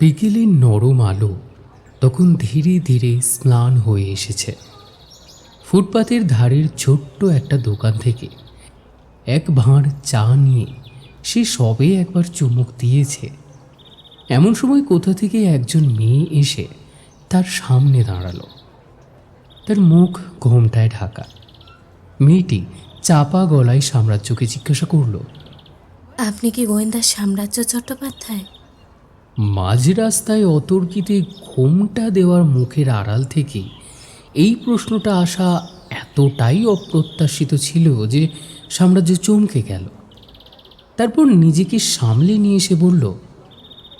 বিকেলের নরম আলো তখন ধীরে ধীরে স্নান হয়ে এসেছে। ফুটপাতের ধারের ছোট্ট একটা দোকান থেকে এক ভাঁড় চা নিয়ে সে সবে একবার চুমুক দিয়েছে, এমন সময় কোথা থেকে একজন মেয়ে এসে তার সামনে দাঁড়ালো। তার মুখ ঘোমটায় ঢাকা। মেয়েটি চাপা গলায় সাম্রাজ্যকে জিজ্ঞাসা করল, আপনি কি গোয়েন্দা সাম্রাজ্য চট্টোপাধ্যায়? মাঝ রাস্তায় অতর্কিতে ঘোমটা দেওয়ার মুখের আড়াল থেকে এই প্রশ্নটা আসা এতটাই অপ্রত্যাশিত ছিল যে সাম্রাজ্য চমকে গেল। তারপর নিজেকে সামলে নিয়ে এসে বলল,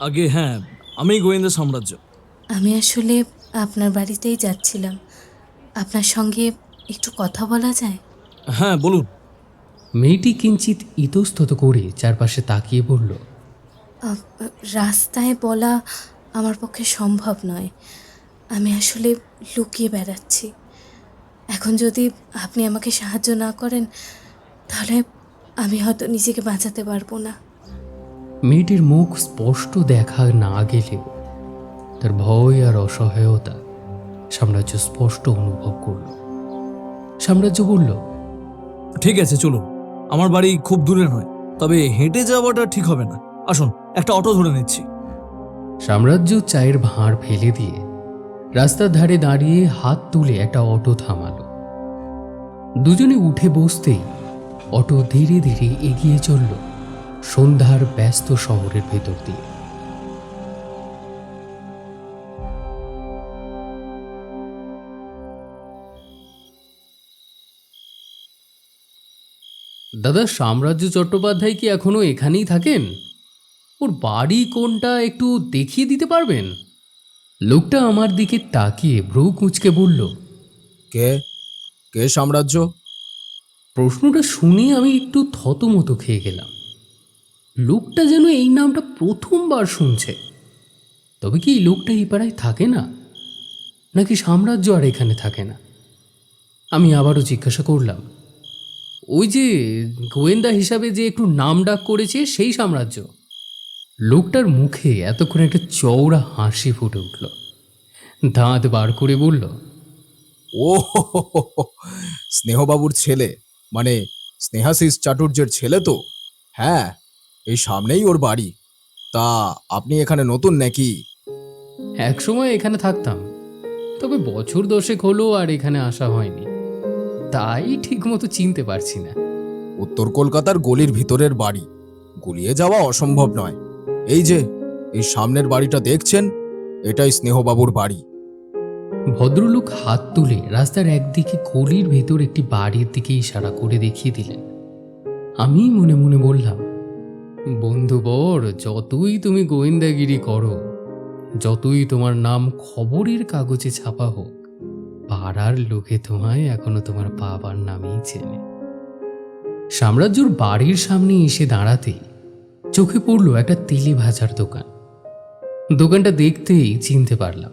আগে হ্যাঁ, আমি গোয়েন্দা সাম্রাজ্য। আমি আসলে আপনার বাড়িতেই যাচ্ছিলাম। আপনার সঙ্গে একটু কথা বলা যায়? হ্যাঁ বলুন। মেয়েটি কিঞ্চিত ইতস্তত করে চারপাশে তাকিয়ে বলল, রাস্তায় বলা আমার পক্ষে সম্ভব নয়। আমি আসলে লুকিয়ে বেড়াচ্ছি। এখন যদি আপনি আমাকে সাহায্য না করেন তাহলে আমি হয়তো নিজেকে বাঁচাতে পারবো না। মেয়েটির মুখ স্পষ্ট দেখা না গেলেও তার ভয় আর অসহায়তা সাম্রাজ্য স্পষ্ট অনুভব করল। সাম্রাজ্য বলল, ঠিক আছে চলুন, আমার বাড়ি খুব দূরে নয়, তবে হেঁটে যাওয়াটা ঠিক হবে না। আসুন, একটা অটো ধরে নিচ্ছি। সাম্রাজ্য চায়ের ভাঁড় ফেলে দিয়ে রাস্তার ধারে দাঁড়িয়ে হাত তুলে একটা অটো থামালো। দুজনে উঠে বসতেই অটো ধীরে ধীরে এগিয়ে চলল সন্ধ্যার ব্যস্ত শহরের ভেতর দিয়ে। দাদা, সাম্রাজ্য চট্টোপাধ্যায় কি এখনো এখানেই থাকেন? ওর বাড়ি কোনটা একটু দেখিয়ে দিতে পারবেন? লোকটা আমার দিকে তাকিয়ে ভ্রু কুঁচকে বলল। কে কে সাম্রাজ্য? প্রশ্নটা শুনে আমি একটু থতমত খেয়ে গেলাম। লোকটা যেন এই নামটা প্রথমবার শুনছে। তবে কি এই লোকটা এই পাড়ায় থাকে না, নাকি সাম্রাজ্য আর এখানে থাকে না? আমি আবারও জিজ্ঞাসা করলাম, ওই যে গোয়েন্দা হিসাবে যে একটু নাম ডাক করেছে সেই সাম্রাজ্য? লোকটার মুখে এতক্ষণ একটা চওড়া হাসি ফুটে উঠল। দাঁত বার করে বলল, ও হো হো হো হো, স্নেহবাবুর ছেলে, মানে স্নেহাশিস চাটুর্যের ছেলে তো? হ্যাঁ, এই সামনেই ওর বাড়ি। তা আপনি এখানে নতুন নাকি? এক সময় এখানে থাকতাম, তবে বছর দশেক হলো আর এখানে আসা হয়নি, তাই ঠিকমতো চিনতে পারছি না। উত্তর কলকাতার গলির ভিতরের বাড়ি, গুলিয়ে যাওয়া অসম্ভব নয়। এই যে এই সামনের বাড়িটা দেখছেন, এটাই স্নেহবাবুর বাড়ি। ভদ্রলোক হাত তুলে রাস্তার একদিকে গলির ভেতর একটি বাড়ির দিকে ইশারা করে দেখিয়ে দিলেন। আমি মনে মনে বললাম, বন্ধুবর, যতই তুমি গোয়েন্দাগিরি করো, যতই তোমার নাম খবরের কাগজে ছাপা হোক, পাড়ার লোকে তোমায় এখনো তোমার বাবার নামেই চেনে। সাম্রাজ্যর বাড়ির সামনে এসে দাঁড়াতেই চোখে পড়ল একটা তেলে ভাজার দোকান। দোকানটা দেখতেই চিনতে পারলাম।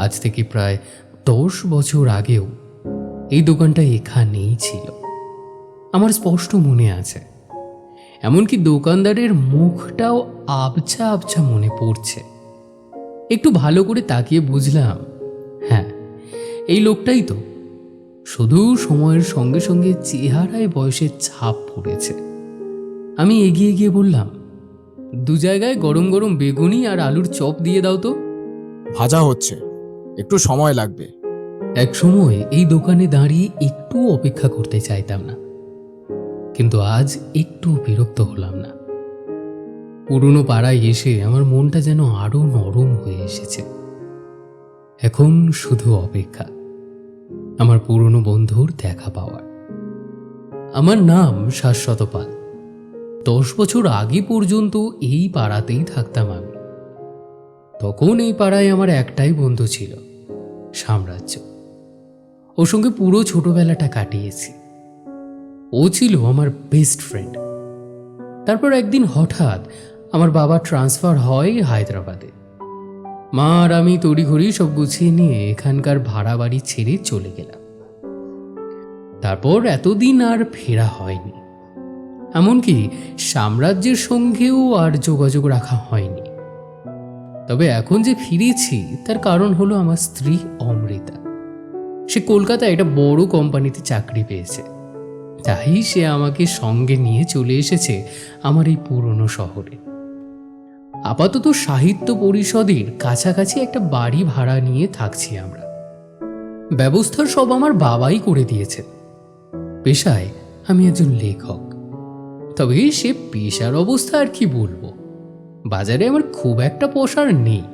আজ থেকে প্রায় 10 বছর আগেও এই দোকানটা এখানেই ছিল, আমার স্পষ্ট মনে আছে। এমনকি দোকানদারের মুখটাও আবছা আবছা মনে পড়ছে। একটু ভালো করে তাকিয়ে বুঝলাম, হ্যাঁ, এই লোকটাই তো। শুধু সময়ের সঙ্গে সঙ্গে চেহারায় বয়সের ছাপ পড়েছে। আমি এগিয়ে গিয়ে বললাম, 2 জায়গায় গরম গরম বেগুনি আর আলুর চপ দিয়ে দাও তো। ভাজা হচ্ছে, একটু সময় লাগবে। এক সময় এই দোকানে দাঁড়িয়ে একটু অপেক্ষা করতে চাইতাম না, কিন্তু আজ একটু বিরক্ত হলাম না। পুরনো পাড়ায় এসে আমার মনটা যেন আরো নরম হয়ে এসেছে। এখন শুধু অপেক্ষা আমার পুরনো বন্ধুর দেখা পাওয়ার। আমার নাম শাশ্বত পাল। 10 বছর আগে পর্যন্ত এই পাড়াতেই থাকতাম আমি। তখন এই পাড়ায় আমার একটাই বন্ধু ছিল, সাম্রাজ্য। ওর সঙ্গে পুরো ছোটবেলাটা কাটিয়েছি। ও ছিল আমার বেস্ট ফ্রেন্ড। তারপর একদিন হঠাৎ আমার বাবা ট্রান্সফার হয় হায়দ্রাবাদে। মা আর আমি তড়িঘড়ি সব গুছিয়ে নিয়ে এখানকার ভাড়া বাড়ি ছেড়ে চলে গেলাম। তারপর এতদিন আর ফেরা হয়নি, এমনকি সাম্রাজ্যের সঙ্গেও আর যোগাযোগ রাখা হয়নি। তবে এখন যে ফিরেছি তার কারণ হলো আমার স্ত্রী অমৃতা। সে কলকাতায় একটা বড় কোম্পানিতে চাকরি পেয়েছে, তাই সে আমাকে সঙ্গে নিয়ে চলে এসেছে আমার এই পুরনো শহরে। আপাতত সাহিত্য পরিষদের কাছাকাছি একটা বাড়ি ভাড়া নিয়ে থাকছি আমরা। ব্যবস্থা সব আমার বাবাই করে দিয়েছে। পেশায় আমি একজন লেখক, তবে সে পেশার অবস্থা আর কি বলবো, বাজারে আমার খুব একটা পসার নেই।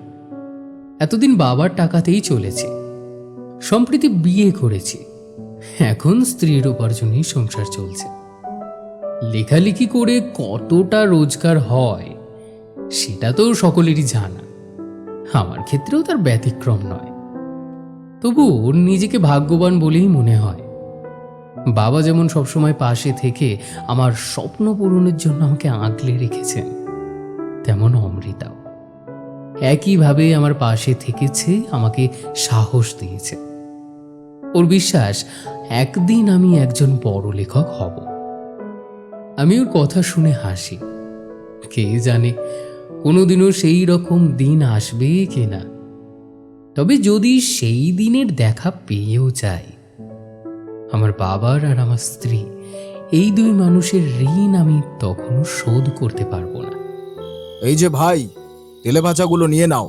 এতদিন বাবার টাকাতেই চলেছে। সম্প্রতি বিয়ে করেছি, এখন স্ত্রীর উপার্জনেই সংসার চলছে। লেখালেখি করে কতটা রোজগার হয় সেটা তো সকলেরই জানা, আমার ক্ষেত্রেও তার ব্যতিক্রম নয়। তবু নিজেকে ভাগ্যবান বলেই মনে হয়। বাবা যেমন সবসময় পাশে থেকে আমার স্বপ্ন পূরণের জন্য আমাকে আগলে রেখেছেন, তেমন অমৃতাও একইভাবে আমার পাশে থেকেছে, আমাকে সাহস দিয়েছে। ওর বিশ্বাস একদিন আমি একজন বড় লেখক হব। আমি ওর কথা শুনে হাসি। কে জানে কোনোদিনও সেই রকম দিন আসবে কিনা। তবে যদি সেই দিনের দেখা পেয়েও যায়, আমার বাবার আর আমার স্ত্রী এই দুই মানুষের ঋণ আমি তখনও শোধ করতে পারবো না। এই যে ভাই, তেলে ভাজাগুলো নিয়ে নাও।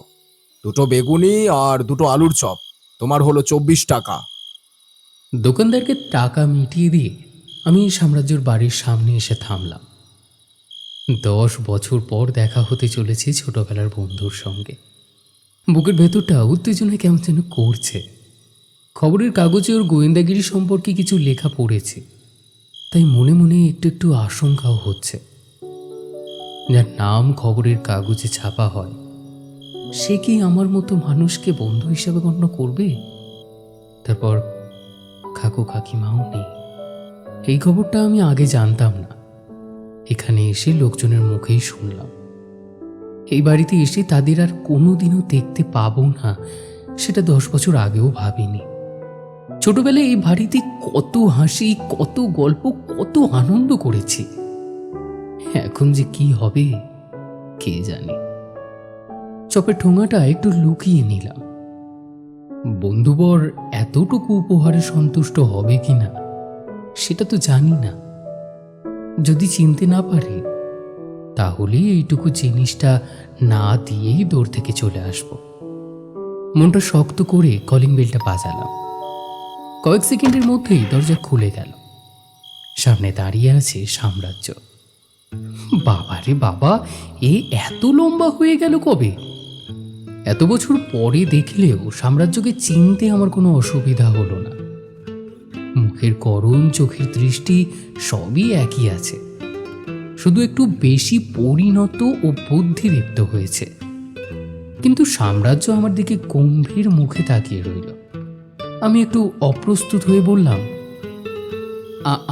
2টো বেগুনি আর 2টো আলুর চপ, তোমার হলো 24 টাকা। দোকানদারকে টাকা মিটিয়ে দিয়ে আমি সাম্রাজ্যর বাড়ির সামনে এসে থামলাম। 10 বছর পর দেখা হতে চলেছে ছোটবেলার বন্ধুর সঙ্গে। বুকের ভেতরটা উত্তেজনায় কেমন যেন করছে। খবরের কাগজে ওর গোয়েন্দাগিরি সম্পর্কে কিছু লেখা পড়েছে, তাই মনে মনে একটু একটু আশঙ্কাও হচ্ছে। যার নাম খবরের কাগজে ছাপা হয়, সে কি আমার মতো মানুষকে বন্ধু হিসাবে গণ্য করবে? তারপর কাকু কাকিমাও নেই। এই খবরটা আমি আগে জানতাম না, এখানে এসে লোকজনের মুখেই শুনলাম। এই বাড়িতে এসে তাদের আর কোনোদিনও দেখতে পাবো না, সেটা 10 বছর আগেও ভাবিনি। ছোটবেলায় এই বাড়িতে কত হাসি, কত গল্প, কত আনন্দ করেছি। এখন যে কি হবে কে জানে। চপের ঠোঙাটা একটু লুকিয়ে নিলাম। বন্ধুবর এতটুকু উপহারে সন্তুষ্ট হবে কিনা সেটা তো জানি না। যদি চিনতে না পারে তাহলে এইটুকু জিনিসটা না দিয়েই দূর থেকে চলে আসব। মনটা শক্ত করে কলিং বেলটা বাজালাম। কয়েক সেকেন্ডের মধ্যেই দরজা খুলে গেল। সামনে দাঁড়িয়ে আছে সাম্রাজ্য। বাবারে বাবা, এ এত লম্বা হয়ে গেল কবে? এত বছর পরে দেখলেও সাম্রাজ্যকে চিনতে আমার কোনো অসুবিধা হলো না। মুখের করণ, চোখের দৃষ্টি সবই একই আছে, শুধু একটু বেশি পরিণত ও বুদ্ধিদীপ্ত হয়েছে। কিন্তু সাম্রাজ্য আমার দিকে গম্ভীর মুখে তাকিয়ে রইল। আমি একটু অপ্রস্তুত হয়ে বললাম,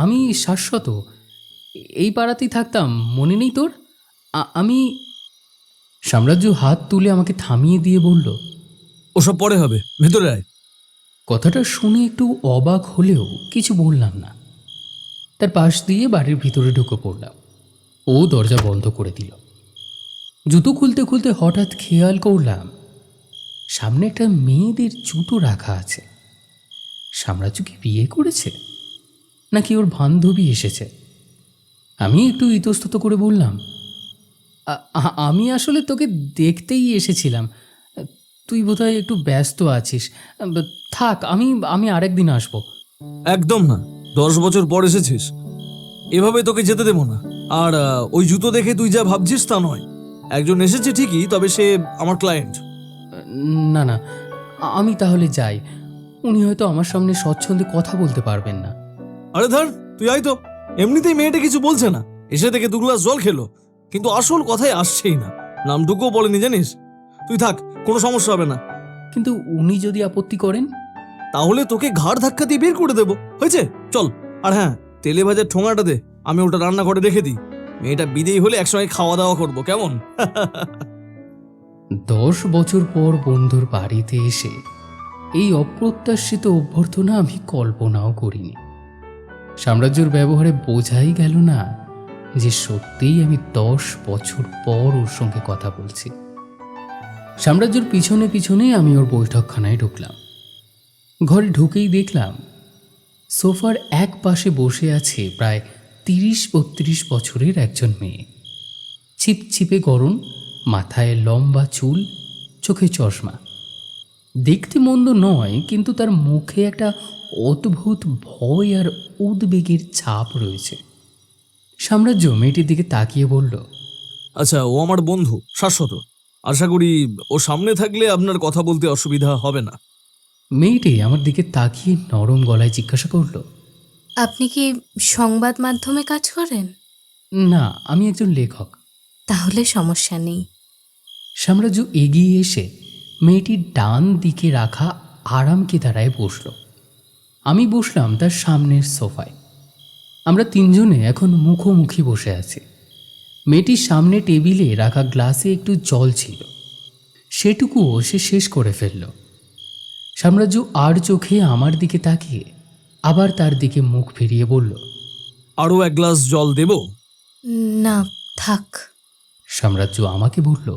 আমি শাশ্বত, এই পাড়াতেই থাকতাম, মনে নেই তোর? আমি। সাম্রাজ্য হাত তুলে আমাকে থামিয়ে দিয়ে বলল, ওসব পরে হবে, ভেতরে আয়। কথাটা শুনে একটু অবাক হলেও কিছু বললাম না। তার পাশ দিয়ে বাড়ির ভিতরে ঢুকে পড়লাম। ও দরজা বন্ধ করে দিল। জুতো খুলতে খুলতে হঠাৎ খেয়াল করলাম সামনে একটা মেয়েদের জুতো রাখা আছে। সাম্রাজ্য কি বিয়ে করেছে নাকি ওর বান্ধবী এসেছে? আমি একটু ইতস্তত করে বললাম, আমি আসলে তোকে দেখতেই এসেছিলাম, তুই বোধহয় একটু ব্যস্ত আছিস, থাক, আমি আরেকদিন আসবো। একদম না, 10 বছর পর এসেছিস, এভাবে তোকে যেতে দেবো না। আর ওই জুতো দেখে তুই যা ভাবছিস তা নয়। একজন এসেছে ঠিকই, তবে সে আমার ক্লায়েন্ট। না না, আমি তাহলে যাই। উনি হয়তো আমার সামনে স্বচ্ছন্দে কথা বলতে পারবেন না। আরে ধর, তুই আয় তো। এমনিতেই মেয়েটা কিছু বলছে না, এসে থেকে 2 গ্লাস জল খেলো, কিন্তু আসল কথাই আসছেই না, নামটুকুও বলেনি জানিস। তুই থাক, কোনো সমস্যা হবে না। কিন্তু উনি যদি আপত্তি করেন? তাহলে তোকে ঘাড় ধাক্কা দিয়ে বের করে দেবো, হয়েছে? চল। আর হ্যাঁ, তেলে ভাজার ঠোঙাটা দে, আমি ওটা রান্না করে রেখে দিই। মেয়েটা বিদেয়ী হলে একসঙ্গে খাওয়া দাওয়া করবো, কেমন? 10 বছর পর বন্ধুর বাড়িতে এসে এই অপ্রত্যাশিত অভ্যর্থনা আমি কল্পনাও করিনি। সাম্রাজ্যর ব্যবহারে বোঝাই গেল না যে সত্যিই আমি 10 বছর পর ওর সঙ্গে কথা বলছি। সাম্রাজ্যের পিছনে পিছনে আমি ওর বৈঠকখানায় ঢুকলাম। ঘরে ঢুকেই দেখলাম সোফার এক পাশে বসে আছে প্রায় ৩০-৩২ বছরের একজন মেয়ে। ছিপছিপে গরম, মাথায় লম্বা চুল, চোখে চশমা। দেখতে মন্দ নয়, কিন্তু তার মুখে একটা অদ্ভুত ভয় আর উদ্বেগের ছাপ রয়েছে। সাম্রাজ্য মেয়েটির দিকে তাকিয়ে বলল, আচ্ছা, ও আমার বন্ধু শাশ্বত। আশা করি ও সামনে থাকলে আপনার কথা বলতে অসুবিধা হবে না। মেয়েটি আমার দিকে তাকিয়ে নরম গলায় জিজ্ঞাসা করল, আপনি কি সংবাদ মাধ্যমে কাজ করেন? না, আমি একজন লেখক। তাহলে সমস্যা নেই। সাম্রাজ্য এগিয়ে এসে মেয়েটির ডান দিকে রাখা আরামকেদারায় বসল। আমি বসলাম তার সামনের সোফায়। আমরা তিনজনে এখন মুখোমুখি বসে আছি। মেয়েটির সামনে টেবিলে রাখা গ্লাসে একটু জল ছিল, সেটুকুও সে শেষ করে ফেলল। সাম্রাজ্য আর চোখে আমার দিকে তাকিয়ে আবার তার দিকে মুখ ফিরিয়ে বলল, আরও এক গ্লাস জল দেব? না, থাক। সাম্রাজ্য আমাকে বলল,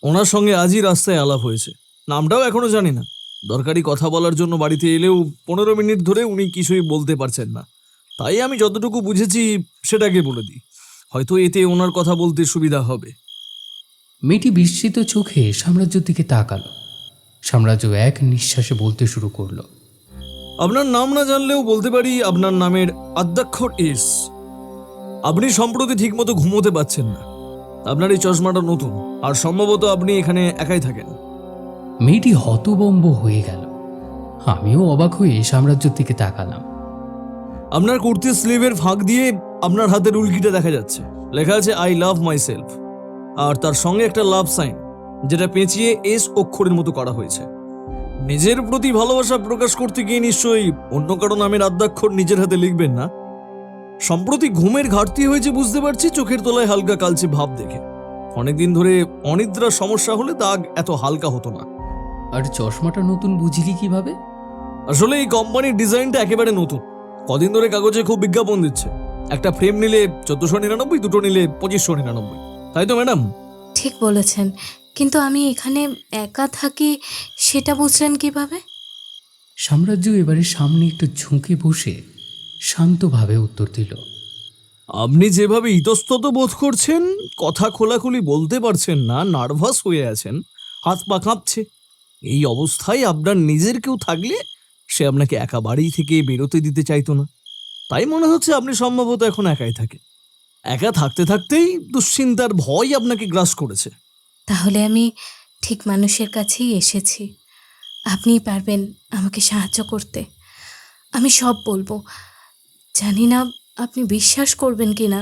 ওনার সঙ্গে আজই রাস্তায় আলাপ হয়েছে, নামটাও এখনো জানি না। দরকারি কথা বলার জন্য বাড়িতে এলেও 15 মিনিট ধরে উনি কিছুই বলতে পারছেন না। তাই আমি যতটুকু বুঝেছি সেটাকে বলে দিই, হয়তো এতে ওনার কথা বলতে সুবিধা হবে। মেয়েটি বিস্মিত চোখে সাম্রাজ্যের দিকে তাকালো। সাম্রাজ্য এক নিঃশ্বাসে বলতে শুরু করলো, আপনার নাম না জানলেও বলতে পারি আপনার নামের আদ্যাক্ষর এস। আপনি সম্প্রতি ঠিকমতো ঘুমোতে পারছেন না। আপনার এই চশমাটা নতুন, আর সম্ভবত আপনি এখানে একাই থাকেন। মেয়েটি হতবম্ব হয়ে গেল। আমিও অবাক হয়ে সাম্রাজ্যের দিকে তাকালাম। আপনার কুর্তির স্লিভের ফাঁক দিয়ে আপনার হাতের উল্কিটা দেখা যাচ্ছে। লেখা আছে আই লাভ মাই সেলফ, আর তার সঙ্গে একটা লাভ সাইন, যেটা পেঁচিয়ে এস অক্ষরের মতো করা হয়েছে। নিজের প্রতি ভালোবাসা প্রকাশ করতে গিয়ে নিশ্চয়ই অন্য কারো নামের আদ্যাক্ষর নিজের হাতে লিখবেন না। সম্প্রতি ঘুমের ঘাটতি হয়েছে বুঝতে পারছি চোখের তলায় হালকা কালচে ভাব দেখে। অনেকদিন ধরে অনিদ্রার সমস্যা হলে দাগ এত হালকা হতো না। আর চশমাটা নতুন বুঝলি কিভাবে? আসলে এই কোম্পানির ডিজাইনটা একেবারে নতুন। কদিন ধরে কাগজে খুব বিজ্ঞাপন দিচ্ছে। একটা ফ্রেম নিলে 1499, দুটো নিলে 2599। তাই তো ম্যাডাম? ঠিক বলেছেন, কিন্তু আমি এখানে একা থাকি সেটা বুঝলেন কিভাবে? সাম্রাজ্য এবারে সামনে একটু ঝুঁকে বসে শান্তভাবে উত্তর দিল, আপনি যেভাবে ইতস্তত বোধ করছেন, কথা খোলাখুলি বলতে পারছেন না, নার্ভাস হয়ে আছেন, হাত পা কাঁপছে, এই অবস্থায় আপনার নিজের কেউ থাকলে সে আপনাকে একা বাড়ি থেকে বেরোতে দিতে চাইতো না। তাই মনে হচ্ছে আপনি সম্ভবত এখন একাই থাকেন। একা থাকতে থাকতেই দুশ্চিন্তার ভয় আপনাকে গ্রাস করেছে। তাহলে আমি ঠিক মানুষের কাছেই এসেছি। আপনিই পারবেন আমাকে সাহায্য করতে। আমি সব বলবো। জানি না আপনি বিশ্বাস করবেন কি না,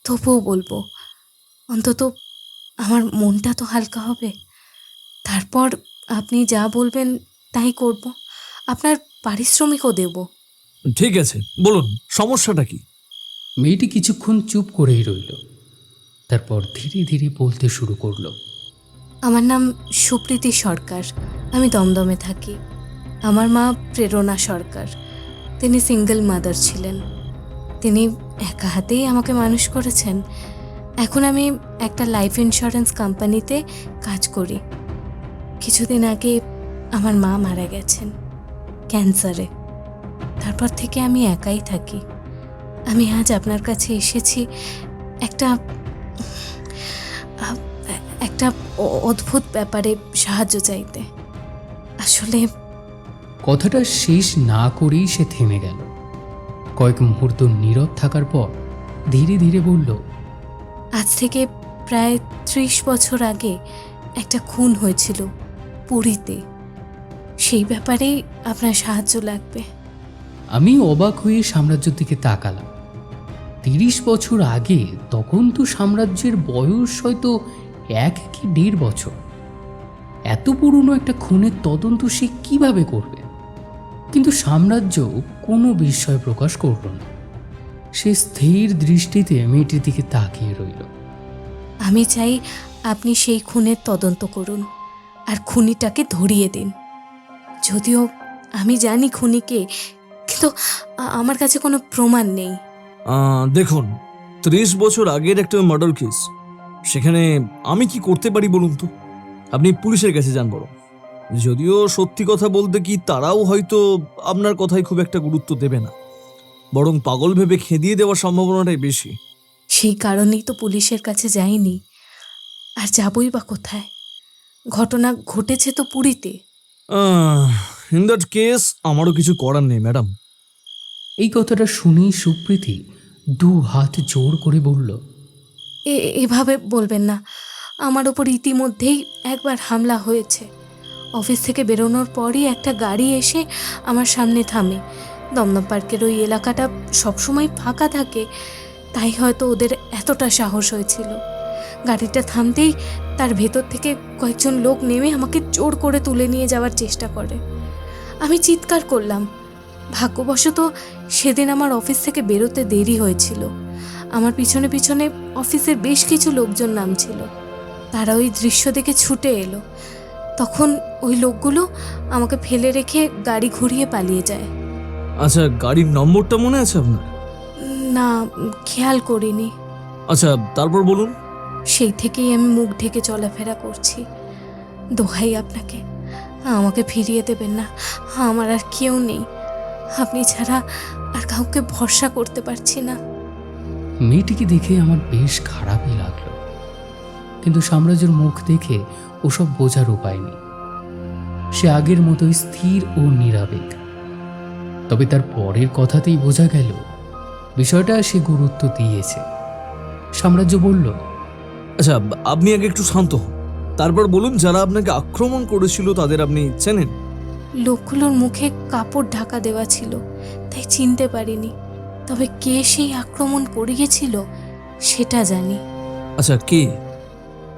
তবুও বলবো। অন্তত আমার মনটা তো হালকা হবে। তারপর আপনি যা বলবেন তাই করব। আপনার পারিশ্রমিকও দেব। ঠিক আছে, বলুন সমস্যাটা কি? মেয়েটি কিছুক্ষণ চুপ করেই রইল। তারপর ধীরে ধীরে বলতে শুরু করলো, আমার নাম সুপ্রীতি সরকার। আমি দমদমে থাকি। আমার মা প্রেরণা সরকার। তিনি সিঙ্গেল মাদার ছিলেন। তিনি একা হাতেই আমাকে মানুষ করেছেন। এখন আমি একটা লাইফ ইন্স্যুরেন্স কোম্পানিতে কাজ করি। কিছুদিন আগে আমার মা মারা গেছেন ক্যান্সারে। তারপর থেকে আমি একাই থাকি। আমি আজ আপনার কাছে এসেছি একটা একটা অদ্ভুত ব্যাপারে সাহায্য চাইতে। আসলে কথাটা শেষ না করেই সে থেমে গেল। কয়েক মুহূর্ত নীরব থাকার পর ধীরে ধীরে বলল, আজ থেকে প্রায় 30 বছর আগে একটা খুন হয়েছিল পুরীতে। সেই ব্যাপারেই আপনার সাহায্য লাগবে। আমি অবাক হয়ে সাম্রাজ্যের দিকে তাকালাম। 30 বছর আগে? তখন তো সাম্রাজ্যের বয়স হয়তো 1 কি 1.5 বছর। এত পুরনো একটা খুনের তদন্ত সে কিভাবে করবে? কিন্তু সাম্রাজ্য কোনো বিস্ময় প্রকাশ করল না। সে স্থির দৃষ্টিতে মেয়েটির দিকে তাকিয়ে রইল। আমি চাই আপনি সেই খুনের তদন্ত করুন আর খুনিটাকে ধরিয়ে দিন। যদিও আমি জানি খুনিকে, কিন্তু আমার কাছে কোনো প্রমাণ নেই। দেখুন, 30 বছর আগের একটা মার্ডার কেস, সেখানে আমি কি করতে পারি বলুন তো? আপনি পুলিশের কাছে যান বড়। যদিও সত্যি কথা বলতে কি, তারাও হয়তো আপনার কথায় খুব একটা গুরুত্ব দেবে না, বরং পাগল ভেবে খেদিয়ে দেওয়ার সম্ভাবনাটাই বেশি। সেই কারণেই তো পুলিশের কাছে যাইনি। আর যাবই বা কোথায়? ঘটনা ঘটেছে তো পুরীতে। ইন দ্যাট কেস আমারও কিছু করার নেই ম্যাডাম। এই কথাটা শুনেই সুপ্রীতি দু হাত জোর করে বলল, এভাবে বলবেন না। আমার ওপর ইতিমধ্যেই একবার হামলা হয়েছে। অফিস থেকে বেরোনোর পরই একটা গাড়ি এসে আমার সামনে থামে। দমদম পার্কের ওই এলাকাটা সবসময় ফাঁকা থাকে, তাই হয়তো ওদের এতটা সাহস হয়েছিল। গাড়িটা থামতেই তার ভেতর থেকে কয়েকজন লোক নেমে আমাকে জোর করে তুলে নিয়ে যাওয়ার চেষ্টা করে। আমি চিৎকার করলাম। ভাগ্যবশত সেদিন আমার অফিস থেকে বেরোতে দেরি হয়েছিল। আমার পিছনে পিছনে অফিসের বেশ কিছু লোকজন নামছিল। তারা ওই দৃশ্য দেখে ছুটে এলো। তখন ওই লোকগুলো আমাকে ফেলে রেখে গাড়ি ঘুরিয়ে পালিয়ে যায়। আচ্ছা, গাড়ির নম্বরটা মনে আছে আপনার? না, খেয়াল করিনি। আচ্ছা, তারপর বলুন। সেই থেকেই আমি মুখ ঢেকে চলাফেরা করছি। দোহাই আপনাকে, আমাকে ফিরিয়ে দেবেন না। আমার আর কেউ নেই। আপনি ছাড়া আর কাউকে ভরসা করতে পারছি না। মেয়েটিকে দেখে আমার বেশ খারাপই লাগলো, কিন্তু সাম্রাজ্যের মুখ দেখে ওসব বোঝার উপায় নেই। সে আগের মতোই স্থির ও নিরাবেগ। তবে তার পরের কথাতেই বোঝা গেল বিষয়টা সে গুরুত্ব দিয়েছে। সাম্রাজ্য বলল, আচ্ছা, আপনি আগে একটু শান্ত হন, তারপর বলুন যারা আপনাকে আক্রমণ করেছিল তাদের আপনি চেনেন? লোকগুলোর মুখে কাপড় ঢাকা দেওয়া ছিল, তাই চিনতে পারিনি। তবে কে সেই আক্রমণ করিয়েছিল সেটা জানি। আচ্ছা, কে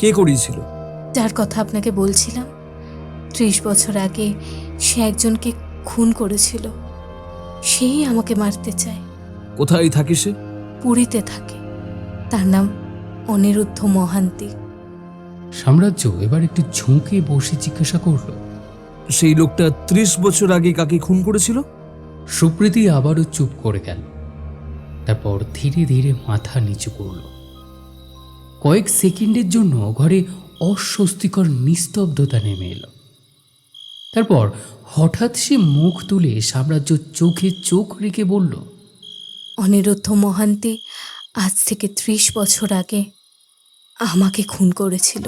কে করিয়েছিল? যার কথা আপনাকে বলছিলাম, 30 বছর আগে সে একজনকে খুন করেছিল। সেই আমাকে মারতে চায়। কোথায় থাকে সে? পুরীতে থাকে। তার নাম অনিরুদ্ধ মহান্তি। সাম্রাজ্য এবার একটু ঝুঁকে বসে জিজ্ঞাসা করল, সেই লোকটা 30 বছর আগে কাকে খুন করেছিল? সুপ্রীতি আবারও চুপ করে গেল। তারপর ধীরে ধীরে মাথা নিচু করল। কয়েক সেকেন্ডের জন্য ঘরে অস্বস্তিকর নিস্তব্ধতা নেমে এলো। তারপর হঠাৎ সে মুখ তুলে সাম্রাজ্য চোখে চোখ রেখে বলল, অনিরুদ্ধ মহান্তি আজ থেকে 30 বছর আগে আমাকে খুন করেছিল।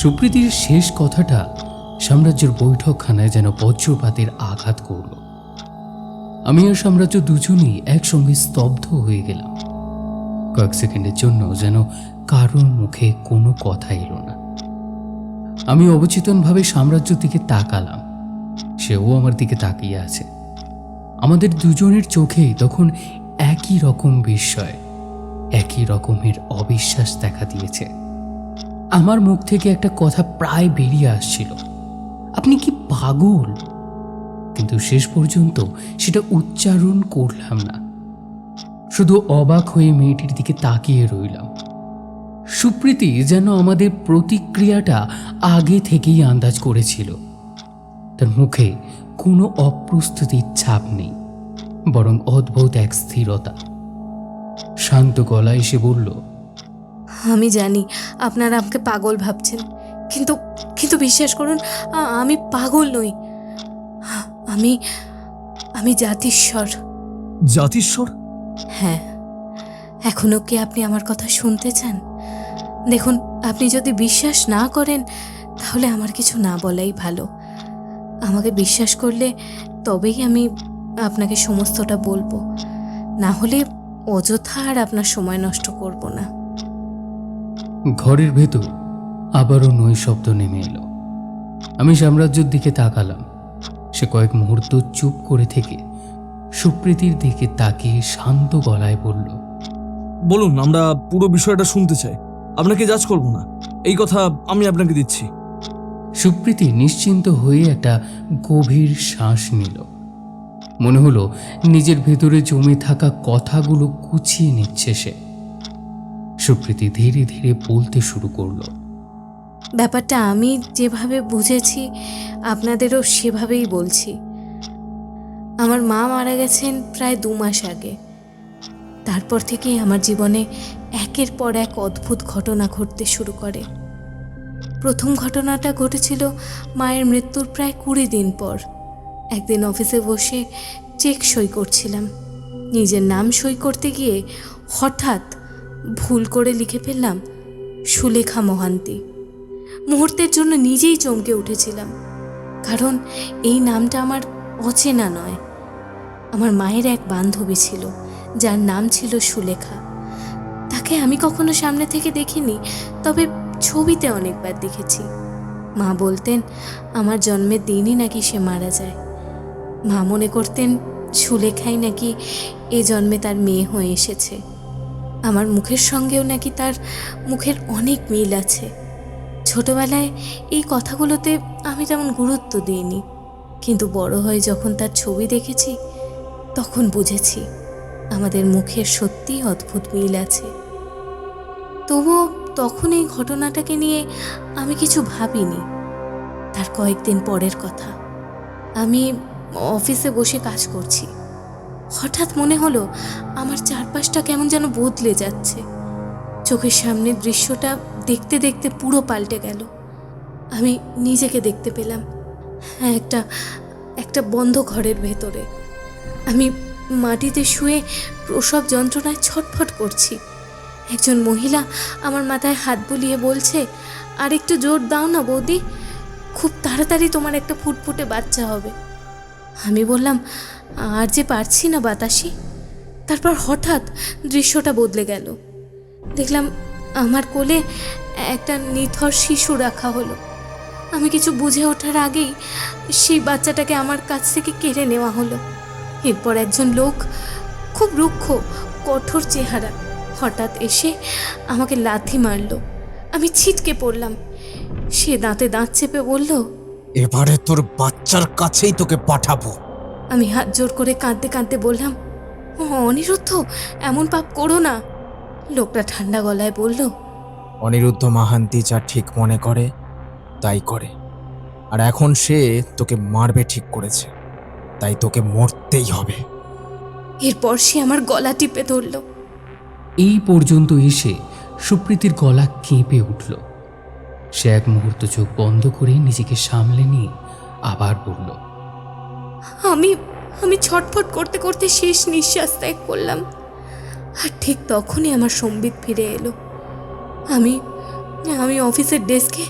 সুপ্রীতির শেষ কথাটা সাম্রাজ্যের বৈঠকখানায় যেন বজ্রপাতের আঘাত করল। আমি আর সাম্রাজ্য দুজনেই একসঙ্গে স্তব্ধ হয়ে গেলাম। কয়েক সেকেন্ডের জন্য যেন কারোর মুখে কোনো কথা এলো না। আমি অবচেতনভাবে সাম্রাজ্যের দিকে তাকালাম। সেও আমার দিকে তাকিয়ে আছে। আমাদের দুজনের চোখেই তখন একই রকম বিস্ময়, একই রকমের অবিশ্বাস দেখা দিয়েছে। আমার মুখ থেকে একটা কথা প্রায় বেরিয়ে আসছিল, আপনি কি পাগল? কিন্তু শেষ পর্যন্ত সেটা উচ্চারণ করলাম না। শুধু অবাক হয়ে মেয়েটির দিকে তাকিয়ে রইলাম। সুপ্রীতি যেন আমাদের প্রতিক্রিয়াটা আগে থেকেই আন্দাজ করেছিল। তার মুখে কোনো অপ্রস্তুতির ছাপ নেই, বরং অদ্ভুত এক স্থিরতা। শান্ত গলায় সে বলল, আমি জানি আপনারা আমাকে পাগল ভাবছেন, কিন্তু কিন্তু বিশ্বাস করুন, আমি পাগল নই। আমি আমি জাতিস্বর। জাতিস্বর? হ্যাঁ, এখনো কি আপনি আমার কথা শুনতে চান? দেখুন, আপনি যদি বিশ্বাস না করেন তাহলে আমার কিছু না বলাই ভালো। আমাকে বিশ্বাস করলে তবেই আমি আপনাকে সমস্তটা বলবো, না হলে অযথা আর আপনার সময় নষ্ট করব না। ঘরের ভেতর আবারও নৈশব্দ নেমে এলো। আমি সাম্রাজ্যের দিকে তাকালাম। সে কয়েক মুহূর্ত চুপ করে থেকে সুপ্রীতির দিকে তাকিয়ে শান্ত গলায় বলল, বলুন, আমরা পুরো বিষয়টা শুনতে চাই। আপনাকে জাজ করব না, এই কথা আমি আপনাকে দিচ্ছি। সুপ্রীতি নিশ্চিন্ত হয়ে একটা গভীর শ্বাস নিল। মনে হলো নিজের ভেতরে জমে থাকা কথাগুলো গুছিয়ে নিচ্ছে সে। সুপ্রীতি ধীরে ধীরে বলতে শুরু করলো, ব্যাপারটা আমি যেভাবে বুঝেছি আপনাদেরও সেভাবেই বলছি। আমার মা মারা গেছেন প্রায় 2 মাস আগে। তারপর থেকেই আমার জীবনে একের পর এক অদ্ভুত ঘটনা ঘটতে শুরু করে। প্রথম ঘটনাটা ঘটেছিল মায়ের মৃত্যুর প্রায় 20 দিন পর। একদিন অফিসে বসে চেক সই করছিলাম। নিজের নাম সই করতে গিয়ে হঠাৎ ভুল করে লিখে ফেললাম সুলেখা মহান্তি। মুহূর্তের জন্য নিজেই চমকে উঠেছিলাম, কারণ এই নামটা আমার অচেনা নয়। আমার মায়ের এক বান্ধবী ছিল যার নাম ছিল সুলেখা। তাকে আমি কখনো সামনে থেকে দেখিনি, তবে ছবিতে অনেকবার দেখেছি। মা বলতেন আমার জন্মের দিনই নাকি সে মারা যায়। মা মনে করতেন সুলেখাই নাকি এ জন্মে তার মেয়ে হয়ে এসেছে। আমার মুখের সঙ্গেও নাকি তার মুখের অনেক মিল আছে। ছোটবেলায় এই কথাগুলোতে আমি তেমন গুরুত্ব দিইনি, কিন্তু বড় হয়ে যখন তার ছবি দেখেছি তখন বুঝেছি আমাদের মুখের সত্যিই অদ্ভুত মিল আছে। তবুও তখন এই ঘটনাটাকে নিয়ে আমি কিছু ভাবিনি। তার কয়েকদিন পরের কথা, আমি অফিসে বসে কাজ করছি। হঠাৎ মনে হলো আমার চারপাশটা কেমন যেন বদলে যাচ্ছে। চোখের সামনের দৃশ্যটা দেখতে দেখতে পুরো পাল্টে গেল। আমি নিজেকে দেখতে পেলাম একটা বন্ধ ঘরের ভেতরে। আমি মাটিতে শুয়ে প্রসব যন্ত্রণায় ছটফট করছি। একজন মহিলা আমার মাথায় হাত বুলিয়ে বলছে, আর একটু জোর দাও না বৌদি, খুব তাড়াতাড়ি তোমার একটা ফুটফুটে বাচ্চা হবে। আমি বললাম, আর যে পারছি না বাতাসি। তারপর হঠাৎ দৃশ্যটা বদলে গেল। দেখলাম আমার কোলে একটা নিথর শিশু রাখা হলো। আমি কিছু বুঝে ওঠার আগেই সেই বাচ্চাটাকে আমার কাছ থেকে কেড়ে নেওয়া হলো। এরপর একজন লোক, খুব রুক্ষ কঠোর চেহারা, হঠাৎ এসে আমাকে লাথি মারল। আমি ছিটকে পড়লাম। সে দাঁতে দাঁত চেপে বলল, এবারে তোর বাচ্চার কাছেই তোকে পাঠাবো। আমি হাত জোর করে কাঁদতে কাঁদতে বললাম, অনিরুদ্ধ, এমন পাপ করো না। লোকটা ঠান্ডা গলায় বলল, অনিরুদ্ধ মাহান্তি যা ঠিক মনে করে তাই করে, আর এখন সে তোকে মারবে ঠিক করেছে, তাই তোকে মরতেই হবে। এরপর সে আমার গলা টিপে ধরল। এই পর্যন্ত এসে সুপ্রীতির গলা কেঁপে উঠল। সে এক মুহূর্ত চোখ বন্ধ করে নিজেকে সামলে নিয়ে আবার বলল, আমি ছটফট করতে করতে শেষ নিঃশ্বাস ত্যাগ করলাম। আর ঠিক তখনই আমার সম্বিত ফিরে এলো। আমি অফিসের ডেস্কে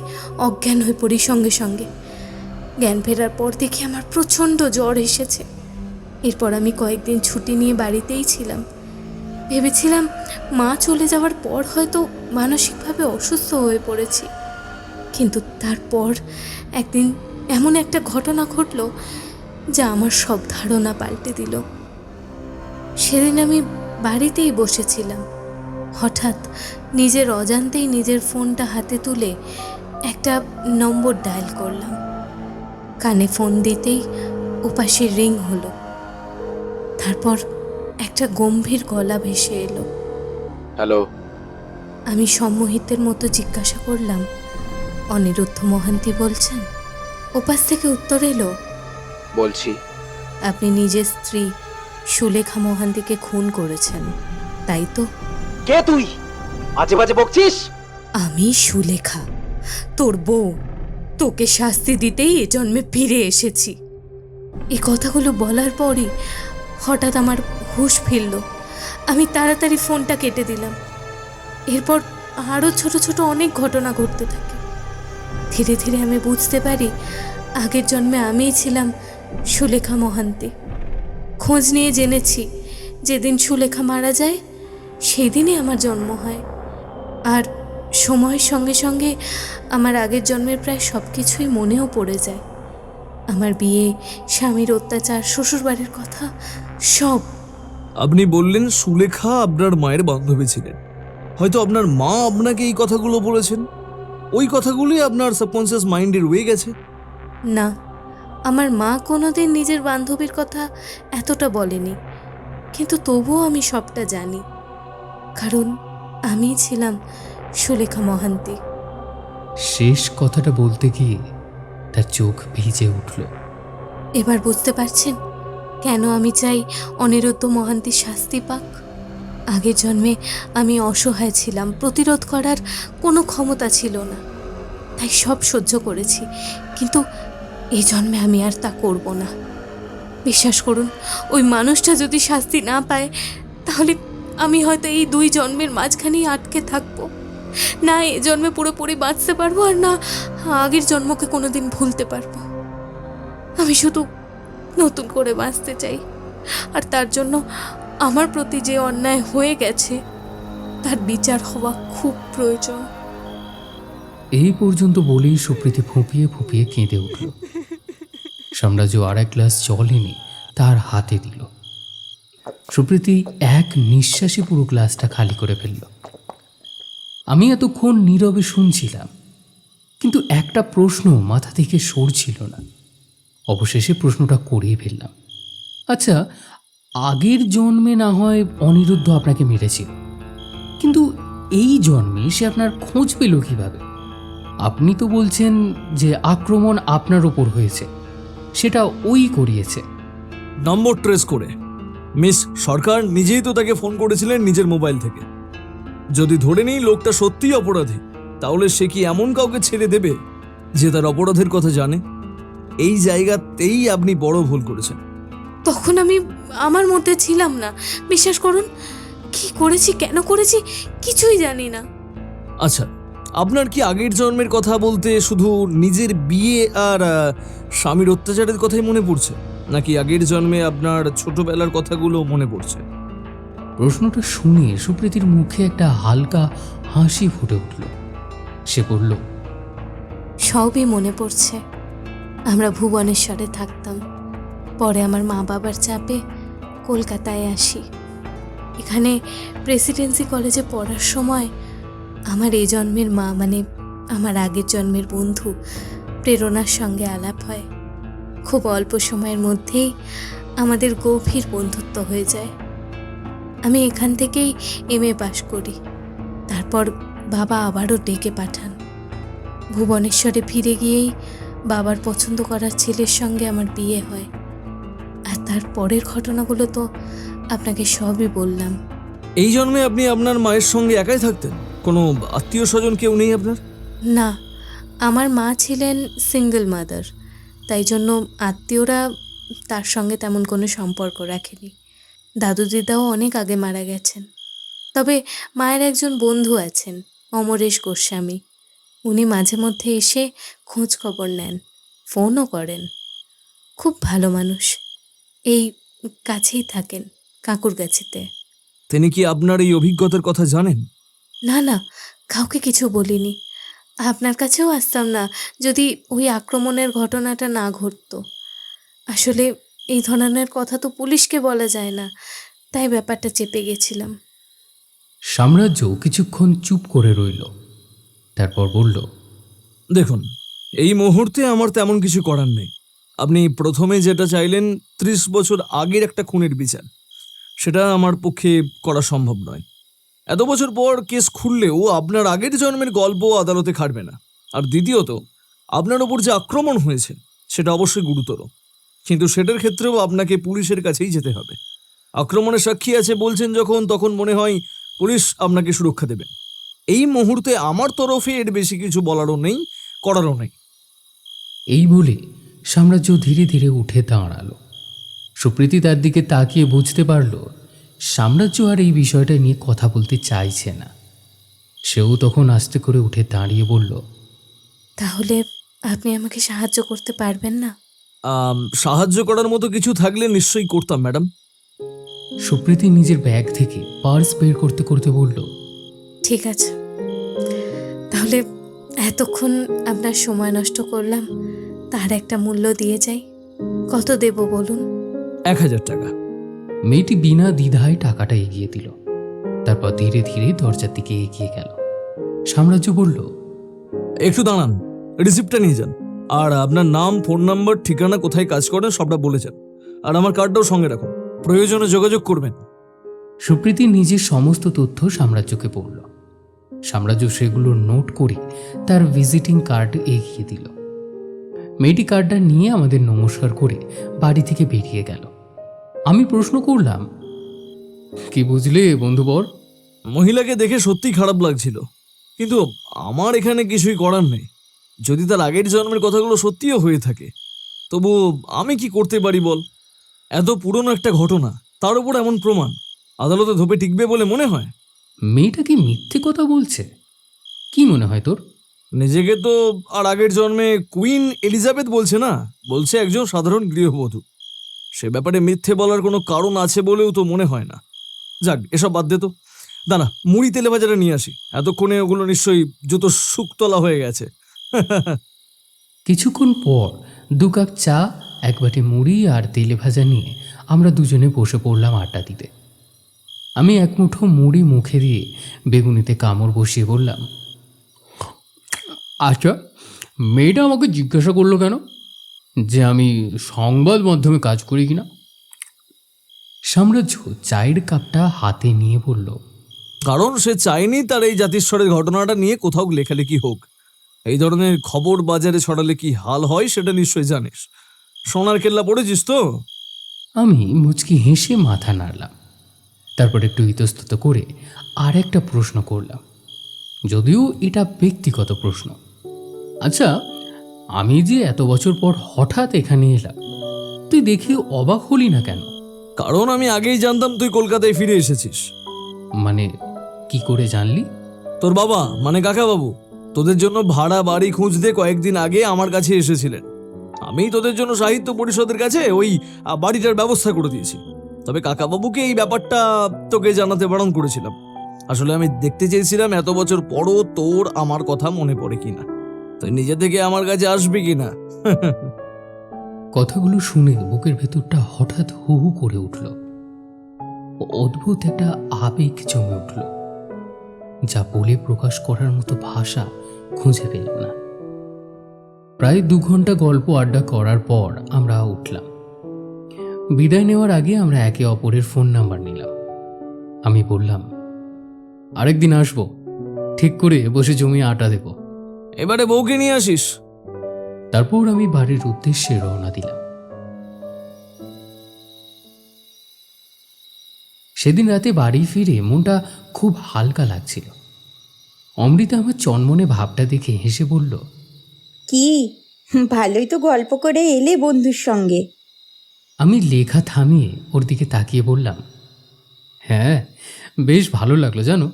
অজ্ঞান হয়ে পড়ি সঙ্গে সঙ্গে। জ্ঞান ফেরার পর দেখি আমার প্রচণ্ড জ্বর এসেছে। এরপর আমি কয়েকদিন ছুটি নিয়ে বাড়িতেই ছিলাম। ভেবেছিলাম মা চলে যাওয়ার পর হয়তো মানসিকভাবে অসুস্থ হয়ে পড়েছি, কিন্তু তারপর একদিন এমন একটা ঘটনা ঘটল যা আমার সব ধারণা পাল্টে দিল। সেদিন আমি বাড়িতেই বসেছিলাম। হঠাৎ নিজের অজান্তেই নিজের ফোনটা হাতে তুলে একটা নম্বর ডায়াল করলাম। কানে ফোন দিতেই ওপাশে রিং হলো। তারপর একটা গম্ভীর গলা ভেসে এলো। হ্যালো। আমি সম্মোহিতের মতো জিজ্ঞাসা করলাম, অনিরুদ্ধ মহান্তি বলছেন? ওপাশ থেকে উত্তর এলো, বলছি। আপনি নিজের স্ত্রী সুলেখা মহান্তিকে খুন করেছেন, তাই তো? কে তুই? আজে বাজে বকছিস? আমি সুলেখা, তোর বউ। তোকে শাস্তি দিতেই এ জন্মে ফিরে এসেছি। এই কথাগুলো বলার পরই হঠাৎ আমার হুঁশ ফিরল। আমি তাড়াতাড়ি ফোনটা কেটে দিলাম। এরপর আরও ছোট ছোট অনেক ঘটনা ঘটতে থাকে। ধীরে ধীরে আমি বুঝতে পারি আগের জন্মে আমিই ছিলাম সুলেখা মহান্তি। খোঁজ নিয়ে জেনেছি যেদিন সুলেখা মারা যায় সেই দিনই আমার জন্ম হয়। আর সময়ের সঙ্গে সঙ্গে আমার আগের জন্মের প্রায় সব কিছুই মনেও পড়ে যায়। আমার বিয়ে, স্বামীর অত্যাচার, শ্বশুরবাড়ির কথা সব। আপনি বললেন সুলেখা আপনার মায়ের বান্ধবী ছিলেন। হয়তো আপনার মা আপনাকে এই কথাগুলো বলেছেন। ওই কথাগুলোই আপনার সাবকনসিয়াস মাইন্ডে রয়ে গেছে। না, আমার মা কোনোদিন নিজের বান্ধবীর কথা এতটা বলেনি, কিন্তু তবুও আমি সবটা জানি, কারণ আমি ছিলাম সুলেখা মহান্তি। শেষ কথাটা বলতে গিয়ে তার চোখ ভিজে উঠল। এবার বুঝতে পারছেন কেন আমি চাই অনিরুদ্ধ মহান্তি শাস্তি পাক? আগের জন্মে আমি অসহায় ছিলাম, প্রতিরোধ করার কোনো ক্ষমতা ছিল না। তাই সব সহ্য করেছি, কিন্তু এই জন্মে আমি আর তা করব না। বিশ্বাস করুন, ওই মানুষটা যদি শাস্তি না পায়, তাহলে আমি হয়তো এই 2 জন্মের মাঝখানেই আটকে থাকবো। না এ জন্মে পুরোপুরি বাঁচতে পারবো, আর না আগের জন্মকে কোনোদিন ভুলতে পারবো। আমি শুধু নতুন করে বাঁচতে চাই, আর তার জন্য আমার প্রতি যে অন্যায় হয়ে গেছে তার বিচার হওয়া খুব প্রয়োজন। এই পর্যন্ত বলেই সুপ্রীতি ফুঁপিয়ে ফুঁপিয়ে কেঁদে উঠল। সাম্রাজ্য আর এক গ্লাস জল এনে তার হাতে দিল। সুপ্রীতি এক নিঃশ্বাসে পুরো গ্লাসটা খালি করে ফেলল। আমি এতক্ষণ নীরবে শুনছিলাম, কিন্তু একটা প্রশ্ন মাথা থেকে সরছিল না। অবশেষে প্রশ্নটা করেই ফেললাম। আচ্ছা, আগের জন্মে না হয় অনিরুদ্ধ আপনাকে মেরেছিল, কিন্তু এই জন্মে সে আপনার খোঁজ পেল কিভাবে? আপনি তো বলছেন যে আক্রমণ আপনার ওপর হয়েছে, সেটা ওই করিয়েছে। নম্বর ট্রেস করে মিস সরকার নিজেই তো তাকে ফোন করেছিলেন নিজের মোবাইল থেকে। যদি ধরে নিই লোকটা সত্যিই অপরাধী, তাহলে সে কি এমন কাউকে ছেড়ে দেবে যে তার অপরাধের কথা জানে? এই জায়গাতেই আপনি বড় ভুল করেছেন। তখন আমি আমার মধ্যে ছিলাম না, বিশ্বাস করুন। কি করেছি, কেন করেছি, কিছুই জানি না। আচ্ছা, আপনার কি আগের জন্মের কথা বলতে শুধু নিজের বিয়ে আর স্বামীর অত্যাচারের কথাই মনে পড়ছে, নাকি আগের জন্মে আপনার ছোটবেলার কথাগুলো মনে পড়ছে? প্রশ্নটা শুনে সুপ্রীতির মুখে একটা হালকা হাসি ফুটে উঠল। সে বলল, সবই মনে পড়ছে। আমরা ভুবনেশ্বরে থাকতাম, পরে আমার মা বাবার চাপে কলকাতায় আসি। এখানে প্রেসিডেন্সি কলেজে পড়ার সময় আমার এই জন্মের মা, মানে আমার আগের জন্মের বন্ধু প্রেরণার সঙ্গে আলাপ হয়। খুব অল্প সময়ের মধ্যেই আমাদের গভীর বন্ধুত্ব হয়ে যায়। আমি এখান থেকেই MA পাশ করি। তারপর বাবা আবারও ডেকে পাঠান। ভুবনেশ্বরে ফিরে গিয়েই বাবার পছন্দ করার ছেলের সঙ্গে আমার বিয়ে হয়। আর তার পরের ঘটনাগুলো তো আপনাকে সবই বললাম। এই জন্মে আপনি আপনার মায়ের সঙ্গে একাই থাকতেন? কোনো আত্মীয় স্বজন কেউ নেই আপনার? না, আমার মা ছিলেন সিঙ্গেল মাদার, তাই জন্য আত্মীয়রা তার সঙ্গে তেমন কোনো সম্পর্ক রাখেনি। দাদু দিদাও অনেক আগে মারা গেছেন। তবে মায়ের একজন বন্ধু আছেন, অমরেশ গোস্বামী। উনি মাঝে মধ্যে এসে খোঁজ খবর নেন, ফোনও করেন। খুব ভালো মানুষ। এই কাছেই থাকেন, কাঁকুরগাছিতে। তিনি কি আপনার এই অভিজ্ঞতার কথা জানেন? না না, কাউকে কিছু বলিনি। আপনার কাছেও আসতাম না যদি ওই আক্রমণের ঘটনাটা না ঘটতো। আসলে এই ধরনের কথা তো পুলিশকে বলা যায় না, তাই ব্যাপারটা চেপে গেছিলাম। সাম্রাজ্য কিছুক্ষণ চুপ করে রইল, তারপর বলল, দেখুন, এই মুহূর্তে আমার তেমন কিছু করার নেই। আপনি প্রথমে যেটা চাইলেন 30 বছর আগের একটা খুনের বিচার, সেটা আমার পক্ষে করা সম্ভব নয়। এত বছর পর কেস খুললেও আপনার আগের জন্মের গল্প আদালতে খাটবে না। আর দ্বিতীয়ত, আপনার ওপর যে আক্রমণ হয়েছে সেটা অবশ্যই গুরুতর, কিন্তু সেটার ক্ষেত্রেও আপনাকে পুলিশের কাছেই যেতে হবে। আক্রমণের সাক্ষী আছে বলছেন যখন, তখন মনে হয় পুলিশ আপনাকে সুরক্ষা দেবে। এই মুহূর্তে আমার তরফে এর বেশি কিছু বলারও নেই, করারও নেই। এই বলে সাম্রাজ্য ধীরে ধীরে উঠে দাঁড়ালো। সুপ্রীতি তার দিকে তাকিয়ে বুঝতে পারল সাম্রাজ্য আর এই বিষয়টা নিয়ে কথা বলতে চাইছে না। সেও তখন আস্তে করে উঠে দাঁড়িয়ে বলল, তাহলে আপনি আমাকে সাহায্য করতে পারবেন না? সাহায্য করার মতো কিছু থাকলে নিশ্চয়ই করতাম ম্যাডাম। সুপ্রীতি নিজের ব্যাগ থেকে পার্স বের করতে করতে বলল, ঠিক আছে, তাহলে এতক্ষণ আপনার সময় নষ্ট করলাম, তার একটা মূল্য দিয়ে যাই। কত দেব বলুন? 1000 টাকা। মেয়েটি বিনা দ্বিধায় টাকাটা এগিয়ে দিল। তারপর ধীরে ধীরে দরজার দিকে এগিয়ে গেল। সাম্রাজ্য বলল, একটু দাঁড়ান, রিসিপ্টটা নিয়ে যান, আর আপনার নাম, ফোন নাম্বার, ঠিকানা, কোথায় কাজ করেন সবটা বলে যান, আর আমার কার্ডটাও সঙ্গে রাখুন, প্রয়োজনে যোগাযোগ করবেন। সুপ্রীতি নিজের সমস্ত তথ্য সাম্রাজ্যকে বলল। সাম্রাজ্য সেগুলো নোট করে তার ভিজিটিং কার্ড এগিয়ে দিল। মেয়েটি কার্ডটা নিয়ে আমাদের নমস্কার করে বাড়ি থেকে বেরিয়ে গেল। আমি প্রশ্ন করলাম, কি বুঝলে বন্ধুবর? মহিলাকে দেখে সত্যি খারাপ লাগছিল, কিন্তু আমার এখানে কিছুই করার নেই। যদি তার আগের জন্মের কথাগুলো সত্যিও হয়ে থাকে, তবু আমি কি করতে পারি বল? এত পুরনো একটা ঘটনা, তার উপর এমন প্রমাণ, আদালতে ধোপে টিকবে বলে মনে হয়? মেয়েটা কি মিথ্যে কথা বলছে? কি মনে হয় তোর? নিজেকে তো আর আগের জন্মে কুইন এলিজাবেথ বলছে না, বলছে একজন সাধারণ গৃহবধূ। সে ব্যাপারে মিথ্যে বলার কোনো কারণ আছে বলেও তো মনে হয় না। যাক, এসব বাদ দে তো। দাঁড়া, মুড়ি তেলে ভাজাটা নিয়ে আসি, এতক্ষণে ওগুলো নিশ্চয়ই জুতো শুকতলা হয়ে গেছে। কিছুক্ষণ পর 2 কাপ চা, 1 বাটি মুড়ি আর তেলে ভাজা নিয়ে আমরা দুজনে বসে পড়লাম আড্ডা দিতে। আমি 1 মুঠো মুড়ি মুখে দিয়ে বেগুনিতে কামড় বসিয়ে বললাম, আচ্ছা, মেয়েটা আমাকে জিজ্ঞাসা করলো কেন যে আমি সংবাদ মাধ্যমে কাজ করি কিনা? সাম্রাজ্য চায়ের কাপটা হাতে নিয়ে বলল, কারণ সে চায়নি তার এই জাতিস্বরের ঘটনাটা নিয়ে কোথাও লেখালেখি হোক। এই ধরনের খবর বাজারে ছড়ালে কি হাল হয় সেটা নিশ্চয়ই জানিস। সোনার কেল্লা পড়েছিস তো? আমি মুচকি হেসে মাথা নাড়লাম। তারপর একটু ইতস্তত করে আর একটা প্রশ্ন করলাম, যদিও এটা ব্যক্তিগত প্রশ্ন। আচ্ছা, আমি যে এত বছর পর হঠাৎ এখানে এলাম, তুই দেখি অবাক হলি না কেন? কারণ আমি আগেই জানতাম তুই কলকাতায় ফিরে এসেছিস। মানে, কি করে জানলি? তোর বাবা মানে কাকাবাবু তোদের জন্য ভাড়া বাড়ি খুঁজতে কয়েকদিন আগে আমার কাছে এসেছিলেন। আমি তোদের জন্য সাহিত্য পরিষদের কাছে ওই বাড়িটার ব্যবস্থা করে দিয়েছি। তবে কাকাবাবুকে এই ব্যাপারটা তোকে জানাতে বারণ করেছিলাম। আসলে আমি দেখতে চেয়েছিলাম এত বছর পরও তোর আমার কথা মনে পড়ে কিনা, তুই নিজে থেকে আমার কাছে আসবি কিনা। কথাগুলো শুনে বুকের ভেতরটা হঠাৎ হু হু করে উঠল। অদ্ভুত একটা আবেগ জমে উঠল, যা বলে প্রকাশ করার মতো ভাষা খুঁজে পেলাম না। প্রায় 2 ঘন্টা গল্প আড্ডা করার পর আমরা উঠলাম। বিদায় নেওয়ার আগে আমরা একে অপরের ফোন নাম্বার নিলাম। আমি বললাম, আরেকদিন আসবো, ঠিক করে বসে জমিয়ে আড্ডা দেব। এবারে বউকে নিয়ে আসিস। তারপর আমি বাড়ির উদ্দেশ্যে রওনা দিলাম। সেদিন রাতে বাড়ি ফিরে মনটা খুব হালকা লাগছিল। অমৃতা আমার চনমনে ভাবটা দেখে হেসে বলল, কি ভালোই তো গল্প করে এলে বন্ধুর সঙ্গে। আমি লেখা থামিয়ে ওর দিকে তাকিয়ে বললাম, হ্যাঁ, বেশ ভালো লাগলো জানো।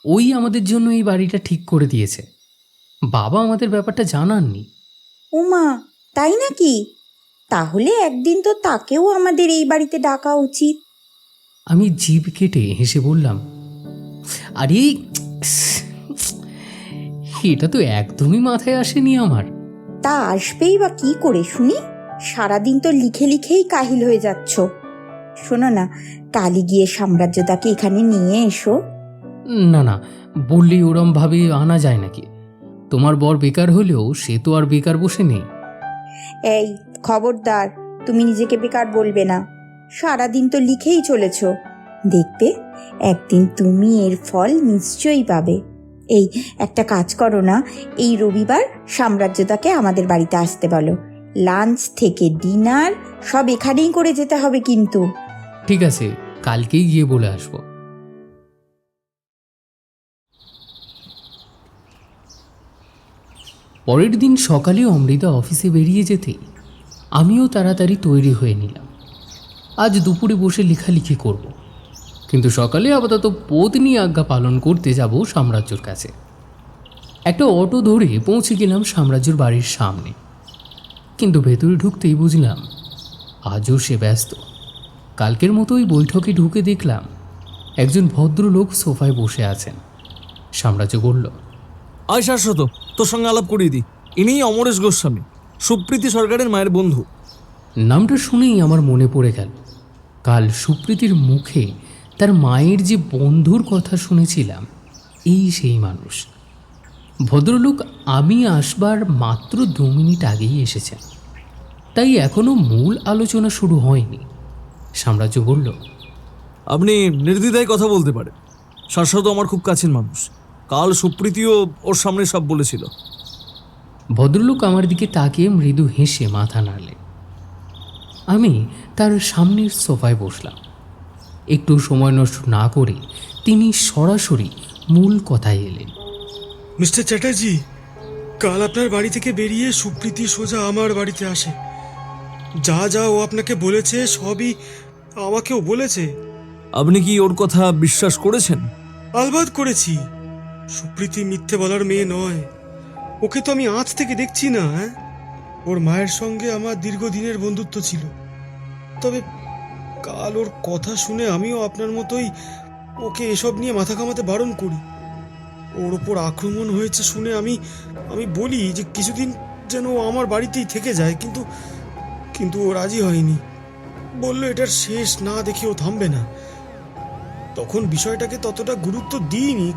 ওই আমাদের জন্য এই বাড়িটা ঠিক করে দিয়েছে। বাবা আমাদের ব্যাপারটা জানাননি। ওমা, তাই নাকি? তাহলে একদিন তো তাকেও আমাদের এই বাড়িতে ডাকা উচিত। আমি জিভ কেটে হেসে বললাম, আরে এটা তো একদমই মাথায় আসেনি আমার। তা আসবেই বা কি করে শুনি? সারাদিন তো লিখে লিখেই কাহিল হয়ে যাচ্ছ। শোনো না, কালই গিয়ে সাম্রাজ্যদাকে এখানে নিয়ে এসো। না না, বললেই ওরম ভাবে আনা যায় নাকি? তোমার বর বেকার হলেও সে তো আর বেকার বসে নেই। এই খবরদার, তুমি নিজেকে বেকার বলবে না। সারাদিন তো লিখেই চলেছ, দেখবে একদিন তুমি এর ফল নিশ্চয়ই পাবে। এই একটা কাজ করো না, এই রবিবার সাম্রাজ্যদাকে আমাদের বাড়িতে আসতে বলো। লাঞ্চ থেকে ডিনার সব এখানেই করে যেতে হবে কিন্তু। ঠিক আছে, কালকেই গিয়ে বলে আসবো। পরের দিন সকালে অমৃতা অফিসে বেরিয়ে যেতেই আমিও তাড়াতাড়ি তৈরি হয়ে নিলাম। আজ দুপুরে বসে লেখালেখি করব, কিন্তু সকালে আপাতত পত্নী আজ্ঞা পালন করতে যাব সাম্রাজ্যর কাছে। একটা অটো ধরে পৌঁছে গেলাম সাম্রাজ্যর বাড়ির সামনে, কিন্তু ভেতরে ঢুকতেই বুঝলাম আজও সে ব্যস্ত। কালকের মতোই বৈঠকে ঢুকে দেখলাম একজন ভদ্রলোক সোফায় বসে আছেন। সাম্রাজ্য বলল, আয় শাশ্বত, তোর সঙ্গে আলাপ করিয়ে দিই। ইনিই অমরেশ গোস্বামী, সুপ্রীতি সরকারের মায়ের বন্ধু। নামটা শুনেই আমার মনে পড়ে গেল কাল সুপ্রীতির মুখে তার মায়ের যে বন্ধুর কথা শুনেছিলাম, এই সেই মানুষ। ভদ্রলোক আমি আসবার মাত্র 2 মিনিট আগেই এসেছেন, তাই এখনো মূল আলোচনা শুরু হয়নি। সাম্রাজ্য বলল, আপনি নির্দ্বিধায় কথা বলতে পারেন। শাশ্বত আমার খুব কাছের মানুষ, কাল সুপ্রীতিও ওর সামনে সব বলেছিল। ভদ্রলোক আমার দিকে তাকিয়ে মৃদু হেসে মাথা নাড়লেন। আমি তার সামনের সোফায় বসলাম। একটু সময় নষ্ট না করে তিনি সরাসরি মূল কথায় এলেন। মিস্টার চ্যাটার্জি, কাল আপনার বাড়ি থেকে বেরিয়ে সুপ্রীতি সোজা আমার বাড়িতে আসে। যা যা ও আপনাকে বলেছে সবই আমাকেও বলেছে। আপনি কি ওর কথা বিশ্বাস করেছেন? আলবাদ করেছি। সুপ্রীতি মিথ্যে বলার মেয়ে নয়। ওকে তো আমি আজ থেকে দেখছি না। ওর মায়ের সঙ্গে আমার দীর্ঘদিনের বন্ধুত্ব ছিল। তবে কাল ওর কথা শুনে আমিও আপনার মতোই ওকে এসব নিয়ে মাথা ঘামাতে বারণ করি। ওর ওপর আক্রমণ হয়েছে শুনে আমি বলি যে কিছুদিন যেন ও আমার বাড়িতেই থেকে যায়, কিন্তু ও রাজি হয়নি। বলল এটার শেষ না দেখে ও থামবে না। তখন বিষয়টাকে ততটা গুরুত্ব দিইনি,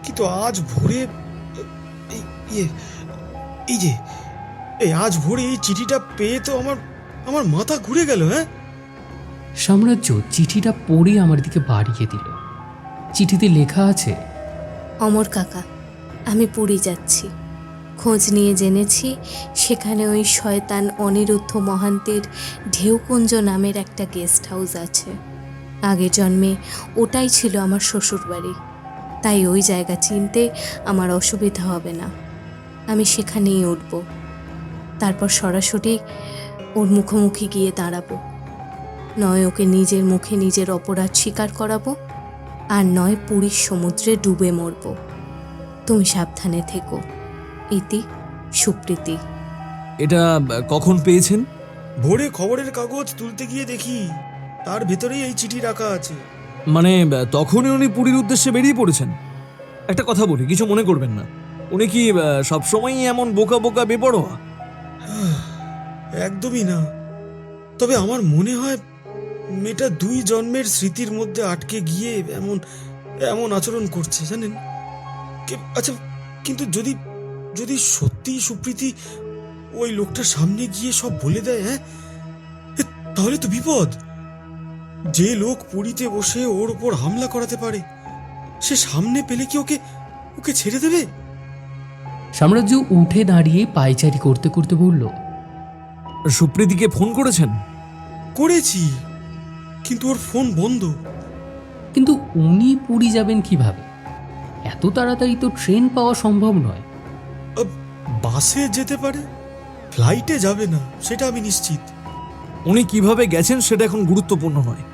কিন্তু আজ ভোরে আজ ভোরে এই চিঠিটা পেয়ে তো আমার মাথা ঘুরে গেল। সাম্রাজ্য চিঠিটা পড়ে আমার দিকে বাড়িয়ে দিল। চিঠিতে লেখা আছে, অমর কাকা, আমি পুরী যাচ্ছি। খোঁজ নিয়ে জেনেছি সেখানে ওই শয়তান অনিরুদ্ধ মহান্তের ঢেউকুঞ্জ নামের একটা গেস্ট হাউস আছে। আগের জন্মে ওটাই ছিল আমার শ্বশুরবাড়ি, তাই ওই জায়গা চিনতে আমার অসুবিধা হবে না। আমি সেখানেই উঠব, তারপর সরাসরি ওর মুখোমুখি গিয়ে দাঁড়াবো। নয় ওকে নিজের মুখে নিজের অপরাধ স্বীকার করাবো, আর নয় পুরীর সমুদ্রে ডুবে মরব। তুমি সাবধানে থেকো। ইতি, সুপ্রীতি। এটা কখন পেয়েছেন? ভোরে খবরের কাগজ তুলতে গিয়ে দেখি তার ভেতরেই এই চিঠি রাখা আছে। মানে তখনই উনি পুরীর উদ্দেশ্যে বেরিয়ে পড়েছেন? একটা কথা বলি, কিছু মনে করবেন না। উনি কি সবসময়ই এমন বোকা বোকা বেপরোয়া? একদমই না। তবে আমার মনে হয় মেয়েটা 2 জন্মের স্মৃতির মধ্যে আটকে গিয়ে এমন আচরণ করছে, জানেন। আচ্ছা, কিন্তু যদি সত্যি সুপ্রীতি ওই লোকটার সামনে গিয়ে সব বলে দেয়, তাহলে তো বিপদ। যে লোক পুরীতে বসে ওর উপর হামলা করাতে পারে, সে সামনে পেলে কি ওকে ছেড়ে দেবে? সাম্রাজ্য উঠে দাঁড়িয়ে পায়চারি করতে করতে বলল, সুপ্রীতিকে ফোন করেছেন? করেছি, কিন্তু ওর ফোন বন্ধ। কিন্তু উনি পুরী যাবেন কিভাবে? এত তাড়াতাড়ি তো ট্রেন পাওয়া সম্ভব নয়। বাসে যেতে পারে, ফ্লাইটে যাবে না, সেটা আমি নিশ্চিত। উনি কিভাবে গেছেন সেটা এখন গুরুত্বপূর্ণ নয়।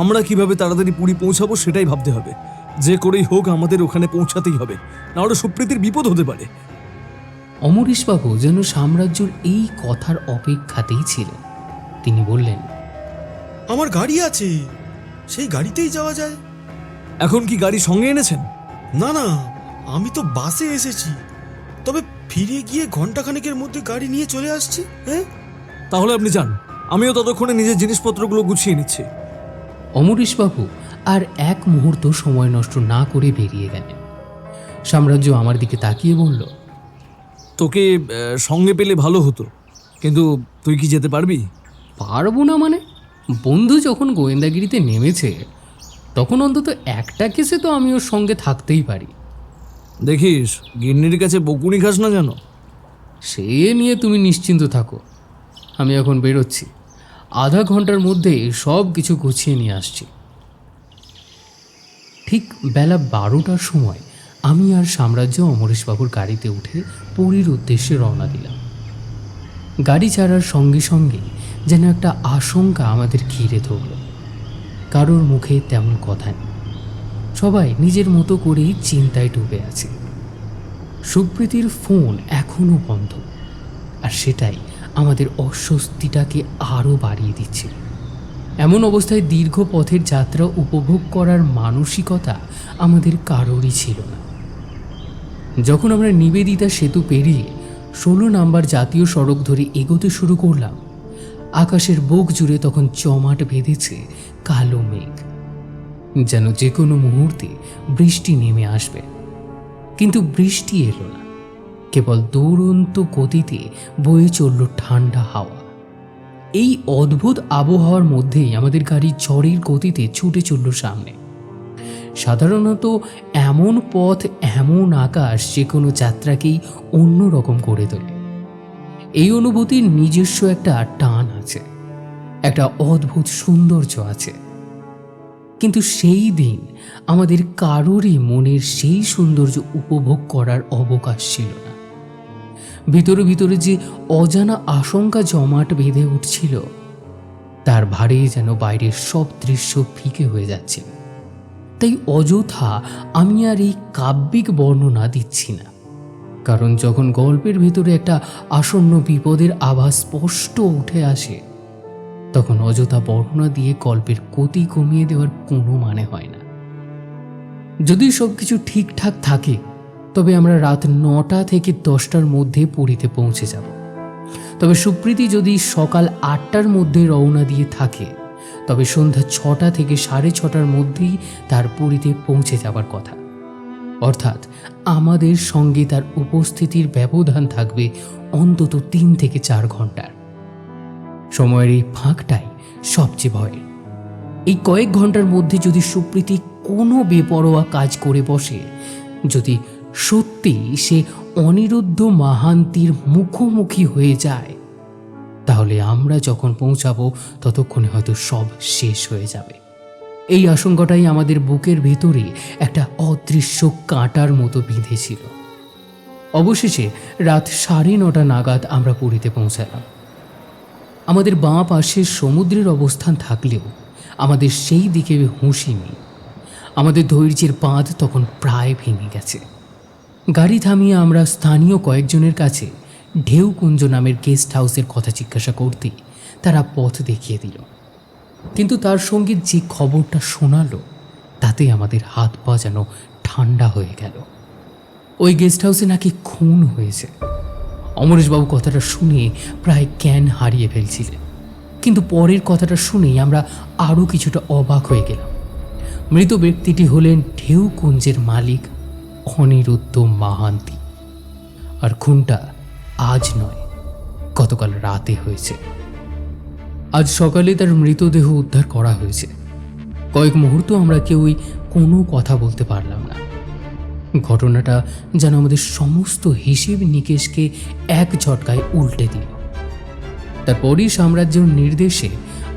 আমরা কিভাবে তাড়াতাড়ি পুরী পৌঁছাবো সেটাই ভাবতে হবে। যে করেই হোক আমাদের ওখানে পৌঁছাতেই হবে, না হলে সুপ্রীতির বিপদ হতে পারে। অমরেশবাবু যেন সাম্রাজ্যর এই কথার অপেক্ষাতেই ছিলেন। তিনি বললেন, আমার গাড়ি আছে, সেই গাড়িতেই যাওয়া যায়। এখন কি গাড়ি সঙ্গে এনেছেন? না, আমি তো বাসে এসেছি। তবে ফিরে গিয়ে ঘন্টাখানেকের মধ্যে গাড়ি নিয়ে চলে আসছি। তাহলে আপনি যান, আমিও ততক্ষণে নিজের জিনিসপত্রগুলো গুছিয়ে নিচ্ছি। অমরেশবাবু আর এক মুহূর্ত সময় নষ্ট না করে বেরিয়ে গেলেন। সাম্রাজ্য আমার দিকে তাকিয়ে বলল, তোকে সঙ্গে পেলে ভালো হতো, কিন্তু তুই কি যেতে পারবি? পারবো না মানে? বন্ধু যখন গোয়েন্দাগিরিতে নেমেছে, তখন অন্তত একটা কেসে তো আমি ওর সঙ্গে থাকতেই পারি। দেখিস গিন্নির কাছে বকুনি খাস না যেন। সে নিয়ে তুমি নিশ্চিন্ত থাকো, আমি এখন বেরোচ্ছি। আধা ঘন্টার মধ্যে সব কিছু গুছিয়ে নিয়ে আসছি। ঠিক বেলা 12টার সময় আমি আর সাম্রাজ্য অমরেশবাবুর গাড়িতে উঠে পুরীর উদ্দেশ্যে রওনা দিলাম। গাড়ি ছাড়ার সঙ্গে সঙ্গে যেন একটা আশঙ্কা আমাদের ঘিরে ধরল। কারোর মুখে তেমন কথা নেই, সবাই নিজের মতো করেই চিন্তায় ডুবে আছে। সুপ্রীতির ফোন এখনও বন্ধ, আর সেটাই আমাদের অস্বস্তিটাকে আরও বাড়িয়ে দিচ্ছে। এমন অবস্থায় দীর্ঘ পথের যাত্রা উপভোগ করার মানসিকতা আমাদের কারোরই ছিল না। যখন আমরা নিবেদিতা সেতু পেরিয়ে 16 নম্বর জাতীয় সড়ক ধরে এগোতে শুরু করলাম, আকাশের বুক জুড়ে তখন জমাট বেঁধেছে কালো মেঘ, যেন যে কোনো মুহূর্তে বৃষ্টি নেমে আসবে। কিন্তু বৃষ্টি এলো না, কেবল দুরন্ত গতিতে বয়ে চলল ঠান্ডা হাওয়া। এই অদ্ভুত আবহাওয়ার মধ্যেই আমাদের গাড়ি ঝড়ের গতিতে ছুটে চলল সামনে। সাধারণত এমন পথ, এমন আকাশ যে কোনো যাত্রাকেই অন্যরকম করে তোলে। এই অনুভূতির নিজস্ব একটা টান আছে, একটা অদ্ভুত সৌন্দর্য আছে। কিন্তু সেই দিন আমাদের কারোরই মনের সেই সৌন্দর্য উপভোগ করার অবকাশ ছিল না। ভিতরে ভিতরে যে অজানা আশঙ্কা জমাট বেঁধে উঠছিল, তার ভারে যেন বাইরের সব দৃশ্য ফিকে হয়ে যাচ্ছে। তাই অযথা আমি আর এই কাব্যিক বর্ণনা দিচ্ছি না, কারণ যখন গল্পের ভিতরে একটা আসন্ন বিপদের আভাস স্পষ্ট উঠে আসে, তখন অযথা বর্ণনা দিয়ে গল্পের গতি কমিয়ে দেওয়ার কোনো মানে হয় না। যদি সবকিছু ঠিকঠাক থাকে, তবে আমরা রাত 9টা থেকে 10টার মধ্যে পুরীতে পৌঁছে যাব। তবে সুপ্রীতি যদি সকাল 8টার মধ্যে রওনা দিয়ে থাকে, তবে সন্ধ্যা 6টা থেকে 6:30টার মধ্যেই তার পুরীতে পৌঁছে যাবার কথা। অর্থাৎ আমাদের সঙ্গে তার উপস্থিতির ব্যবধান থাকবে অন্তত 3 থেকে 4 ঘন্টার। সময়ের এই ফাঁকটাই সবচেয়ে ভয়ের। এই কয়েক ঘন্টার মধ্যে যদি সুপ্রীতি কোনো বেপরোয়া কাজ করে বসে, যদি সত্যি সে অনিরুদ্ধ মাহান্তির মুখোমুখি হয়ে যায়, তাহলে আমরা যখন পৌঁছাবো ততক্ষণে হয়তো সব শেষ হয়ে যাবে। এই আশঙ্কাটাই আমাদের বুকের ভেতরে একটা অদৃশ্য কাঁটার মতো বিঁধেছিল। অবশেষে রাত 9:30 নাগাদ আমরা পুরীতে পৌঁছালাম। আমাদের বাঁ পাশে সমুদ্রের অবস্থান থাকলেও আমাদের সেই দিকে হুঁশি নেই। আমাদের ধৈর্যের বাঁধ তখন প্রায় ভেঙে গেছে। গাড়ি থামিয়ে আমরা স্থানীয় কয়েকজনের কাছে ঢেউকুঞ্জ নামের গেস্ট হাউসের কথা জিজ্ঞাসা করতেই তারা পথ দেখিয়ে দিল। কিন্তু তার সঙ্গে যে খবরটা শোনালো, তাতে আমাদের হাত পা যেন ঠান্ডা হয়ে গেল। ওই গেস্ট হাউসে নাকি খুন হয়েছে। অমরেশবাবু কথাটা শুনে প্রায় জ্ঞান হারিয়ে ফেলছিলেন। কিন্তু পরের কথাটা শুনেই আমরা আরও কিছুটা অবাক হয়ে গেলাম। মৃত ব্যক্তিটি হলেন ঢেউকুঞ্জের মালিক অনিরুদ্ধ মাহান্তি। আর খুনটা আজ নয়, গতকাল রাতে হয়েছে। আজ সকালে তার মৃতদেহ উদ্ধার করা হয়েছে। কয়েক মুহূর্ত আমরা কেউই কোনো কথা বলতে পারলাম না। ঘটনাটা যেন আমাদের সমস্ত হিসেব নিকেশকে এক ঝটকায় উল্টে দিল। তারপরই সাম্রাজ্যের নির্দেশে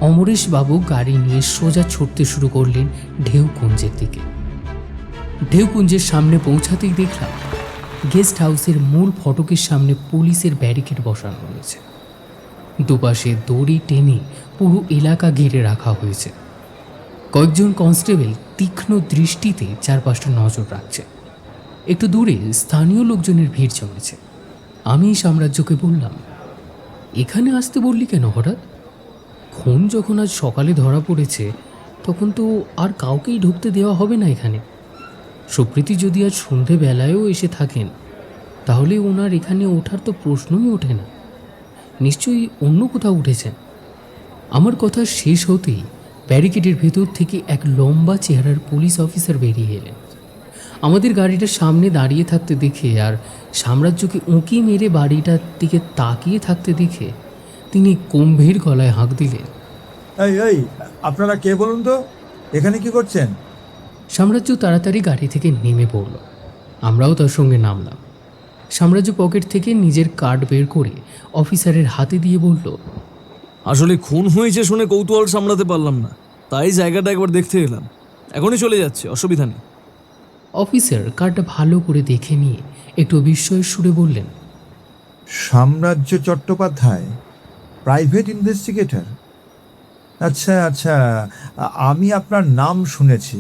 অমরেশবাবু গাড়ি নিয়ে সোজা ছুটতে শুরু করলেন ঢেউকুঞ্জের দিকে। ঢেউকুঞ্জের সামনে পৌঁছাতেই দেখলাম গেস্ট হাউসের মূল ফটকের সামনে পুলিশের ব্যারিকেড বসানো রয়েছে। দুপাশে দড়ি টেনে পুরো এলাকা ঘিরে রাখা হয়েছে। কয়েকজন কনস্টেবল তীক্ষ্ণ দৃষ্টিতে চারপাশটা নজর রাখছে। একটু দূরে স্থানীয় লোকজনের ভিড় জমেছে। আমি সাম্রাজ্যকে বললাম, এখানে আসতে বললি কেন হঠাৎ? খুন যখন আজ সকালে ধরা পড়েছে, তখন তো আর কাউকেই ঢুকতে দেওয়া হবে না এখানে। সুপ্রীতি যদি আজ সন্ধেবেলায়ও এসে থাকেন, তাহলে ওনার এখানে ওঠার তো প্রশ্নই ওঠে না। নিশ্চয়ই অন্য কোথাও উঠেছেন। আমার কথা শেষ হতেই ব্যারিকেডের ভেতর থেকে এক লম্বা চেহারার পুলিশ অফিসার বেরিয়ে এলেন। আমাদের গাড়িটার সামনে দাঁড়িয়ে থাকতে দেখে আর সাম্রাজ্যকে উঁকি মেরে বাড়িটার দিকে তাকিয়ে থাকতে দেখে তিনি গম্ভীর গলায় হাঁক দিলেন, এই এই আপনারা কে বলুন তো, এখানে কি করছেন? সাম্রাজ্য তাড়াতাড়ি গাড়ি থেকে নেমে পড়ল। আমরাও তার সঙ্গে নামলাম। সাম্রাজ্য পকেট থেকে নিজের কার্ড বের করে অফিসারের হাতে দিয়ে বলল, আসলে খুন হয়েছে শুনে কৌতূহল সামলাতে পারলাম না, তাই জায়গাটা একবার দেখতে এলাম। এখনই চলে যাচ্ছে, অসুবিধা নেই। অফিসার কার্ডটা ভালো করে দেখে নিয়ে একটু বিস্ময়ের সুরে বললেন, সাম্রাজ্য চট্টোপাধ্যায়, প্রাইভেট ইনভেস্টিগেটর? আচ্ছা আচ্ছা, আমি আপনার নাম শুনেছি।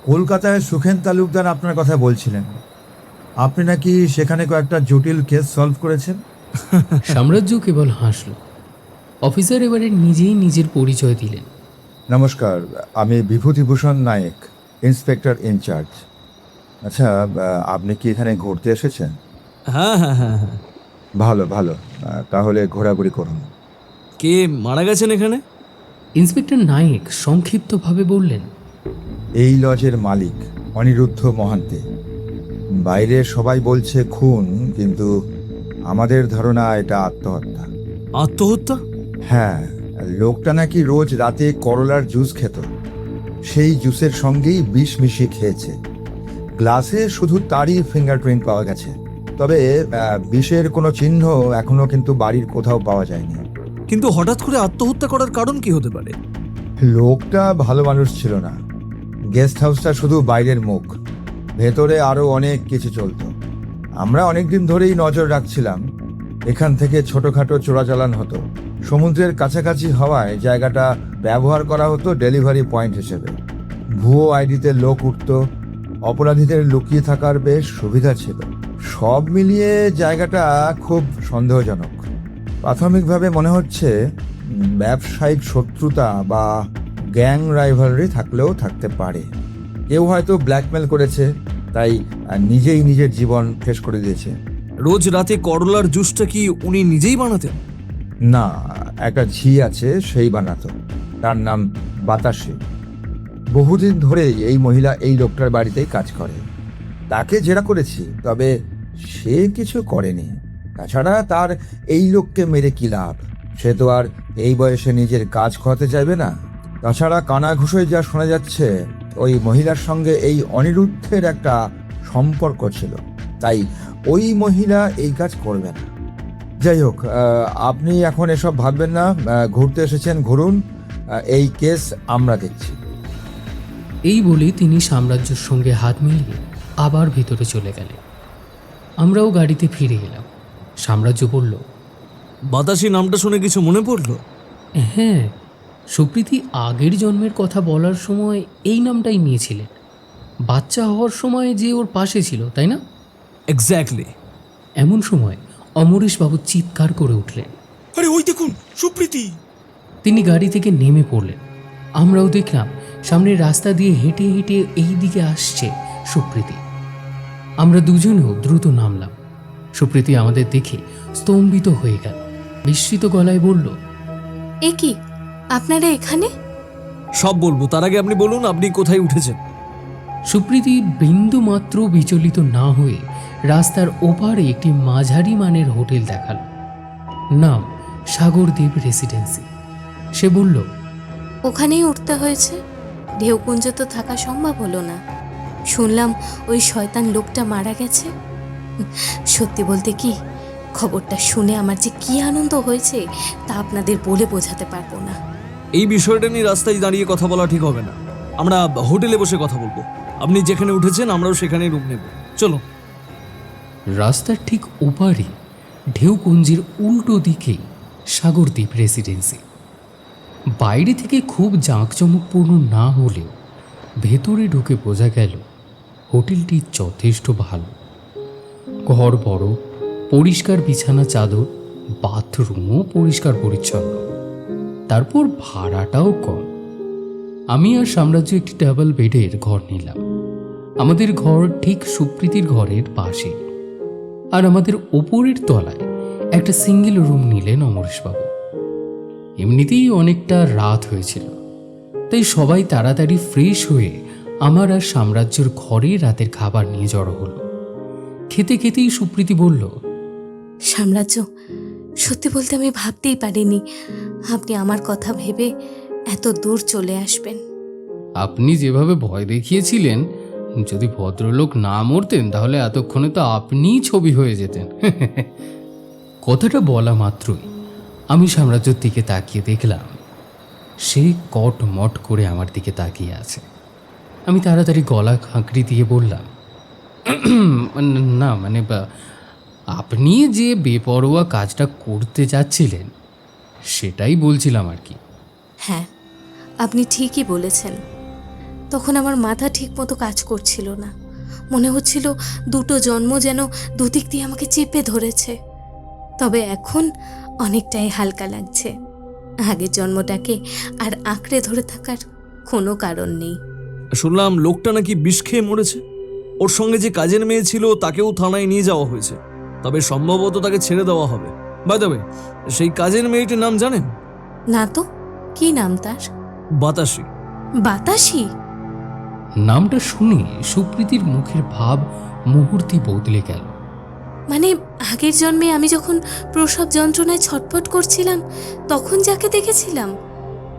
কলকাতায় সুখেন তালুকদার আপনার কথা বলছিলেন। আপনি নাকি সেখানে কয়েকটা জটিল কেস সলভ করেছেন। সাম্রাজ্য কেবল হাসল। অফিসার এবারে নিজেই নিজের পরিচয় দিলেন। নমস্কার, আমি বিভূতিভূষণ নায়েক, ইন্সপেক্টর ইনচার্জ। আচ্ছা, আপনি কি এখানে ঘুরতে এসেছেন? হ্যাঁ হ্যাঁ হ্যাঁ হ্যাঁ। ভালো ভালো, তাহলে ঘোরাঘুরি করুন। কে মারা গেছেন এখানে? ইন্সপেক্টর নায়েক সংক্ষিপ্তভাবে বললেন, এই লজের মালিক অনিরুদ্ধ মহান্তি। বাইরে সবাই বলছে খুন, কিন্তু আমাদের ধারণা এটা আত্মহত্যা। আত্মহত্যা? হ্যাঁ, লোকটা নাকি রোজ রাতে করলার জুস খেত। সেই জুসের সঙ্গেই বিষ মিশিয়ে খেয়েছে। গ্লাসে শুধু তারই ফিঙ্গারপ্রিন্ট পাওয়া গেছে। তবে বিষের কোনো চিহ্ন এখনো কিন্তু বাড়ির কোথাও পাওয়া যায়নি। কিন্তু হঠাৎ করে আত্মহত্যা করার কারণ কি হতে পারে? লোকটা ভালো মানুষ ছিল না। গেস্ট হাউসটা শুধু বাইরের মুখ, ভেতরে আরো অনেক কিছু চলতো। আমরা অনেকদিন ধরেই নজর রাখছিলাম, এখান থেকে ছোটখাটো চোরাচালান হতো। সমুদ্রের কাছাকাছি হওয়ায় জায়গাটা ব্যবহার করা হতো ডেলিভারি পয়েন্ট হিসেবে। ভুয়ো আইডিতে লোক উঠত, অপরাধীদের লুকিয়ে থাকার বেশ সুবিধা ছিল। সব মিলিয়ে জায়গাটা খুব সন্দেহজনক। প্রাথমিকভাবে মনে হচ্ছে ব্যবসায়িক শত্রুতা বা গ্যাং রাইভালরি থাকলেও থাকতে পারে। কেউ হয়তো ব্ল্যাকমেল করেছে, তাই নিজেই নিজের জীবন শেষ করে দিয়েছে। রোজ রাতে করলার জুসটা কি উনি নিজেই বানাতেন? না, একটা ঝি আছে, সেই বানাতো। তার নাম বাতাসী। বহুদিন ধরেই এই মহিলা এই লোকটার বাড়িতেই কাজ করে। তাকে জেরা করেছি, তবে সে কিছু করেনি। তাছাড়া তার এই লোককে মেরে কি লাভ? সে তো আর এই বয়সে নিজের কাজ খোয়াতে চাইবে না। তাছাড়া কানাঘুষোয় যা শোনা যাচ্ছে, ওই মহিলার সঙ্গে এই অনিরুদ্ধের একটা সম্পর্ক ছিল, তাই ওই মহিলা এই কাজ করবে না। যাই হোক, আপনি এখন এসব ভাববেন না। ঘুরতে এসেছেন, ঘুরুন। এই কেস আমরা দেখছি। এই বলে তিনি সাম্রাজ্যের সঙ্গে হাত মিলিয়ে আবার ভেতরে চলে গেলেন। আমরাও গাড়িতে ফিরে এলাম। সাম্রাজ্য বলল, বাতাসি নামটা শুনে কিছু মনে পড়লো? হ্যাঁ, সুপ্রীতি আগের জন্মের কথা বলার সময় এই নামটাই নিয়েছিলেন। বাচ্চা হওয়ার সময় যে ওর পাশে ছিল, তাই না? এক্স্যাক্টলি। এমন সময় অমরেশবাবু চিৎকার করে উঠলেন, আরে ওই দেখুন, সুপ্রীতি! তিনি গাড়ি থেকে নেমে পড়লেন। আমরাও দেখলাম সামনের রাস্তা দিয়ে হেঁটে হেঁটে এই দিকে আসছে সুপ্রীতি। আমরা দুজনেও দ্রুত নামলাম। সুপ্রীতি আমাদের দেখে স্তম্ভিত হয়ে গেল, বিস্মিত গলায় বলল, এ কি, আপনারা এখানে? সব বলবো, তার আগে আপনি বলুন আপনি কোথায় উঠেছেন। সুপ্রীতি বিন্দু মাত্র বিচলিত না হয়ে রাস্তার ওপারে একটি মাঝারি মানের হোটেল দেখাল। নাম সাগরদ্বীপ রেসিডেন্সি। সে বলল, ওখানেই উঠতে হয়েছে। ঢেউপুঞ্জ তো থাকা সম্ভব হলো না। শুনলাম ওই শয়তান লোকটা মারা গেছে। সত্যি বলতে কি, খবরটা শুনে আমার যে কি আনন্দ হয়েছে তা আপনাদের বলে বোঝাতে পারবো না। এই বিষয়টা নিয়ে রাস্তায় দাঁড়িয়ে কথা বলা ঠিক হবে না। আমরা হোটেলে বসে কথা বলবো। আপনি যেখানে উঠেছেন আমরাও সেখানেই রুম নেব। চলো। রাস্তার ঠিক ওপারে ঢেউপুঞ্জের উল্টো দিকেই সাগরদ্বীপ রেসিডেন্সি। বাইরে থেকে খুব জাঁকজমকপূর্ণ না হলেও ভেতরে ঢুকে বোঝা গেল হোটেলটি যথেষ্ট ভালো। ঘর বড়, পরিষ্কার বিছানা চাদর, বাথরুমও পরিষ্কার পরিচ্ছন্ন। তারপর ভাড়াটাও কম। আমি আর সাম্রাজ্য একটি ডাবল বেডের ঘর নিলাম। আমাদের ঘর ঠিক সুপ্রীতির ঘরের পাশে। আর আমাদের ওপরের তলায় একটা সিঙ্গেল রুম নিলেন অমরেশবাবু। এমনিতেই অনেকটা রাত হয়েছিল, তাই সবাই তাড়াতাড়ি ফ্রেশ হয়ে আমার আর সাম্রাজ্যের ঘরে রাতের খাবার নিয়ে জড়ো হলো। খেতে খেতেই সুপ্রীতি বলল, সাম্রাজ্য, সত্যি বলতে আমি ভাবতেই পারিনি আপনি আমার কথা ভেবে এত দূর চলে আসবেন। আপনি যেভাবে ভয় দেখিয়েছিলেন, যদি ভদ্রলোক না মরতেন তাহলে এতক্ষণে তো আপনিই ছবি হয়ে যেতেন। কথাটা বলা মাত্রই আমি সাম্রাজ্যের দিকে তাকিয়ে দেখলাম সে কটমট করে আমার দিকে তাকিয়ে আছে। আমি তাড়াতাড়ি গলা খাঁকড়ি দিয়ে বললাম, না মানে আপনি যে বেপরোয়া কাজটা করতে যাচ্ছিলেন সেটাই বলছিলাম আর কি। হ্যাঁ, আপনি ঠিকই বলেছেন। তখন আমার মাথা ঠিক মতো কাজ করছিল না। মনে হচ্ছিল দুটো জন্ম যেন দুদিক দিয়ে আমাকে চেপে ধরেছে। তবে এখন অনেকটাই হালকা লাগছে। আগের জন্মটাকে আর আঁকড়ে ধরে থাকার কোনো কারণ নেই। শুনলাম লোকটা নাকি বিষ খেয়ে মরেছে। ওর সঙ্গে যে কাজের মেয়ে ছিল তাকেও থানায় নিয়ে যাওয়া হয়েছে, তবে সম্ভবত তাকে ছেড়ে দেওয়া হবে। বাই দ্য ওয়ে, সেই কাজের মেয়েটির নাম জানেন? না তো, কি নাম তার? বাতাসি। বাতাসি? নামটা শুনে সুপ্রীতির মুখের ভাব মুহূর্তে বদলে গেল। মানে আগের জন্মে আমি যখন প্রসব যন্ত্রণায় ছটফট করছিলাম তখন যাকে দেখেছিলাম,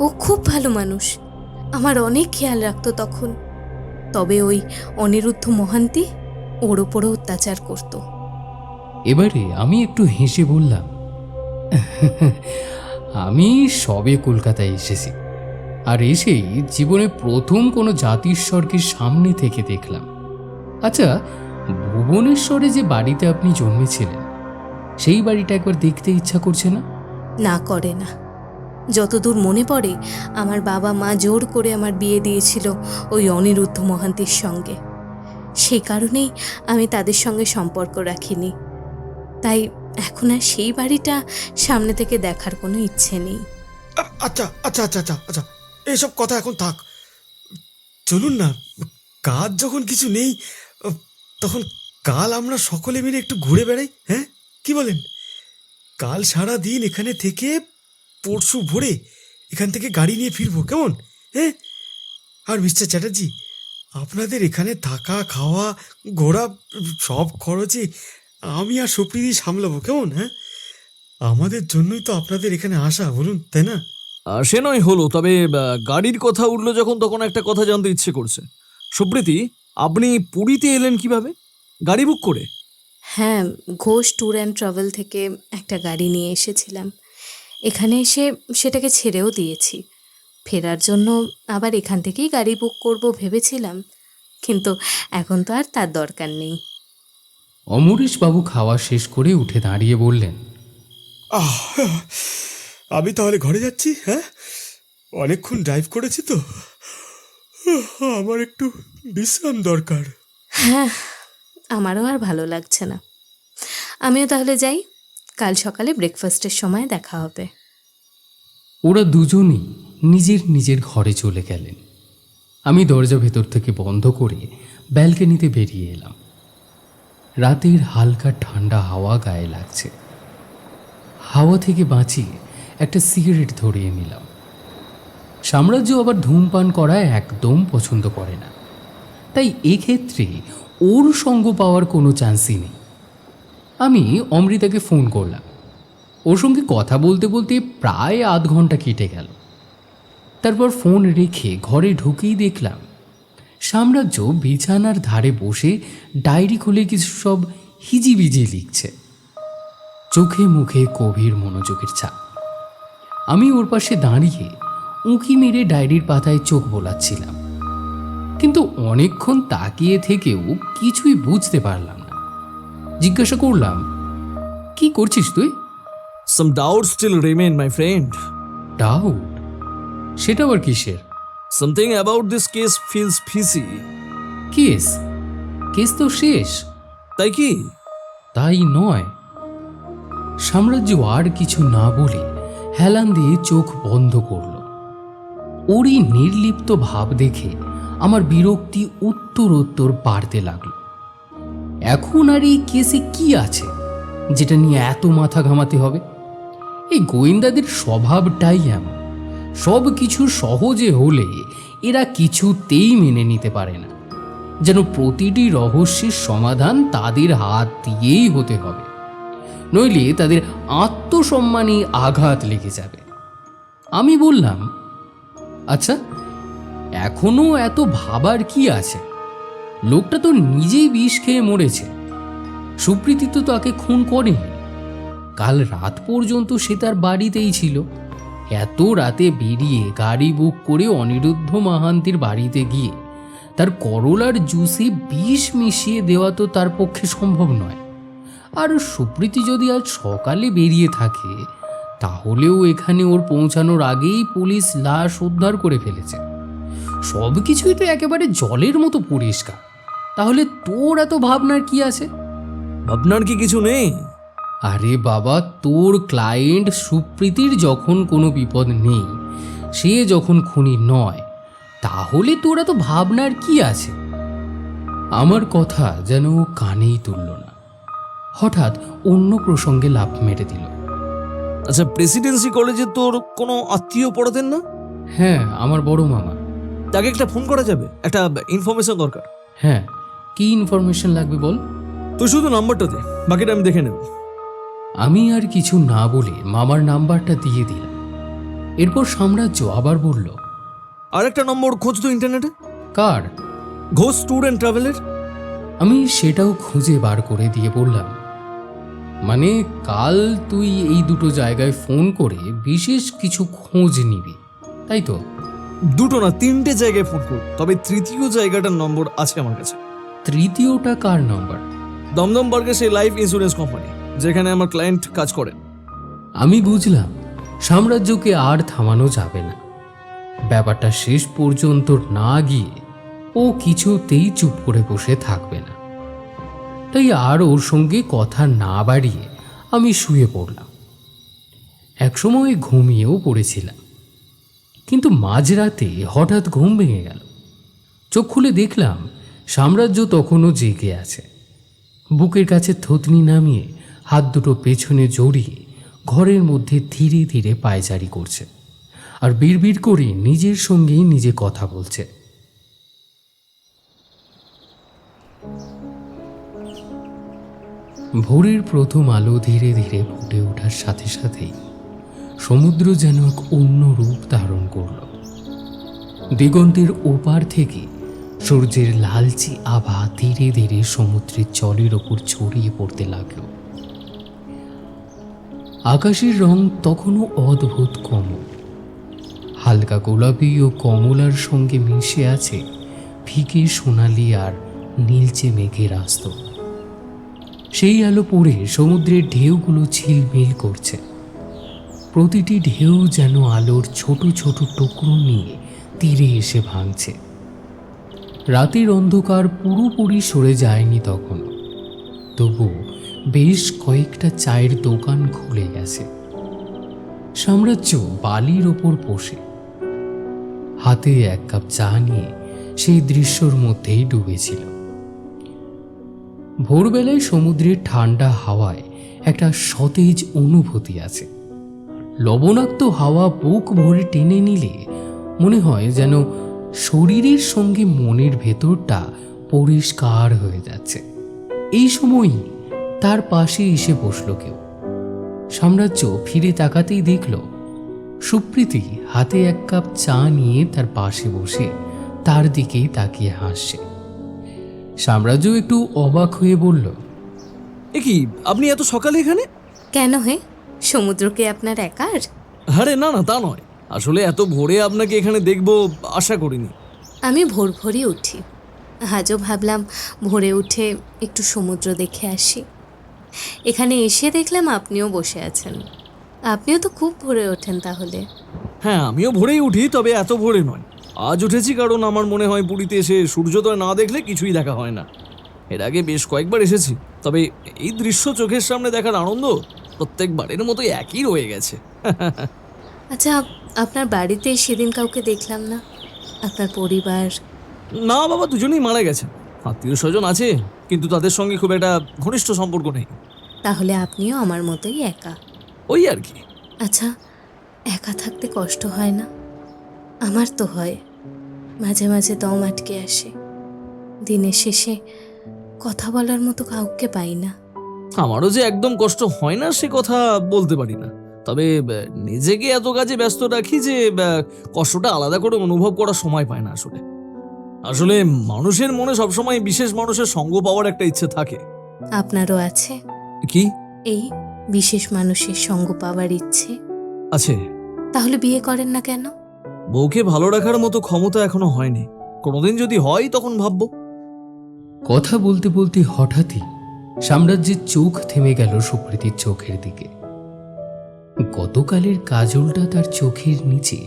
ও খুব ভালো মানুষ, আমার অনেক খেয়াল রাখতো তখন। তবে ওই অনিরুদ্ধ মহান্তি ওর ওপরও অত্যাচার করত। এবারে আমি একটু হেসে বললাম, আমি সবে কলকাতায় এসেছি, আর এসেই জীবনে প্রথম কোনো জাতিস্বর্গের সামনে থেকে দেখলাম। আচ্ছা, ভুবনেশ্বরে যে বাড়িতে আপনি জন্মেছিলেন সেই বাড়িটা একবার দেখতে ইচ্ছা করছে না? না করে না। যতদূর মনে পড়ে আমার বাবা মা জোর করে আমার বিয়ে দিয়েছিল ওই অনিরুদ্ধ মহান্তির সঙ্গে। সেই কারণেই আমি তাদের সঙ্গে সম্পর্ক রাখিনি। তাই এখন আর সেই বাড়িটা সামনে থেকে দেখার কোনো ইচ্ছে নেই। আচ্ছা আচ্ছা আচ্ছা আচ্ছা আচ্ছা, এইসব কথা এখন থাক। চলুন না, কাজ যখন কিছু নেই তখন কাল আমরা সকলে মিলে একটু ঘুরে বেড়াই, হ্যাঁ কি বলেন? কাল সারা দিন এখানে থেকে পরশু ভোরে এখান থেকে গাড়ি নিয়ে ফিরবো, কেমন? হ্যাঁ। আর মিস্টার চ্যাটার্জি, আপনাদের এখানে থাকা খাওয়া ঘোরা সব খরচে আমি আর সুপ্রীতি সামলাবো, কেমন? হ্যাঁ, আমাদের জন্যই তো আপনাদের এখানে আসা, বলুন, তাই না? সে নয় হলো, তবে গাড়ির কথা উঠলো যখন তখন একটা কথা জানতে ইচ্ছে করছে। সুপ্রীতি, আপনি পুরীতে এলেন কিভাবে? গাড়ি বুক করে? হ্যাঁ, ঘোষ ট্যুর অ্যান্ড ট্রাভেল থেকে একটা গাড়ি নিয়ে এসেছিলাম। এখানে এসে সেটাকে ছেড়েও দিয়েছি। ফেরার জন্য আবার এখান থেকেই গাড়ি বুক করব ভেবেছিলাম, কিন্তু এখন তো আর তার দরকার নেই। অমরেশবাবু খাওয়া শেষ করে উঠে দাঁড়িয়ে বললেন, আমি তাহলে ঘরে যাচ্ছি। হ্যাঁ, অনেকক্ষণ ড্রাইভ করেছি তো, আমার একটু বিশ্রাম দরকার। হ্যাঁ, আমারও আর ভালো লাগছে না। আমিও তাহলে যাই, কাল সকালে ব্রেকফাস্টের সময় দেখা হবে। ওরা দুজনই নিজের নিজের ঘরে চলে গেলেন। আমি দরজা ভেতর থেকে বন্ধ করে ব্যালকনিতে বেরিয়ে এলাম। রাতের হালকা ঠান্ডা হাওয়া গায়ে লাগছে। হাওয়া থেকে বাঁচিয়ে একটা সিগারেট ধরিয়ে নিলাম। সাম্রাজ্য আবার ধূমপান করা একদম পছন্দ করে না, তাই এক্ষেত্রে ওর সঙ্গ পাওয়ার কোনো চান্সই নেই। আমি অমৃতাকে ফোন করলাম। ওর সঙ্গে কথা বলতে বলতে প্রায় আধ ঘন্টা কেটে গেল। তারপর ফোন রেখে ঘরে ঢুকেই দেখলাম সাম্রাজ্য বিছানার ধারে বসে ডায়েরি খুলে কিছু সব হিজিবিজি লিখছে। চোখে মুখে গভীর মনোযোগের ছাপ। আমি ওর পাশে দাঁড়িয়ে উঁকি মেরে ডায়েরির পাতায় চোখ বোলাচ্ছিলাম, কিন্তু অনেকক্ষণ তাকিয়ে থেকেও কিছুই বুঝতে পারলাম না। জিজ্ঞাসা করলাম, কি করছিস তুই? Some doubts still remain, my friend. Doubt? সেটা আবার কিসের? Something about this case feels fishy. Case? Case তো শেষ। তাই কি? তাই নয়। সাম্রাজ্য আর কিছু না বলে হেলান দিয়ে চোখ বন্ধ করল। ওরই নির্লিপ্ত ভাব দেখে আমার বিরক্তি উত্তরোত্তর বাড়তে লাগলো। এখন আর এই কেসে কি আছে যেটা নিয়ে এত মাথা ঘামাতে হবে? এই গোয়েন্দাদের স্বভাবটাই এমন, সব কিছু সহজে হলে এরা কিছুতেই মেনে নিতে পারে না, যেন প্রতিটি রহস্যের সমাধান তাদের হাত দিয়েই হতে হবে, নইলে তাদের আত্মসম্মানে আঘাত লেগে যাবে। আমি বললাম, আচ্ছা, এখনো এত ভাবার কি আছে? লোকটা তো নিজেই বিষ খেয়ে মরেছে। সুপ্রীতি তো তাকে খুন করেনি। কাল রাত পর্যন্ত সে তার বাড়িতেই ছিল। এত রাতে বেরিয়ে গাড়ি বুক করে অনিরুদ্ধ মহান্তির বাড়িতে গিয়ে তার করলার জুসে বিষ মিশিয়ে দেওয়া তো তার পক্ষে সম্ভব নয়। আর সুপ্রীতি যদি আজ সকালে বেরিয়ে থাকে, তাহলেও এখানে ওর পৌঁছানোর আগেই পুলিশ লাশ উদ্ধার করে ফেলেছে। সব কিছুই তো একেবারে জলের মতো পরিষ্কার। তাহলে তোর এত ভাবনার কি আছে? আপনার কি কিছু নেই? আরে বাবা, তোর ক্লায়েন্ট সুপ্রীতির যখন কোনো বিপদ নেই, সে যখন খুনি নয়, তাহলে তোর এত ভাবনার কি আছে? আমার কথা যেন ও কানেই তুলল না। হঠাৎ অন্য প্রসঙ্গে লাফ মেরে দিল। আচ্ছা, প্রেসিডেন্সি কলেজে তোর কোনো আত্মীয় পড়াতেন না? হ্যাঁ, আমার বড় মামা। তাকে একটা ফোন করা যাবে, একটা ইনফরমেশন দরকার। হ্যাঁ, কি ইনফরমেশন লাগবে বল? তুই শুধু নাম্বারটা দে, বাকিটা আমি দেখে নেব। আমি আর কিছু না বলে মামার নাম্বারটা দিয়ে দিলাম। এরপর সাম্রাজ্য আবার বলল, আর একটা নম্বর খোঁজ তো ইন্টারনেটে। কার? ঘোষ ট্যুর অ্যান্ড ট্রাভেলের। আমি সেটাও খুঁজে বার করে দিয়ে বললাম, মানে কাল তুই এই দুটো জায়গায় ফোন করে বিশেষ কিছু খোঁজ নিবি, তাই তো? দুটো না, তিনটে জায়গায় ফোন করব, তবে তৃতীয় জায়গাটার নম্বর আছে আমার কাছে। তৃতীয়টা কার নাম্বার? দমদম পার্কের সেই লাইফ ইন্স্যুরেন্স কোম্পানি, যেখানে আমার ক্লায়েন্ট কাজ করেন। আমি বুঝলাম সাম্রাজ্যকে আর থামানো যাবে না। ব্যাপারটা শেষ পর্যন্ত না গিয়ে ও কিছুতেই চুপ করে বসে থাকবে না। তাই আর ওর সঙ্গে কথা না বাড়িয়ে আমি শুয়ে পড়লাম। একসময় ঘুমিয়েও পড়েছিলাম, কিন্তু মাঝরাতে হঠাৎ ঘুম ভেঙে গেল। চোখ খুলে দেখলাম সাম্রাজ্য তখনও জেগে আছে। বুকের কাছে থতনি নামিয়ে হাত দুটো পেছনে জড়িয়ে ঘরের মধ্যে ধীরে ধীরে পায়চারি করছে আর বিড়বিড় করে নিজের সঙ্গেই নিজে কথা বলছে। ভোরের প্রথম আলো ধীরে ধীরে ফুটে ওঠার সাথে সাথেই সমুদ্র যেন এক অন্য রূপ ধারণ করল। দিগন্তের ওপার থেকে সূর্যের লালচে আভা ধীরে ধীরে সমুদ্রের জলের ওপর ছড়িয়ে পড়তে লাগলো। আকাশের রং তখনও অদ্ভুত কমল, হালকা গোলাপি ও কমলার সঙ্গে মিশে আছে ফিকে সোনালি আর নীলচে মেঘের আস্তর। সেই আলো পড়ে সমুদ্রের ঢেউগুলো ঝিলমিল করছে। প্রতিটি ঢেউ যেন আলোর ছোট ছোট টুকরো নিয়ে তীরে এসে ভাঙছে। রাতের অন্ধকার পুরোপুরি সরে যায়নি তখনও, তবু বেশ কয়েকটা চায়ের দোকান খুলে গেছে। সাম্রাজ্য বালির ওপর বসে হাতে এক কাপ চা নিয়ে সেই দৃশ্যর মধ্যেই ডুবেছিল। ভোরবেলায় সমুদ্রের ঠান্ডা হাওয়ায় একটা সতেজ অনুভূতি আছে। লবণাক্ত হাওয়া বুক ভরে টেনে নিলে মনে হয় যেন শরীরের সঙ্গে মনের ভেতরটা পরিষ্কার হয়ে যাচ্ছে। এই সময়ই তার পাশে এসে বসল কেউ। সাম্রাজ্য ফিরে তাকাতেই দেখল সুপ্রীতি হাতে এক কাপ চা নিয়ে তার পাশে বসে তার দিকেই তাকিয়ে হাসছে। সাম্রাজ্য একটু অবাক হয়ে বলল, এ কি, আপনি এত সকালে এখানে? কেন হে, সমুদ্রকে আপনার একার? আরে না না, তা নয়। আসলে এত ভোরে আপনাকে এখানে দেখবো আশা করিনি। আমি ভোর ভোরই উঠি। আজও ভাবলাম ভোরে উঠে একটু সমুদ্র দেখে আসি। এখানে এসে দেখলাম আপনিও বসে আছেন। আপনিও তো খুব ভোরে ওঠেন তাহলে। হ্যাঁ, আমিও ভোরেই উঠি, তবে এত ভোরে নয়। আজ উঠেছি কারণ আমার মনে হয় পুরীতে এসে সূর্যোদয় না দেখলে কিছুই দেখা হয় না। এর আগে বেশ কয়েকবার এসেছি, তবে এই দৃশ্য চোখের সামনে দেখার আনন্দ প্রত্যেকবারের মতোই একই রয়ে গেছে। আচ্ছা, আপনার বাড়িতে সেদিন কাউকে দেখলাম না, আপনার পরিবার? না বাবা, দুজনেই মারা গেছেন। আত্মীয় স্বজন আছে, কিন্তু তাদের সঙ্গে খুব একটা ঘনিষ্ঠ সম্পর্ক নেই। তাহলে আপনিও আমার মতোই একা। ওই আর কি। আচ্ছা, একা থাকতে কষ্ট হয় না? আমার তো হয়। মাঝে মাঝে দম আটকে আসে। দিনের শেষে কথা বলার মতো কাউকে পাই না। আমারও যে একদম কষ্ট হয় না সে কথা বলতে পারি না, তবে নিজেকে এত কাজে ব্যস্ত রাখি যে কষ্টটা আলাদা করে অনুভব করার সময় পায় না। আসলে মানুষের মনে সবসময় বিশেষ মানুষের সঙ্গ পাওয়ার একটা ইচ্ছে থাকে। আপনারও আছে কি? এই বিশেষ মানুষের সঙ্গ পাওয়ার ইচ্ছে? আছে। তাহলে বিয়ে করেন না কেন? বউকে ভালো রাখার মতো ক্ষমতা এখনো হয়নি। কোনোদিন যদি হয় তখন ভাববো। কথা বলতে বলতে হঠাৎই সাম্রাজ্যের চোখ থেমে গেল সুপ্রীতির চোখের দিকে। গতকালের কাজলটা তার চোখের নিচে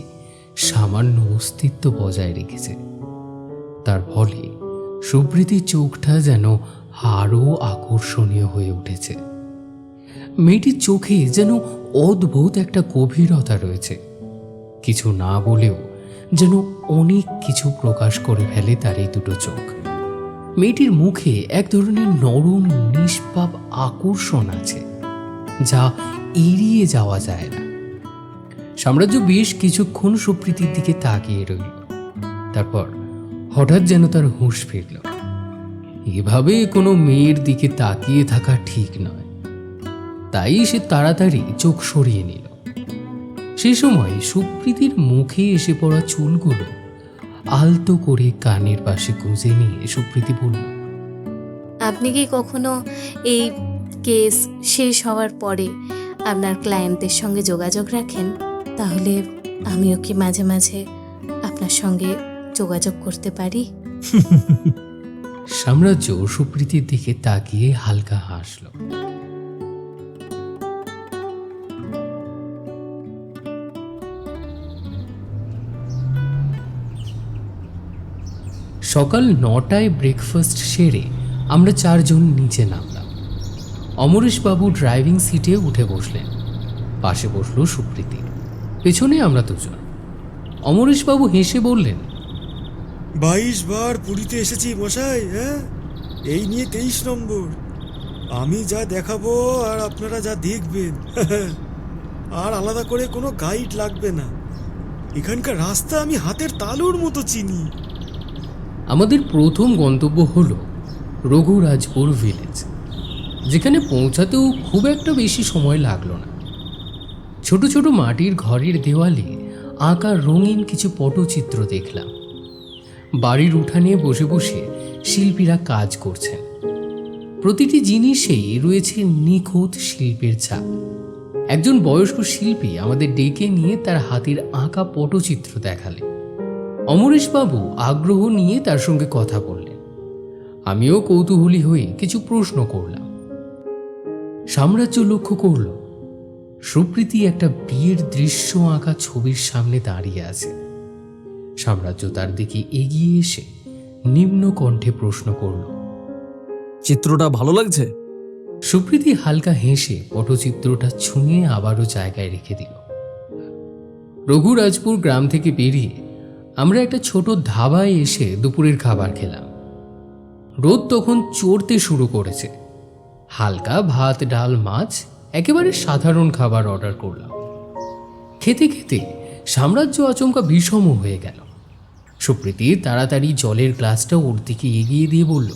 সামান্য অস্তিত্ব বজায় রেখেছে। তার ফলে সুপ্রীতির চোখটা যেন আরও আকর্ষণীয় হয়ে উঠেছে। মেয়েটির চোখে যেন অদ্ভুত একটা গভীরতা রয়েছে। কিছু না বলেও যেন অনেক কিছু প্রকাশ করে ফেলে তার এই দুটো চোখ। মেয়েটির মুখে এক ধরনের নরম নিষ্পাপ আকর্ষণ আছে, যা এড়িয়ে যাওয়া যায় না। সাম্রাজ্য বেশ কিছুক্ষণ সুপ্রীতির দিকে তাকিয়ে রইল। তারপর হঠাৎ যেন তার হুঁশ ফিরল। এভাবে কোনো মেয়ের দিকে তাকিয়ে থাকা ঠিক নয়, তাই সে তাড়াতাড়ি চোখ সরিয়ে নিল। সে সময় সুপ্রীতির মুখে এসে পড়া চুলগুলো আলতো করে কানের পাশে গুঁজে নিয়ে সুপ্রীতি বলল, আপনি কি কখনো এই কেস শেষ হওয়ার পরে আপনার ক্লায়েন্টদের সঙ্গে যোগাযোগ রাখেন? তাহলে আমিও কি মাঝে মাঝে আপনার সঙ্গে যোগাযোগ করতে পারি? সাম্রাজ্য সুপ্রীতির দিকে তাকিয়ে হালকা হাসল। সকাল 9টায় ব্রেকফাস্ট সেরে আমরা 4 জন নিচে নামলাম। অমরেশবাবু ড্রাইভিং সিটে উঠে বসলেন, পাশে বসলো সুপ্রীতি, পেছনে আমরা 2 জন। অমরেশবাবু হেসে বললেন, 22 বার পুরীতে এসেছি মশাই, হ্যাঁ, এই নিয়ে 23 নম্বর। আমি যা দেখাবো আর আপনারা যা দেখবেন, আর আলাদা করে কোনো গাইড লাগবে না। এখানকার রাস্তা আমি হাতের তালুর মতো চিনি। আমাদের প্রথম গন্তব্য হলো রঘুরাজপুর ভিলেজ, যেখানে পৌঁছাতেও খুব একটা বেশি সময় লাগলো না। ছোট ছোট মাটির ঘরের দেওয়ালে আঁকা রঙিন কিছু পটচিত্র দেখলাম। বাড়ির উঠানে বসে বসে শিল্পীরা কাজ করছেন। প্রতিটি জিনিসেই রয়েছে নিখুঁত শিল্পের ছাপ। একজন বয়স্ক শিল্পী আমাদের ডেকে নিয়ে তার হাতের আঁকা পটচিত্র দেখালেন। অমরেশবাবু আগ্রহ নিয়ে তার সঙ্গে কথা বললেন। আমিও কৌতূহলী হয়ে কিছু প্রশ্ন করলাম। সাম্রাজ্য লক্ষ্য করল সুপ্রীতি একটা বিয়ের দৃশ্য আঁকা ছবির সামনে দাঁড়িয়ে আছে। সাম্রাজ্য তার দিকে এগিয়ে এসে নিম্ন কণ্ঠে প্রশ্ন করল, চিত্রটা ভালো লাগছে? সুপ্রীতি হালকা হেসে পটচিত্রটা ছুঁয়ে আবারও জায়গায় রেখে দিল। রঘুরাজপুর গ্রাম থেকে বেরিয়ে আমরা একটা ছোট ধাবায় এসে দুপুরের খাবার খেলাম। রোদ তখন চড়তে শুরু করেছে। হালকা ভাত, ডাল, মাছ, একেবারে সাধারণ খাবার অর্ডার করলাম। খেতে খেতে সাম্রাজ্য আচমকা বিষম হয়ে গেল। সুপ্রীতি তাড়াতাড়ি জলের গ্লাসটা ওর দিকে এগিয়ে দিয়ে বলল,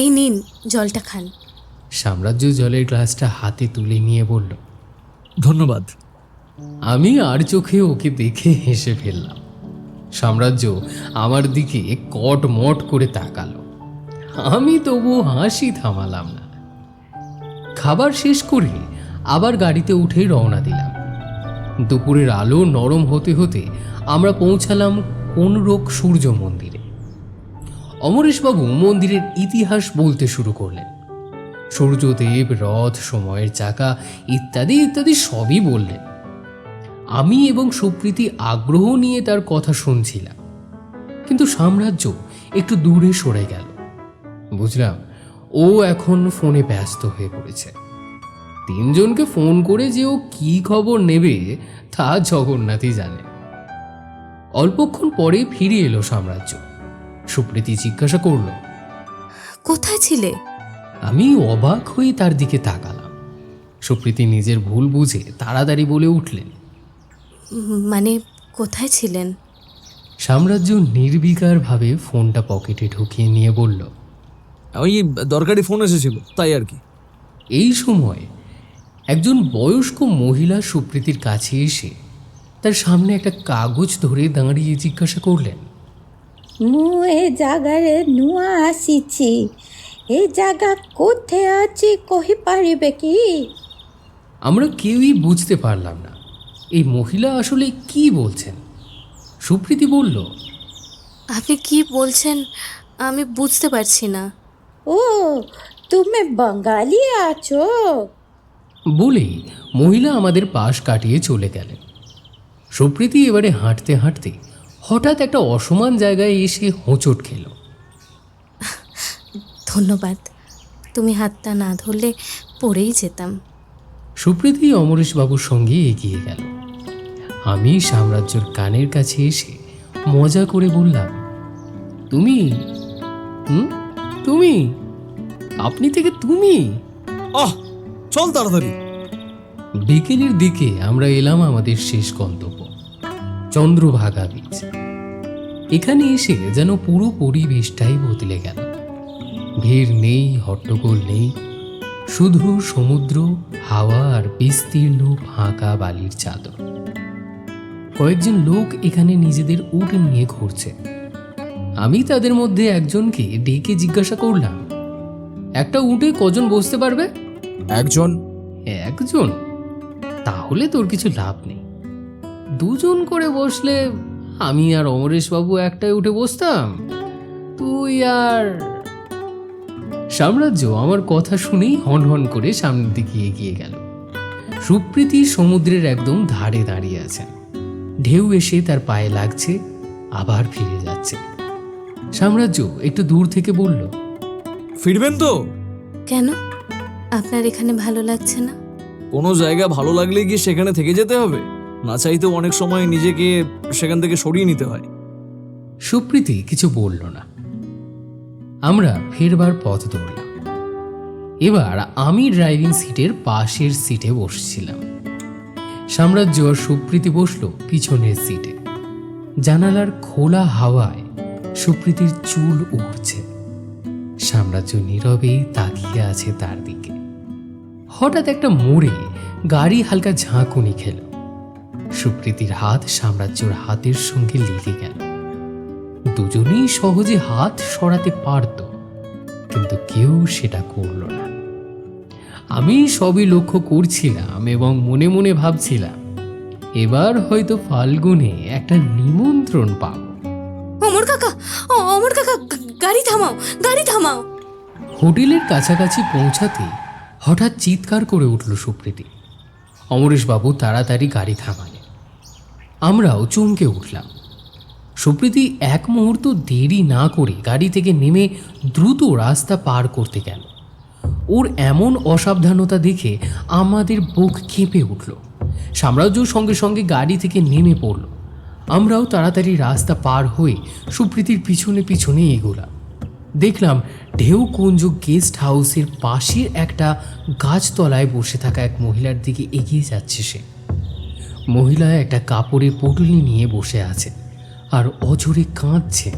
এই নিন, জলটা খান। সাম্রাজ্য জলের গ্লাসটা হাতে তুলে নিয়ে বলল, ধন্যবাদ। আমি আর চোখে ওকে দেখে হেসে ফেললাম। সাম্রাজ্য আমার দিকে কটমট করে তাকালো। আমি তবু হাসি থামালাম না। খাবার শেষ করে আবার গাড়িতে উঠে রওনা দিলাম। দুপুরের আলো নরম হতে হতে আমরা পৌঁছালাম কোনরোগ সূর্য মন্দিরে। অমরেশবাবু মন্দিরের ইতিহাস বলতে শুরু করলেন। সূর্যদেব, রথ, সময়ের চাকা ইত্যাদি ইত্যাদি সবই বললেন। আমি এবং সুপ্রীতি আগ্রহ নিয়ে তার কথা শুনছিলাম, কিন্তু সাম্রাজ্য একটু দূরে সরে গেল। বুঝলাম ও এখন ফোনে ব্যস্ত হয়ে পড়েছে। 3 জনকে ফোন করে যে ও কি খবর নেবে তা জগন্নাথই জানে। অল্পক্ষণ পরে ফিরে এলো সাম্রাজ্য। সুপ্রীতি জিজ্ঞাসা করল, কোথায় ছিলে? আমি অবাক হয়ে তার দিকে তাকালাম। সুপ্রীতি নিজের ভুল বুঝে তাড়াতাড়ি বলে উঠলেন, মানে কোথায় ছিলেন? সাম্রাজ্য নির্বিকারভাবে ফোনটা পকেটে ঢুকিয়ে নিয়ে বলল, ওই দরকারি ফোন এসেছিল, তাই আর কি। এই সময় একজন বয়স্ক মহিলা সুপ্রীতির কাছে এসে তার সামনে একটা কাগজ ধরে দাঁড়িয়ে জিজ্ঞাসা করলেন, ମୁଁ ଏ ଜାଗାରେ ନୂଆ ଆସିଛି, ଏ ଜାଗା କୋଠେ ଅଛି କହିପାରିବେ କି? আমরা কেউই বুঝতে পারলাম না এই মহিলা আসলে কি বলছেন। সুপ্রীতি বলল, আপনি কি বলছেন আমি বুঝতে পারছি না। ও তুমি বাঙালি আছো? বলেই মহিলা আমাদের পাশ কাটিয়ে চলে গেলেন। সুপ্রীতি এবারে হাঁটতে হাঁটতে হঠাৎ একটা অসমান জায়গায় এসে হোঁচট খেল। ধন্যবাদ, তুমি হাতটা না ধরলে পড়েই যেতাম। সুপ্রীতি অমরেশবাবুর সঙ্গে এগিয়ে গেল। আমি সাম্রাজ্যর কানের কাছে এসে মজা করে বললাম, তুমি তুমি আপনি থেকে তুমি? আহ, চল তাড়াতাড়ি। বিকেলের দিকে আমরা এলাম আমাদের শেষ গন্তব্য, চন্দ্রভাগা বীচ। এখানে এসে যেন পুরো পরিবেশটাই বদলে গেল। ভিড় নেই, হট্টগোল নেই, শুধু সমুদ্র, হাওয়া আর বিস্তীর্ণ ফাঁকা বালির চাদর। কয়েকজন লোক এখানে নিজেদের উট নিয়ে ঘুরছে। আমি তাদের মধ্যে একজনকে ডেকে জিজ্ঞাসা করলাম, একটা উটে কজন বসতে পারবে? একজন। একজন? তাহলে তোর কিছু লাভ নেই। 2 জন করে বসলে আমি আর অমরেশবাবু একটাই উঠে বসতাম, তুই আর। সাম্রাজ্য আমার কথা শুনেই হন হন করে সামনের দিকে এগিয়ে গেল। সুপ্রীতি সমুদ্রের একদম ধারে দাঁড়িয়ে আছেন। ঢেউ এসে তার পায়ে লাগছে, আবার ফিরে যাচ্ছে। সাম্রাজ্য একটু দূর থেকে বলল, ফিরবেন তো? কেন আপনার এখানে ভালো লাগছে না? কোনো জায়গা ভালো লাগলে কি সেখানে থেকে যেতে হবে? না চাইতেও অনেক সময় নিজেকে সেখান থেকে সরিয়ে নিতে হয়। সুপ্রীতি কিছু বলল না। আমরা ফেরবার পথ ধরলাম। এবার আমি ড্রাইভিং সিটের পাশের সিটে বসছিলাম। সাম্রাজ্য আর সুপ্রীতি বসলো পিছনের সিটে। জানালার খোলা হাওয়ায় সুপ্রীতির চুল উড়ছে। সাম্রাজ্য নীরবেই তাকিয়ে আছে তার দিকে। হঠাৎ একটা মোড়ে গাড়ি হালকা ঝাঁকুনি খেল। সুপ্রীতির হাত সাম্রাজ্যর হাতের সঙ্গে লেগে গেল। দুজনেই সহজে হাত সরাতে পারত, কিন্তু কেউ সেটা করল না। আমি সবই লক্ষ্য করছিলাম এবং মনে মনে ভাবছিলাম, এবার হয়তো ফাল্গুনে একটা নিমন্ত্রণ পাব। অমর কাকা, অমর কাকা, গাড়ি থামাও, গাড়ি থামাও। হোটেলের কাছাকাছি পৌঁছাতে হঠাৎ চিৎকার করে উঠল সুপ্রীতি। অমরেশবাবু তাড়াতাড়ি গাড়ি থামালেন। আমরাও চমকে উঠলাম। সুপ্রীতি এক মুহূর্ত দেরি না করে গাড়ি থেকে নেমে দ্রুত রাস্তা পার করতে গেল। ওর এমন অসাবধানতা দেখে আমাদের বুক কেঁপে উঠল। সাম্রাজ্য সঙ্গে সঙ্গে গাড়ি থেকে নেমে পড়ল। আমরাও তাড়াতাড়ি রাস্তা পার হয়ে সুপ্রীতির পিছনে পিছনে এগোলাম। দেখলাম ঢেউকুঞ্জ গেস্ট হাউসের পাশের একটা গাছতলায় বসে থাকা এক মহিলার দিকে এগিয়ে যাচ্ছে সে। মহিলা একটা কাপড়ের পুটুলি নিয়ে বসে আছে আর অঝরে কাঁদছেন।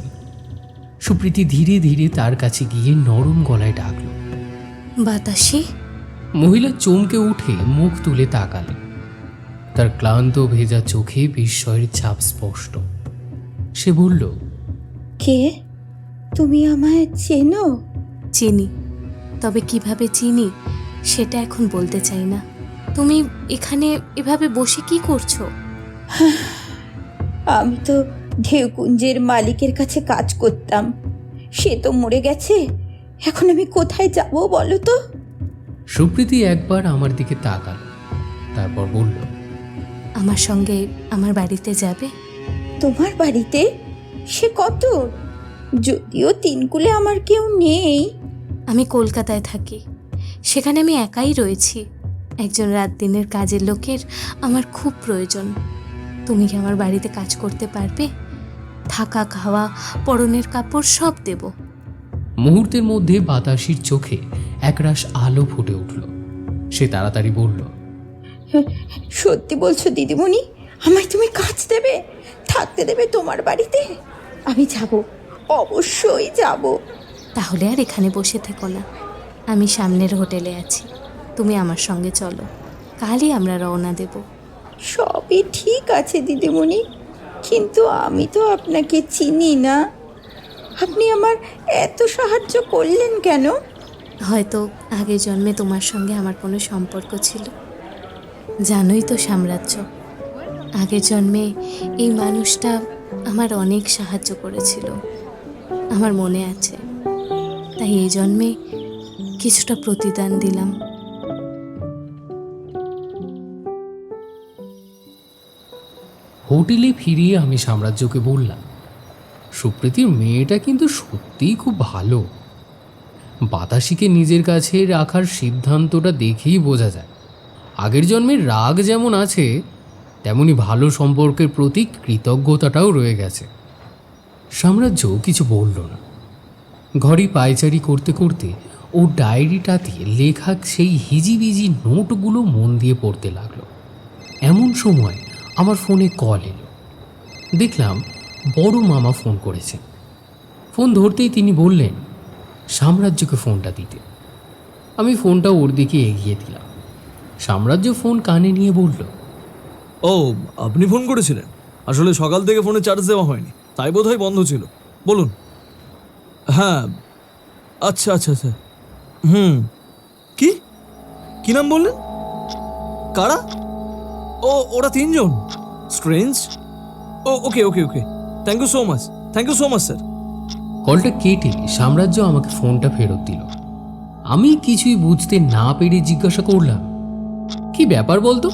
সুপ্রীতি ধীরে ধীরে তার কাছে গিয়ে নরম গলায় ডাকল, বাতাসি। মহিলা চমকে উঠে মুখ তুলে তাকালেন। তার ক্লান্ত ভেজা চোখে বিস্ময়ের ছাপ স্পষ্ট। সে বলল, কে? তুমি আমায় চেনো? চিনি, তবে কিভাবে চিনি সেটা এখন বলতে চাই না। তুমি এখানে এভাবে বসে কি করছো? আমি তো ঢেউকুঞ্জের মালিকের কাছে কাজ করতাম। সে তো মরে গেছে। এখন আমি কোথায় যাব বলো তো? সুপ্রীতি একবার আমার দিকে তাকাল, তারপর বলল, আমার সঙ্গে আমার বাড়িতে যাবে? তোমার বাড়িতে? সে কত? যদিও তিনকুলে আমার কেউ নেই। আমি কলকাতায় থাকি, সেখানে আমি একাই রয়েছি। একজন রাত দিনের কাজের লোকের আমার খুব প্রয়োজন। তুমি কি আমার বাড়িতে কাজ করতে পারবে? থাকা, খাওয়া, পরনের কাপড় সব দেব। মুহূর্তের মধ্যে বাতাসির চোখে একরাশ আলো ফুটে উঠল। সে তাড়াতাড়ি বলল, সত্যি বলছো দিদিমণি? আমায় তুমি কাজ দেবে, থাকতে দেবে তোমার বাড়িতে? আমি যাব, অবশ্যই যাব। তাহলে আর এখানে বসে থেকো না, আমি সামনের হোটেলে আছি, তুমি আমার সঙ্গে চলো, কালই আমরা রওনা দেব। সবই ঠিক আছে দিদিমণি, কিন্তু আমি তো আপনাকে চিনি না। আপনি আমার এত সাহায্য করলেন কেন? হয়তো আগের জন্মে তোমার সঙ্গে আমার কোনো সম্পর্ক ছিল। জানোই তো সাম্রাজ্য, আগের জন্মে এই মানুষটা আমার অনেক সাহায্য করেছিল, আমার মনে আছে। তাই এই জন্মে কিছুটা প্রতিদান দিলাম। হোটেলে ফিরিয়ে আমি সাম্রাজ্যকে বললাম, সুপ্রীতির মেয়েটা কিন্তু সত্যিই খুব ভালো। বাতাসিকে নিজের কাছে রাখার সিদ্ধান্তটা দেখেই বোঝা যায়। আগের জন্মের রাগ যেমন আছে, তেমনি ভালো সম্পর্কের প্রতি কৃতজ্ঞতাটাও রয়ে গেছে। সাম্রাজ্য কিছু বলল না। ঘরে পায়চারি করতে করতে ও ডায়েরিটাতে লেখা সেই হিজিবিজি নোটগুলো মন দিয়ে পড়তে লাগলো। এমন সময় আমার ফোনে কল এলো। দেখলাম বড় মামা ফোন করেছেন। ফোন ধরতেই তিনি বললেন সাম্রাজ্যকে ফোনটা দিতে। আমি ফোনটা ওর দিকে এগিয়ে দিলাম। সাম্রাজ্য ফোন কানে নিয়ে বলল, ও, আপনি ফোন করেছিলেন? আসলে সকাল থেকে ফোনে চার্জ দেওয়া হয়নি, তাই বোধহয় বন্ধ ছিল। বলুন। হ্যাঁ, আচ্ছা আচ্ছা আচ্ছা। কি কি নাম বললেন? কারা? ও, ওরা তিনজন? স্ট্রেঞ্জ। ও, okay okay okay, thank you so much, thank you so much sir. কলটা কেটে সাম্রাজ্য আমাকে ফোনটা ফেরত দিল। আমি কিছুই বুঝতে না পেরে জিজ্ঞাসা করলাম, কি ব্যাপার বলতো?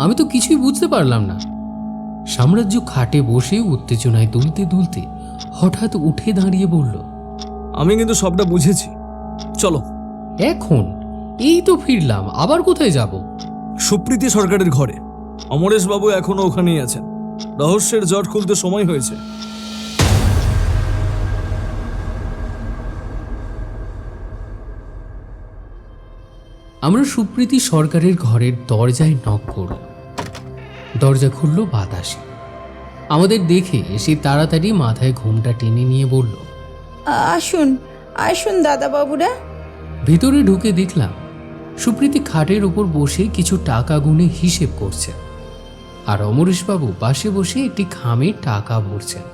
আমি তো কিছুই বুঝতে পারলাম না। সাম্রাজ্য খাটে বসে উত্তেজনায় দুলতে দুলতে হঠাৎ উঠে দাঁড়িয়ে বলল, আমি কিন্তু সবটা বুঝেছি, চলো। এখন? এই তো ফিরলাম, আবার কোথায় যাব? সুপ্রীতি সরকারের ঘরে। অমরেশ বাবু এখনো ওখানেই আছেন। রহস্যের জট খুলতে সময় হয়েছে। আমরা সুপ্রীতি সরকারের ঘরের দরজায় নক করলাম। দরজা খুলল বাতাসে। আমাদের দেখে সে তাড়াতাড়ি মাথায় ঘুমটা টেনে নিয়ে বলল, আসুন আসুন দাদাবাবুরা। ভিতরে ঢুকে দেখলাম সুপ্রীতি খাটের উপর বসে কিছু টাকা গুনে হিসেব করছে, আর অমরেশবাবু পাশে বসে একটি খামে টাকা ভরছেন।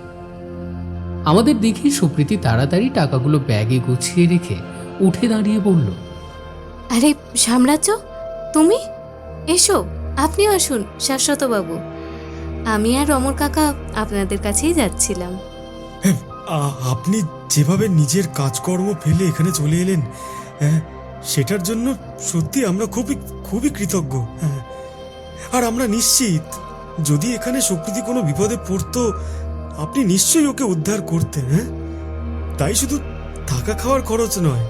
আমাদের দেখে সুপ্রীতি তাড়াতাড়ি টাকাগুলো ব্যাগে গুছিয়ে রেখে উঠে দাঁড়িয়ে বলল, আরে সাম্রাজ্য, তুমি এসো, আপনিও আসুন শাশ্বতবাবু। আমি আর অমর কাকা আপনাদের কাছেই যাচ্ছিলাম। আপনি যেভাবে নিজের কাজকর্ম ফেলে এখানে চলে এলেন, সেটার জন্য সত্যি আমরা খুবই খুবই কৃতজ্ঞ। আর আমরা নিশ্চিত যদি এখানে সুপ্রীতি কোনো বিপদে পড়তো, আপনি নিশ্চয়ই ওকে উদ্ধার করতেন। তাই শুধু থাকা খাওয়ার খরচ নয়,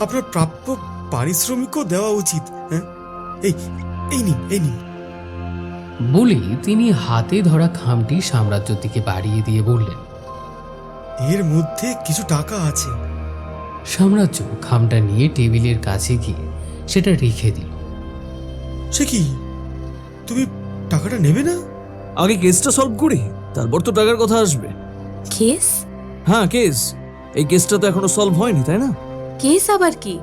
আপনার প্রাপ্য পারিশ্রমিকও দেওয়া উচিত। এই এই নিন, এই নিন। বলে তিনি হাতে ধরা খামটি সাম্রাজ্যের দিকে বাড়িয়ে দিয়ে বললেন, এর মধ্যে কিছু টাকা আছে। সাম্রাজ্য খামটা নিয়ে টেবিলের কাছে গিয়ে সেটা রেখে দিল। সে কি, তুমি টাকাটা নেবে না? আগে কেসটা সলভ করি, তারপর তো টাকার কথা আসবে। কেস? হ্যাঁ, কেস। এই কেসটা তো এখনো সলভ হয়নি, তাই না? কেস আবার কি?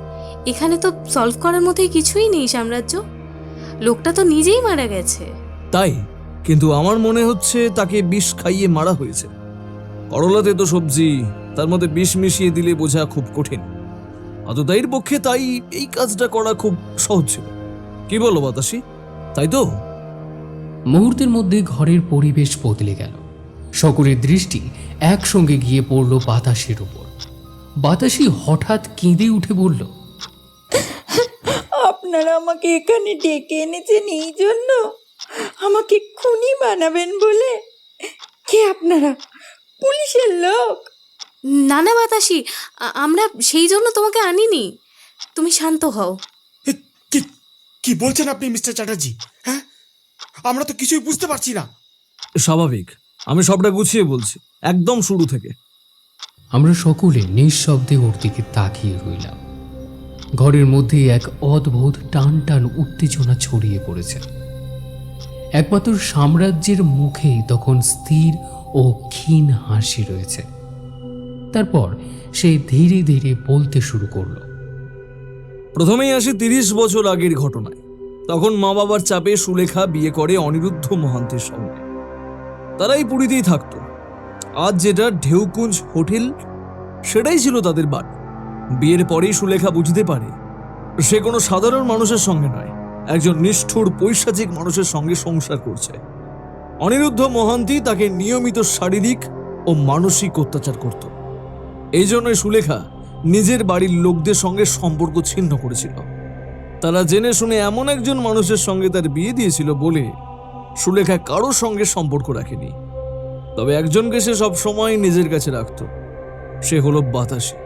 এখানে তো সলভ করার মতোই কিছুই নেই সাম্রাজ্য। লোকটা তো নিজেই মারা গেছে। তাই? কিন্তু আমার মনে হচ্ছে তাকে বিষ খাইয়ে মারা হয়েছে। করলাতে তো সবজি, তার মধ্যে বিষ মিশিয়ে দিলে বোঝা খুব কঠিন। অতদাইর পক্ষে তাই এই কাজটা করা খুব সহজ ছিল। কি বলো বাতাসি, তাই তো? মুহূর্তের মধ্যে ঘরের পরিবেশ বদলে গেল। সকলের দৃষ্টি একসঙ্গে গিয়ে পড়ল বাতাসের উপর। বাতাসি হঠাৎ কেঁদে উঠে বলল, আপনারা আমাকে এখানে ডেকে এনেছেন এই জন্য? আমাকে খুনি বানাবেন বলে? কে আপনারা? পুলিশের লোক? না না বাতাসি, আমরা সেই জন্য তোমাকে আনিনি। তুমি শান্ত হও। কি কি বলছেন আপনি মিস্টার চ্যাটার্জি? আমরা তো কিছুই বুঝতে পারছি না। স্বাভাবিক, আমি সবটা গুছিয়ে বলছি একদম শুরু থেকে। আমরা সকলে নিঃশব্দে ওর দিকে তাকিয়ে রইলাম। ঘরের মধ্যে এক অদ্ভুত টান টান উত্তেজনা ছড়িয়ে পড়েছে। একমাত্র সাম্রাজ্যের মুখেই তখন স্থির ও ক্ষীণ হাসি রয়েছে। তারপর সে ধীরে ধীরে বলতে শুরু করল। প্রথমেই আসি 30 বছর আগের ঘটনায়। তখন মা বাবার চাপে সুলেখা বিয়ে করে অনিরুদ্ধ মহান্তের সঙ্গে। তারাই পুরীতেই থাকতো। আজ যেটা ঢেউকুঞ্জ হোটেল, সেটাই ছিল তাদের বাড়ি। বিয়ের পরেই সুলেখা বুঝতে পারে সে কোনো সাধারণ মানুষের সঙ্গে নয়, একজন নিষ্ঠুর পৈশাচিক মানুষের সঙ্গে সংসার করছে। অনিরুদ্ধ মহান্তি তাকে নিয়মিত শারীরিক ও মানসিক অত্যাচার করত। এই জন্যই সুলেখা নিজের বাড়ির লোকদের সঙ্গে সম্পর্ক ছিন্ন করেছিল। তারা জেনে শুনে এমন একজন মানুষের সঙ্গে তার বিয়ে দিয়েছিল বলে সুলেখা কারোর সঙ্গে সম্পর্ক রাখেনি। তবে একজনকে সে সব সময় নিজের কাছে রাখত, সে হলো বাতাসি।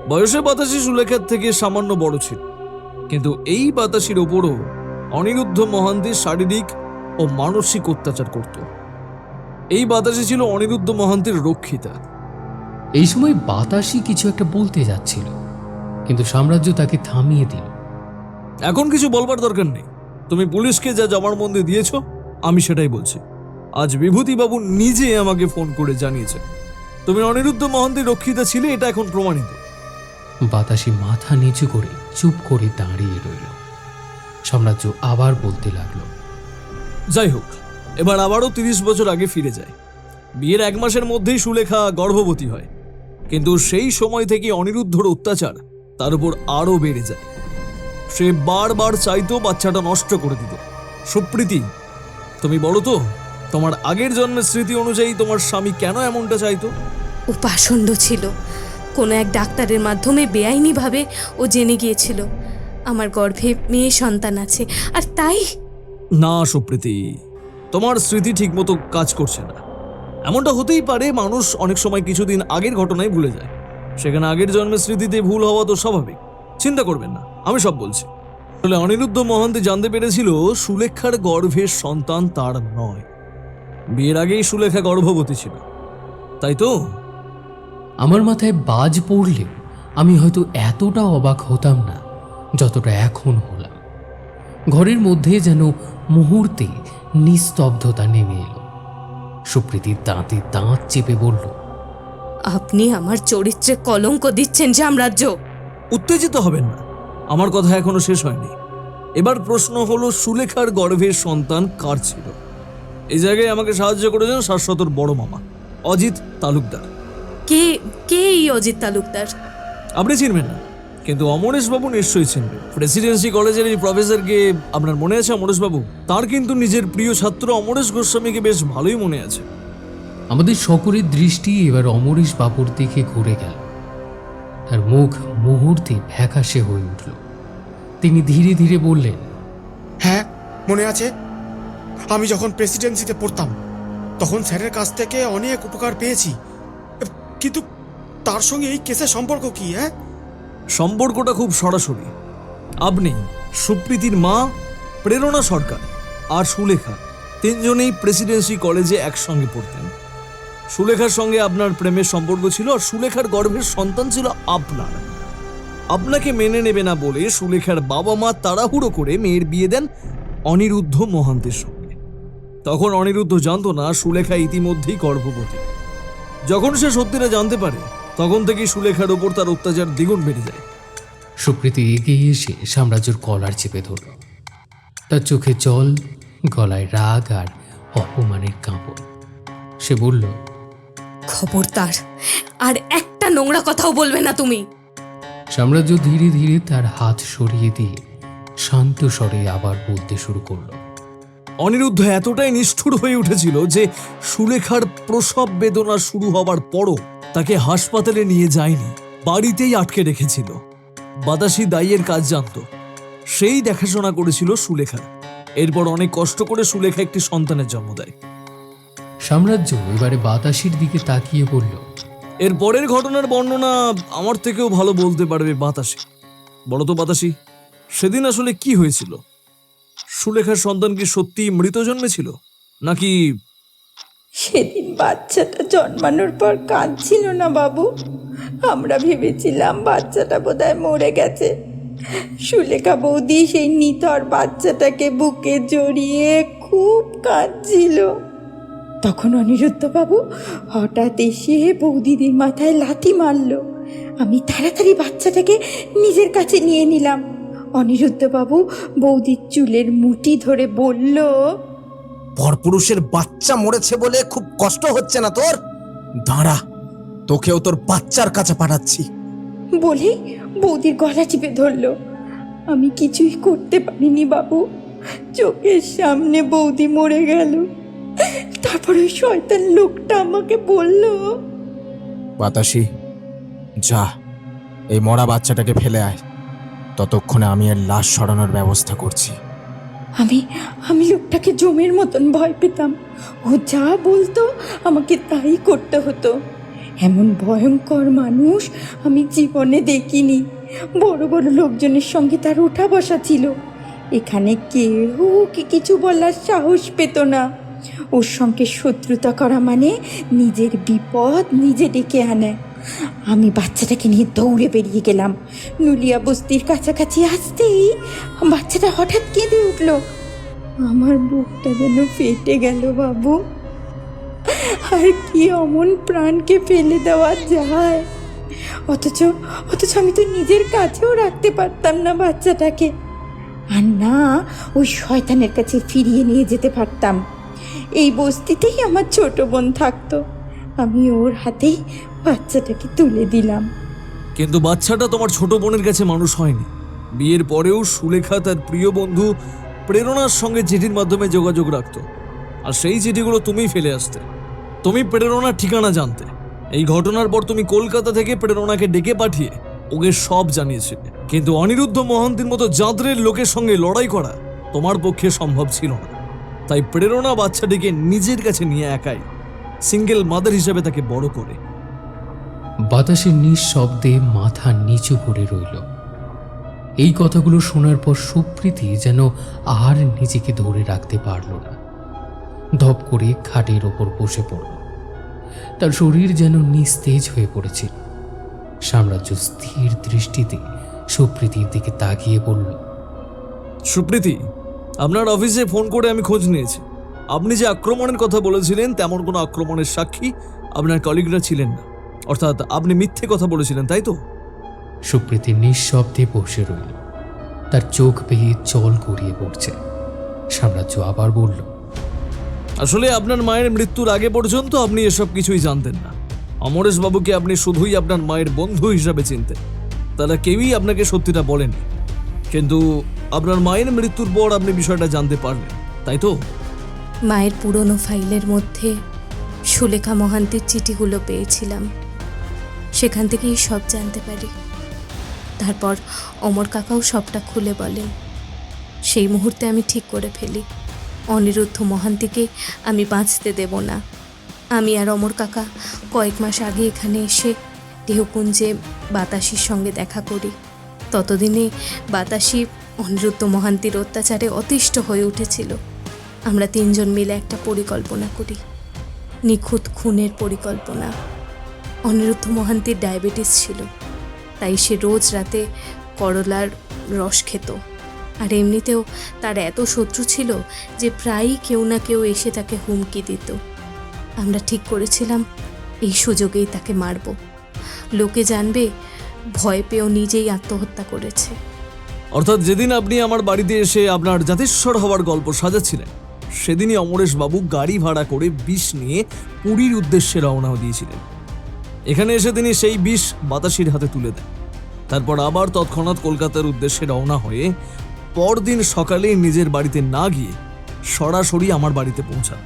বয়সে বাতাসি সুলেখার থেকে সামান্য বড় ছিল, কিন্তু এই বাতাসির ওপরও অনিরুদ্ধ মহান্তি শারীরিক ও মানসিক অত্যাচার করত। এই বাতাসি ছিল অনিরুদ্ধ মহান্তির রক্ষিতা। এই সময় বাতাসি কিছু একটা বলতে যাচ্ছিল, কিন্তু সাম্রাজ্য তাকে থামিয়ে দিল। এখন কিছু বলবার দরকার নেই। তুমি পুলিশকে যা জবানবন্দি দিয়েছ আমি সেটাই বলছি। আজ বিভূতিবাবু নিজে আমাকে ফোন করে জানিয়েছেন তুমি অনিরুদ্ধ মহান্তির রক্ষিতা ছিলে, এটা এখন প্রমাণিত। বাতাসি মাথা নিচু করে চুপ করে দাঁড়িয়ে রইল। সাম্রাজ্য আবার বলতে লাগলো, যাই হোক, এবার আবারও 30 বছর আগে ফিরে যায়। বিয়ের 1 মাসের মধ্যেই সুলেখা গর্ভবতী হয়, কিন্তু সেই সময় থেকে অনিরুদ্ধর অত্যাচার তার উপর আরো বেড়ে যায়। সে বারবার চাইতো বাচ্চাটা নষ্ট করে দিতে। সুপ্রীতি, তুমি বলো তো, তোমার আগের জন্মের স্মৃতি অনুযায়ী তোমার স্বামী কেন এমনটা চাইতো? ও পাষণ্ড ছিল। কোনো এক ডাক্তারের মাধ্যমে বেআইনিভাবে ও জেনে গিয়েছিল আমার গর্ভে মেয়ে সন্তান আছে, আর তাই। না সুপ্রীতি, তোমার স্মৃতি ঠিকমতো কাজ করছে না। এমনটা হতেই পারে, মানুষ অনেক সময় কিছুদিন আগের ঘটনাই ভুলে যায়, সেখানে আগের জন্মের স্মৃতিতে ভুল হওয়া তো স্বাভাবিক। চিন্তা করবেন না, আমি সব বলছি। আসলে অনিরুদ্ধ মহান্তি জানতে পেরেছিল সুলেখার গর্ভের সন্তান তার নয়। বিয়ের আগেই সুলেখা গর্ভবতী ছিল, তাই তো? আমার মাথায় বাজ পড়লেও আমি হয়তো এতটা অবাক হতাম না যতটা এখন হলাম। ঘরের মধ্যে যেন মুহূর্তে নিস্তব্ধতা নেমে এলো। সুপ্রীতির দাঁতে দাঁত চেপে বলল, আপনি আমার চরিত্রে কলঙ্ক দিচ্ছেন সাম্রাজ্য। উত্তেজিত হবেন না, আমার কথা এখনো শেষ হয়নি। এবার প্রশ্ন হলো, সুলেখার গর্ভের সন্তান কার ছিল? এই জায়গায় আমাকে সাহায্য করেছেন শাশ্বতর বড় মামা অজিত তালুকদার। কে কে এই অজিত তালুকদার? আপনি চিনবেন না, কিন্তু অমরেশ বাবু নিশ্চয়ই চিনবেন। প্রেসিডেন্সি কলেজের এই প্রফেসরকে আপনার মনে আছে? অমরেশ বাবু, তার কিন্তু নিজের প্রিয় ছাত্র অমরেশ গোস্বামীকে বেশ ভালোই মনে আছে। আমাদের সকলের দৃষ্টি এবার অমরেশ বাবুর দিকে ঘুরে গেল। তার মুখ মুহূর্তে ফ্যাকাশে হয়ে উঠল। তিনি ধীরে ধীরে বললেন, হ্যাঁ, মনে আছে। আমি যখন প্রেসিডেন্সিতে পড়তাম তখন স্যারের কাছ থেকে অনেক উপকার পেয়েছি, কিন্তু তার সঙ্গে এই কেসের সম্পর্ক কি? সম্পর্কটা খুব সরাসরি। আপনি, সুপ্রীতির মা প্রেরণা সরকার আর সুলেখা তিনজনেই প্রেসিডেন্সি কলেজে একসঙ্গে পড়তেন। সুলেখার সঙ্গে আপনার প্রেমের সম্পর্ক ছিল, আর সুলেখার গর্ভের সন্তান ছিল আপনার। আপনাকে মেনে নেবে না বলে সুলেখার বাবা মা তাড়াহুড়ো করে মেয়ের বিয়ে দেন অনিরুদ্ধ মহান্তের সঙ্গে। তখন অনিরুদ্ধ জানতো না সুলেখা ইতিমধ্যেই গর্ভবতী। যখন সে সত্যিটা জানতে পারে, তখন থেকেই সুলেখার ওপর তার অত্যাচার দ্বিগুণ বেড়ে যায়। সুপ্রীতি এগিয়ে এসে সাম্রাজ্যের কলার চেপে ধরল। তার চোখে জল, গলায় রাগ আর অপমানের কাঁপড়। সে বলল, খবরদার, আর একটা নোংরা কথাও বলবে না তুমি। সাম্রাজ্য ধীরে ধীরে তার হাত সরিয়ে দিয়ে শান্ত স্বরে আবার বলতে শুরু করলো। অনিরুদ্ধ এতটাই নিষ্ঠুর হয়ে উঠেছিল যে সুলেখার প্রসব বেদনা শুরু হবার পরও তাকে হাসপাতালে নিয়ে যায়নি, বাড়িতেই আটকে রেখেছিল। বাতাসি দাইয়ের কাজ জানত, সেই দেখাশোনা করেছিল সুলেখার। এরপর অনেক কষ্ট করে সুলেখা একটি সন্তানের জন্ম দেয়। সাম্রাজ্য এবারে বাতাসির দিকে তাকিয়ে বলল, এর পরের ঘটনার বর্ণনা আমার থেকেও ভালো বলতে পারবে বাতাসি। বলো তো বাতাসি, সেদিন আসলে কি হয়েছিল? সুলেখার সন্তান কি সত্যি মৃত জন্মেছিল, নাকি? সেদিন বাচ্চাটা জন্মানোর পর কাঁদছিল না বাবু। আমরা ভেবেছিলাম বাচ্চাটা বোধহয় মরে গেছে। সুলেখা বৌদি সেই নিথর বাচ্চাটাকে বুকে জড়িয়ে খুব কাঁদছিল। তখন অনিরুদ্ধ বাবু হঠাৎ এসে বৌদিদির মাথায় লাথি মারল। আমি তাড়াতাড়ি বাচ্চাটাকে নিজের কাছে নিয়ে নিলাম। অনিরুদ্ধ বাবু বৌদির চুলের মুঠি ধরে বলল, পরপুরুষের বাচ্চা মরেছে বলে খুব কষ্ট হচ্ছে না তোর? দাঁড়া, তোকেও তোর বাচ্চার কাছে পাঠাচ্ছি। বলেই বৌদির গলা চিপে ধরল। আমি কিছুই করতে পারিনি বাবু। চোখের সামনে বৌদি মরে গেল। তারপরে ওই শয়তান লোকটা আমাকে বলল, বাতাসি, যা এই মরা বাচ্চাটাকে ফেলে আয়, ততক্ষণে আমি এর লাশ সরানোর ব্যবস্থা করছি। আমি লোকটাকে জমের মতন ভয় পেতাম। ও যা বলতো আমাকে তাই করতে হতো। এমন ভয়ঙ্কর মানুষ আমি জীবনে দেখিনি। বড় বড় লোকজনের সঙ্গে তার ওঠা বসা ছিল। এখানে কেউ ওকে কিছু বলার সাহস পেত না। ওর সঙ্গে শত্রুতা করা মানে নিজের বিপদ নিজে ডেকে আনে। আমি বাচ্চাটাকে নিয়ে দৌড়ে বেরিয়ে গেলাম। নুলিয়া বস্তির কাছাকাছি আসতেই বাচ্চাটা হঠাৎ কেঁদে উঠল। আমার বুকটা যেন ফেটে গেল বাবু। আর কি অমন প্রাণকে ফেলে দেওয়া যায়? অথচ আমি তো নিজের কাছেও রাখতে পারতাম না বাচ্চাটাকে। আর না ওই শয়তানের কাছে ফিরিয়ে নিয়ে যেতে পারতাম। এই বস্তিতেই আমার ছোট বোন থাকতো। আমি ওর হাতেই বাচ্চাটাকে তুলে দিলাম। কিন্তু বাচ্চাটা তোমার ছোট বোনের কাছে মানুষ হয়নি। বিয়ের পরেও সুলেখা তার প্রিয় বন্ধু প্রেরণার সঙ্গে চিঠির মাধ্যমে যোগাযোগ রাখত, আর সেই চিঠিগুলো তুমিই ফেলে আসতে। তুমি প্রেরণার ঠিকানা জানতে। এই ঘটনার পর তুমি কলকাতা থেকে প্রেরণাকে ডেকে পাঠিয়ে ওকে সব জানিয়েছিলে। কিন্তু অনিরুদ্ধ মহান্তির মতো জাঁদরের লোকের সঙ্গে লড়াই করা তোমার পক্ষে সম্ভব ছিল না। তাই প্রেরণা বাচ্চাটিকে নিজের কাছে নিয়ে একাই সিঙ্গেল মাদার হিসেবে তাকে বড় করে। বাতাসের নিঃশব্দে মাথা নিচু করে রইল। এই কথাগুলো শোনার পর সুপ্রীতি যেন আর নিজেকে ধরে রাখতে পারল না। ধপ করে খাটের ওপর বসে পড়ল। তার শরীর যেন নিস্তেজ হয়ে পড়েছিল। সাম্রাজ্য স্থির দৃষ্টিতে সুপ্রীতির দিকে তাকিয়ে বলল, সুপ্রীতি, আপনার অফিসে ফোন করে আমি খোঁজ নিয়েছি। আপনি যে আক্রমণের কথা বলেছিলেন তেমন কোনো আক্রমণের সাক্ষী আপনার কলিগরা ছিলেন না। অর্থাৎ আপনি মিথ্যে কথা বলেছিলেন, তাই তো? সুপ্রীতি নিঃশব্দে বসে রইল। তার চোখ বেয়ে জল গড়িয়ে পড়ছে। সাম্রাজ্য আবার বলল, আসলে আপনার মায়ের মৃত্যুর আগে পর্যন্ত আপনি এসব কিছুই জানতেন না। অমরেশ বাবুকে আপনি শুধুই আপনার মায়ের বন্ধু হিসাবে চিনতেন। তারা কেউই আপনাকে সত্যিটা বলেনি, কিন্তু আপনার মায়ের মৃত্যুর পর আপনি বিষয়টা জানতে পারলেন, তাই তো? মায়ের পুরনো ফাইলের মধ্যে সুলেখা মহান্তির চিঠিগুলো পেয়েছিলাম, সেখান থেকেই সব জানতে পারি। তারপর অমর কাকাও সবটা খুলে বলেন। সেই মুহূর্তে আমি ঠিক করে ফেলি, অনিরুদ্ধ মহান্তিকে আমি বাঁচতে দেব না। আমি আর অমর কাকা কয়েক মাস আগে এখানে এসে ঢেউকুঞ্জে বাতাসির সঙ্গে দেখা করি। ততদিনে বাতাসি অনিরুদ্ধ মহান্তির অত্যাচারে অতিষ্ঠ হয়ে উঠেছিল। আমরা তিনজন মিলে একটা পরিকল্পনা করি, নিখুঁত খুনের পরিকল্পনা। অনিরুদ্ধ মহান্তির ডায়াবেটিস ছিল, তাই সে রোজ রাতে করলার রস খেত। আর এমনিতেও তার এত শত্রু ছিল যে প্রায়ই কেউ না কেউ এসে তাকে হুমকি দিত। আমরা ঠিক করেছিলাম এই সুযোগেই তাকে মারব। লোকে জানবে ভয় পেয়েও নিজেই আত্মহত্যা করেছে। অর্থাৎ যেদিন আপনি আমার বাড়িতে এসে আপনার জাতিস্বর হওয়ার গল্প সাজাচ্ছিলেন, সেদিনই অমরেশ বাবু গাড়ি ভাড়া করে বিষ নিয়ে পুরীর উদ্দেশ্যে রওনা দিয়েছিলেন। এখানে এসে তিনি সেই বিষ বাতাসির হাতে তুলে দেন। তারপর আবার তৎক্ষণাৎ কলকাতার উদ্দেশ্যে রওনা হয়ে পরদিন সকালে নিজের বাড়িতে না গিয়ে সরাসরি আমার বাড়িতে পৌঁছান।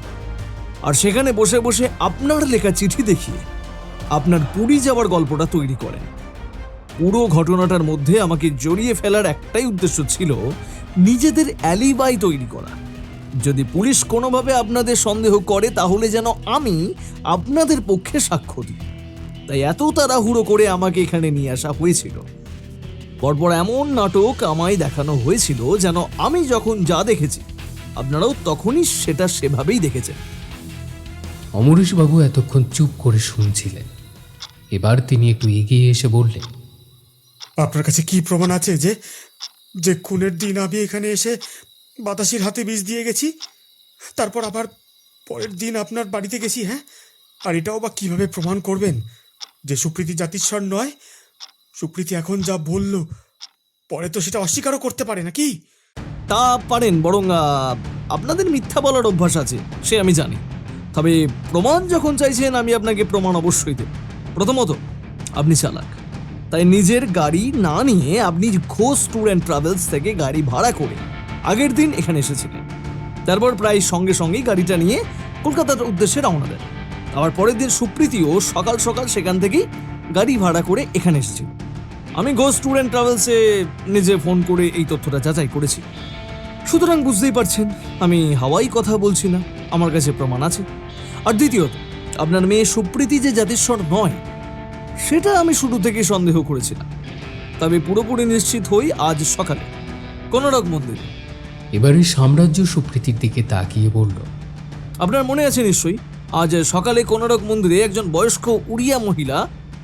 আর সেখানে বসে বসে আপনার লেখা চিঠি দেখিয়ে আপনার পুরী যাওয়ার গল্পটা তৈরি করেন। পুরো ঘটনাটার মধ্যে আমাকে জড়িয়ে ফেলার একটাই উদ্দেশ্য ছিল, নিজেদের অ্যালিবাই তৈরি করা। যদি পুলিশ কোনোভাবে আপনাদের সন্দেহ করে তাহলে যেন আমি আপনাদের পক্ষে সাক্ষ্য দিই। তাই এত তাড়াহুড়ো করে আমাকে এখানে নিয়ে আসা হয়েছিল। পরপর এমন নাটক আমায় দেখানো হয়েছিল যেন আমি যখন যা দেখেছি আপনারাও তখনই সেটা সেভাবেই দেখেছেন। অমরেশবাবু এতক্ষণ চুপ করে শুনছিলেন। এবার তিনি একটু এগিয়ে এসে বললেন, আপনার কাছে কি প্রমাণ আছে যে যে খুনের দিন আমি এখানে এসে বাতাসির হাতে বিষ দিয়ে গেছি, তারপর আবার পরের দিন আপনার বাড়িতে গেছি? হ্যাঁ, আর এটাও বা কিভাবে প্রমাণ করবেন যে সুপ্রীতি জাতিস্বর নয়? সুপ্রীতি এখন যা বলল, পরে তো সেটা অস্বীকারও করতে পারে নাকি? তা পারেন, বরং আপনাদের মিথ্যা বলার অভ্যাস আছে, সে আমি জানি। তবে প্রমাণ যখন চাইছেন, আমি আপনাকে প্রমাণ অবশ্যই দেব। প্রথমত, আপনি চালাক, তাই নিজের গাড়ি না নিয়ে আপনি ঘোষ ট্যুর অ্যান্ড ট্রাভেলস থেকে গাড়ি ভাড়া করে আগের দিন এখানে এসেছিলেন। তারপর প্রায় সঙ্গে সঙ্গেই গাড়িটা নিয়ে কলকাতার উদ্দেশ্যে রওনা দেন। আবার পরের দিন সুপ্রীতিও সকাল সকাল সেখান থেকেই গাড়ি ভাড়া করে এখানে এসেছিল। আমি ঘোষ ট্যুর অ্যান্ড ট্রাভেলসে নিজে ফোন করে এই তথ্যটা যাচাই করেছি। সুতরাং বুঝতেই পারছেন আমি হাওয়াই কথা বলছি না, আমার কাছে প্রমাণ আছে। আর দ্বিতীয়ত, আপনার মেয়ে সুপ্রীতি যে জাতিস্বর নয় সেটা আমি শুরু থেকে সন্দেহ করেছিলাম। তবে পুরোপুরি নিশ্চিত হই আজ সকালে কোনারক মন্দিরে। এবারে সাম্রাজ্য সুপ্রীতির দিকে তাকিয়ে বলল, আপনার মনে আছে নিশ্চয়ই, আজ সকালে কোনারক মন্দিরে একজন বয়স্ক উড়িয়া মহিলা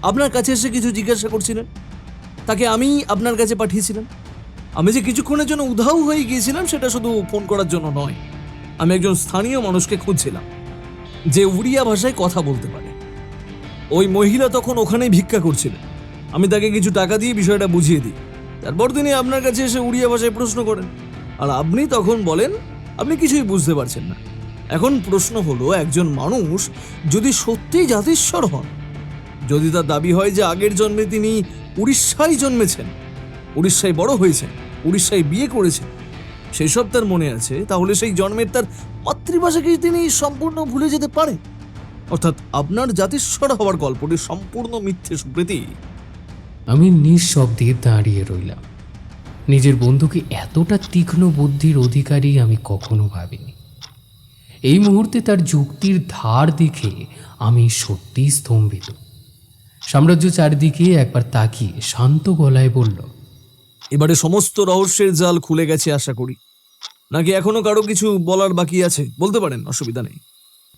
আপনার কাছে এসে কিছু জিজ্ঞাসা করছিলেন। তাকে আমি আপনার কাছে পাঠিয়েছিলাম। আমি যে কিছুক্ষণের জন্য উধাও হয়ে গিয়েছিলাম সেটা শুধু ফোন করার জন্য নয়। আমি একজন স্থানীয় মানুষকে খুঁজছিলাম যে উড়িয়া ভাষায় কথা বলতে পারে। ওই মহিলা তখন ওখানেই ভিক্ষা করছিলেন। আমি তাকে কিছু টাকা দিয়ে বিষয়টা বুঝিয়ে দিই। তারপর তিনি আপনার কাছে এসে উড়িয়া ভাষায় প্রশ্ন করেন, আর আপনি তখন বলেন আপনি কিছুই বুঝতে পারছেন না। এখন প্রশ্ন হলো, একজন মানুষ যদি সত্যিই জাতিস্বর হন, যদি তার দাবি হয় যে আগের জন্মে তিনি উড়িষ্যায় জন্মেছেন, উড়িষ্যায় বড় হয়েছেন, উড়িষ্যায় বিয়ে করেছেন, সেসব তার মনে আছে, তাহলে সেই জন্মের তার মাতৃভাষাকে তিনি সম্পূর্ণ ভুলে যেতে পারে। অর্থাৎ আপনার জাতিস্বর হওয়ার গল্পটি সম্পূর্ণ মিথ্যে, সুপ্রীতি। আমি নিঃশব্দে দাঁড়িয়ে রইলাম। নিজের বন্ধুকে এতটা তীক্ষ্ণ বুদ্ধির অধিকারী আমি কখনো ভাবিনি। এই মুহূর্তে তার যুক্তির ধার দেখে আমি সত্যি স্তম্ভিত। সাম্রাজ্য চারিদিকে একবার তাকিয়ে শান্ত গলায় বলল, এবারে সমস্ত রহস্যের জাল খুলে গেছে আশা করি, নাকি এখনো কারো কিছু বলার বাকি আছে? বলতে পারেন, অসুবিধা নেই।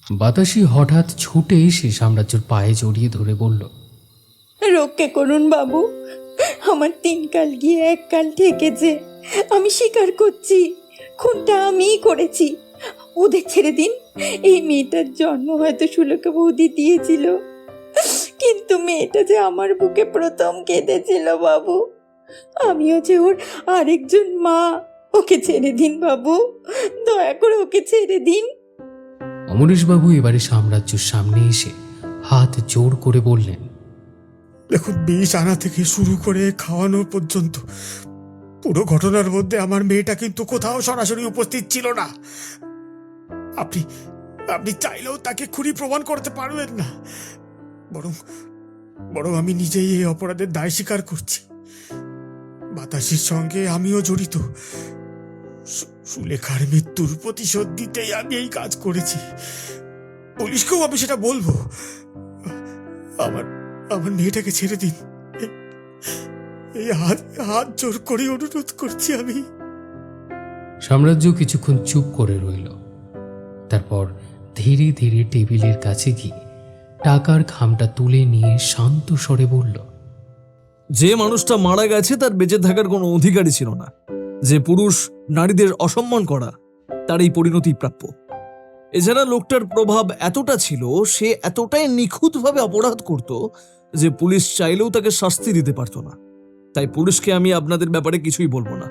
বাতাসি হঠাৎ ছুটে এসে সাম্রাজ্যর পায়ে জড়িয়ে ধরে বলল, রক্ষে করুন বাবু, আমার 3 কাল গিয়ে 1 কাল ঠেকেছে। আমি স্বীকার করছি, খুনটা আমিই করেছি। ওদের ছেড়ে দিন। এই মেয়েটার জন্ম হয়তো সুলেখা বৌদি দিয়েছিল, কিন্তু মেয়েটা যে আমার বুকে প্রথম কেঁদেছিল বাবু। আমিও যে ওর আরেকজন মা। ওকে ছেড়ে দিন বাবু, দয়া করে ওকে ছেড়ে দিন। অমরেশবাবু এবারে সাম্রাজ্যের সামনে এসে হাত জোর করে বললেন, দেখুন, বিষ আনা থেকে শুরু করে খাওয়ানো পর্যন্ত পুরো ঘটনার মধ্যে আমার মেয়েটা কিন্তু কোথাও সরাসরি উপস্থিত ছিল না। আপনি আপনি চাইলেও তাকে খুনি প্রমাণ করতে পারবেন না। বরং আমি নিজেই এই অপরাধের দায় স্বীকার করছি। বাতাসের সঙ্গে আমিও জড়িত। সুলেখার মৃত্যুর প্রতিশোধ দিতেই আমি এই কাজ করেছি। পুলিশকেও আমি সেটা বলবো। আমার মেয়েটাকে ছেড়ে দিন। এই হাত জোর করে অনুরোধ করছি আমি। সাম্রাজ্য কিছুক্ষণ চুপ করে রইল। তারপর ধীরে ধীরে টেবিলের কাছে গিয়ে টাকার খামটা তুলে নিয়ে শান্ত স্বরে বলল, যে মানুষটা মারা গেছে তার বেঁচে থাকার কোনো অধিকারই ছিল না। যে পুরুষ নারীদের অসম্মান করা, তার এই পরিণতি প্রাপ্য। এছাড়া লোকটার প্রভাব এতটা ছিল, সে এতটাই নিখুঁতভাবে অপরাধ করত যে পুলিশ চাইলেও তাকে শাস্তি দিতে পারত না। তাই পুলিশকে আমি আপনাদের ব্যাপারে কিছুই বলবো না।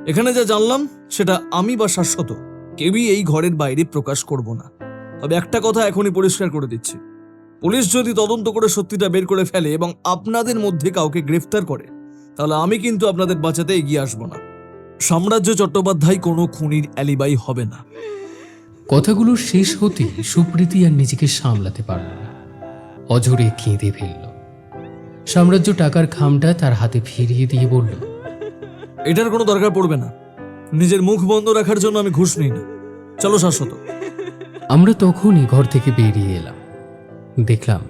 এখানে যা জানলাম সেটা আমি বা শাশ্বত কেউই এই ঘরের বাইরে প্রকাশ করব না। তবে একটা কথা এখনই পরিষ্কার করে দিচ্ছি, পুলিশ যদি তদন্ত করে সত্যিটা বের করে ফেলে এবং আপনাদের মধ্যে কাউকে গ্রেফতার করে, তাহলে আমি কিন্তু আপনাদের বাঁচাতে এগিয়ে আসবো না। সাম্রাজ্য চট্টোপাধ্যায় কোনো খুনির অ্যালিবাই হবে না। কথাগুলো শেষ হতে সুপ্রীতি আর নিজেকে সামলাতে পারল না, অঝরে কেঁদে ফেলল। সাম্রাজ্য টাকার খামটা তার হাতে ফিরিয়ে দিয়ে বলল, এটার কোনো দরকার পড়বে না। নিজের মুখ বন্ধ রাখার জন্য আমি ঘুষ নিই না। চলো শাশ্বত। আমরা তখনই ঘর থেকে বেরিয়ে এলাম। দেখলাম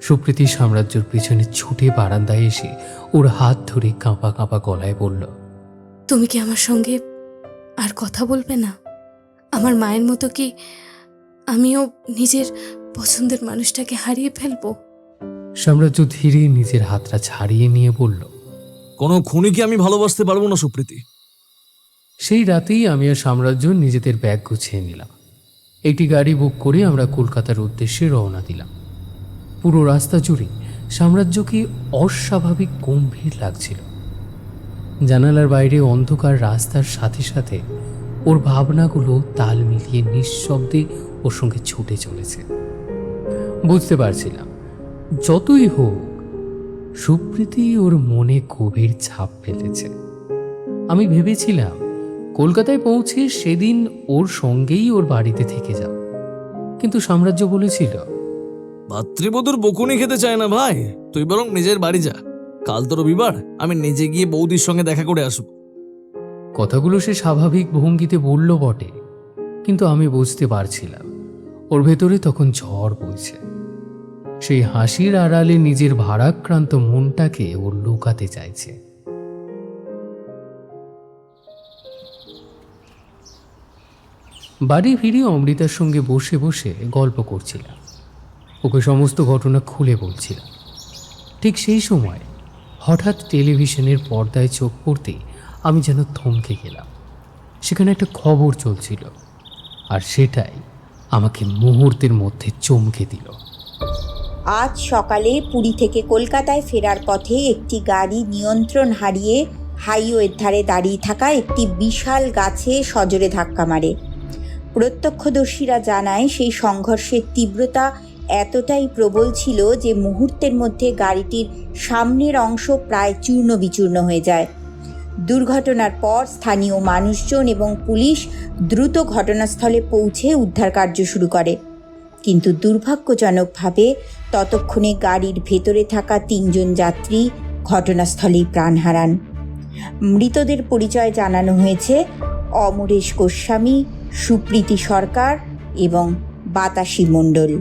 সুপ্রীতি সাম্রাজ্যর পিছনে ছুটে বারান্দায় এসে ওর হাত ধরে কাঁপা কাঁপা গলায় বলল, তুমি কি আমার সঙ্গে আর কথা বলবে না? আমার মায়ের মতো কি আমিও নিজের পছন্দের মানুষটাকে হারিয়ে ফেলবো? সাম্রাজ্য ধীরে নিজের হাতটা ছাড়িয়ে নিয়ে বলল, কোনো খুনিকে আমি ভালোবাসতে পারবো না সুপ্রীতি। সেই রাতেই আমি আর সাম্রাজ্য নিজেদের ব্যাগ গুছিয়ে নিলাম। একটি গাড়ি বুক করে আমরা কলকাতার উদ্দেশ্যে রওনা দিলাম। পুরো রাস্তা জুড়ে সাম্রাজ্যকে অস্বাভাবিক গম্ভীর লাগছিল। জানালার বাইরে অন্ধকার রাস্তার সাথে সাথে ওর ভাবনাগুলো তাল মিলিয়ে নিঃশব্দে ওর সঙ্গে ছুটে চলেছে। বুঝতে পারছিলাম যতই হোক সুপ্রীতি ওর মনে গভীর ছাপ ফেলেছে। আমি ভেবেছিলাম কলকাতায় পৌঁছে সেদিন ওর সঙ্গেই ওর বাড়িতে থেকে যাব, কিন্তু সাম্রাজ্য বলেছিল, ভাতৃবধূর বকুনি খেতে চায় না ভাই, তুই বরং নিজের বাড়ি যা। কাল তো রবিবার, আমি নিজে গিয়ে বৌদির সঙ্গে দেখা করে আসবো। কথাগুলো সে স্বাভাবিক ভঙ্গিতে বলল বটে, কিন্তু আমি বুঝতে পারছিলাম ওর ভেতরে তখন ঝড় বইছে। সেই হাসির আড়ালে নিজের ভারাক্রান্ত মনটাকে ওর লুকাতে চাইছে। বাড়ি ফিরে অমৃতার সঙ্গে বসে বসে গল্প করছিলাম, ওকে সমস্ত ঘটনা খুলে বলছিলাম। ঠিক সেই সময় হঠাৎ টেলিভিশনের পর্দায় চোখ পড়তেই আমি যেন থমকে গেলাম। সেখানে একটা খবর চলছিল, আর সেটাই আমাকে মুহূর্তের মধ্যে চমকে দিল। আজ সকালে পুরী থেকে কলকাতায় ফেরার পথে একটি গাড়ি নিয়ন্ত্রণ হারিয়ে হাইওয়ের ধারে দাঁড়িয়ে থাকা একটি বিশাল গাছে সজোরে ধাক্কা মারে। প্রত্যক্ষদর্শীরা জানায় সেই সংঘর্ষের তীব্রতা এতটাই প্রবল ছিল যে মুহূর্তের মধ্যে গাড়িটির সামনের অংশ প্রায় চূর্ণ বিচূর্ণ হয়ে যায়। দুর্ঘটনার পর স্থানীয় মানুষজন এবং পুলিশ দ্রুত ঘটনাস্থলে পৌঁছে উদ্ধার কার্য শুরু করে, কিন্তু দুর্ভাগ্যজনকভাবে ততক্ষণে গাড়ির ভেতরে থাকা 3 জন যাত্রী ঘটনাস্থলেই প্রাণ হারান। মৃতদের পরিচয় জানানো হয়েছে অমরেশ গোস্বামী, সুপ্রীতি সরকার এবং বাতাসি মণ্ডল।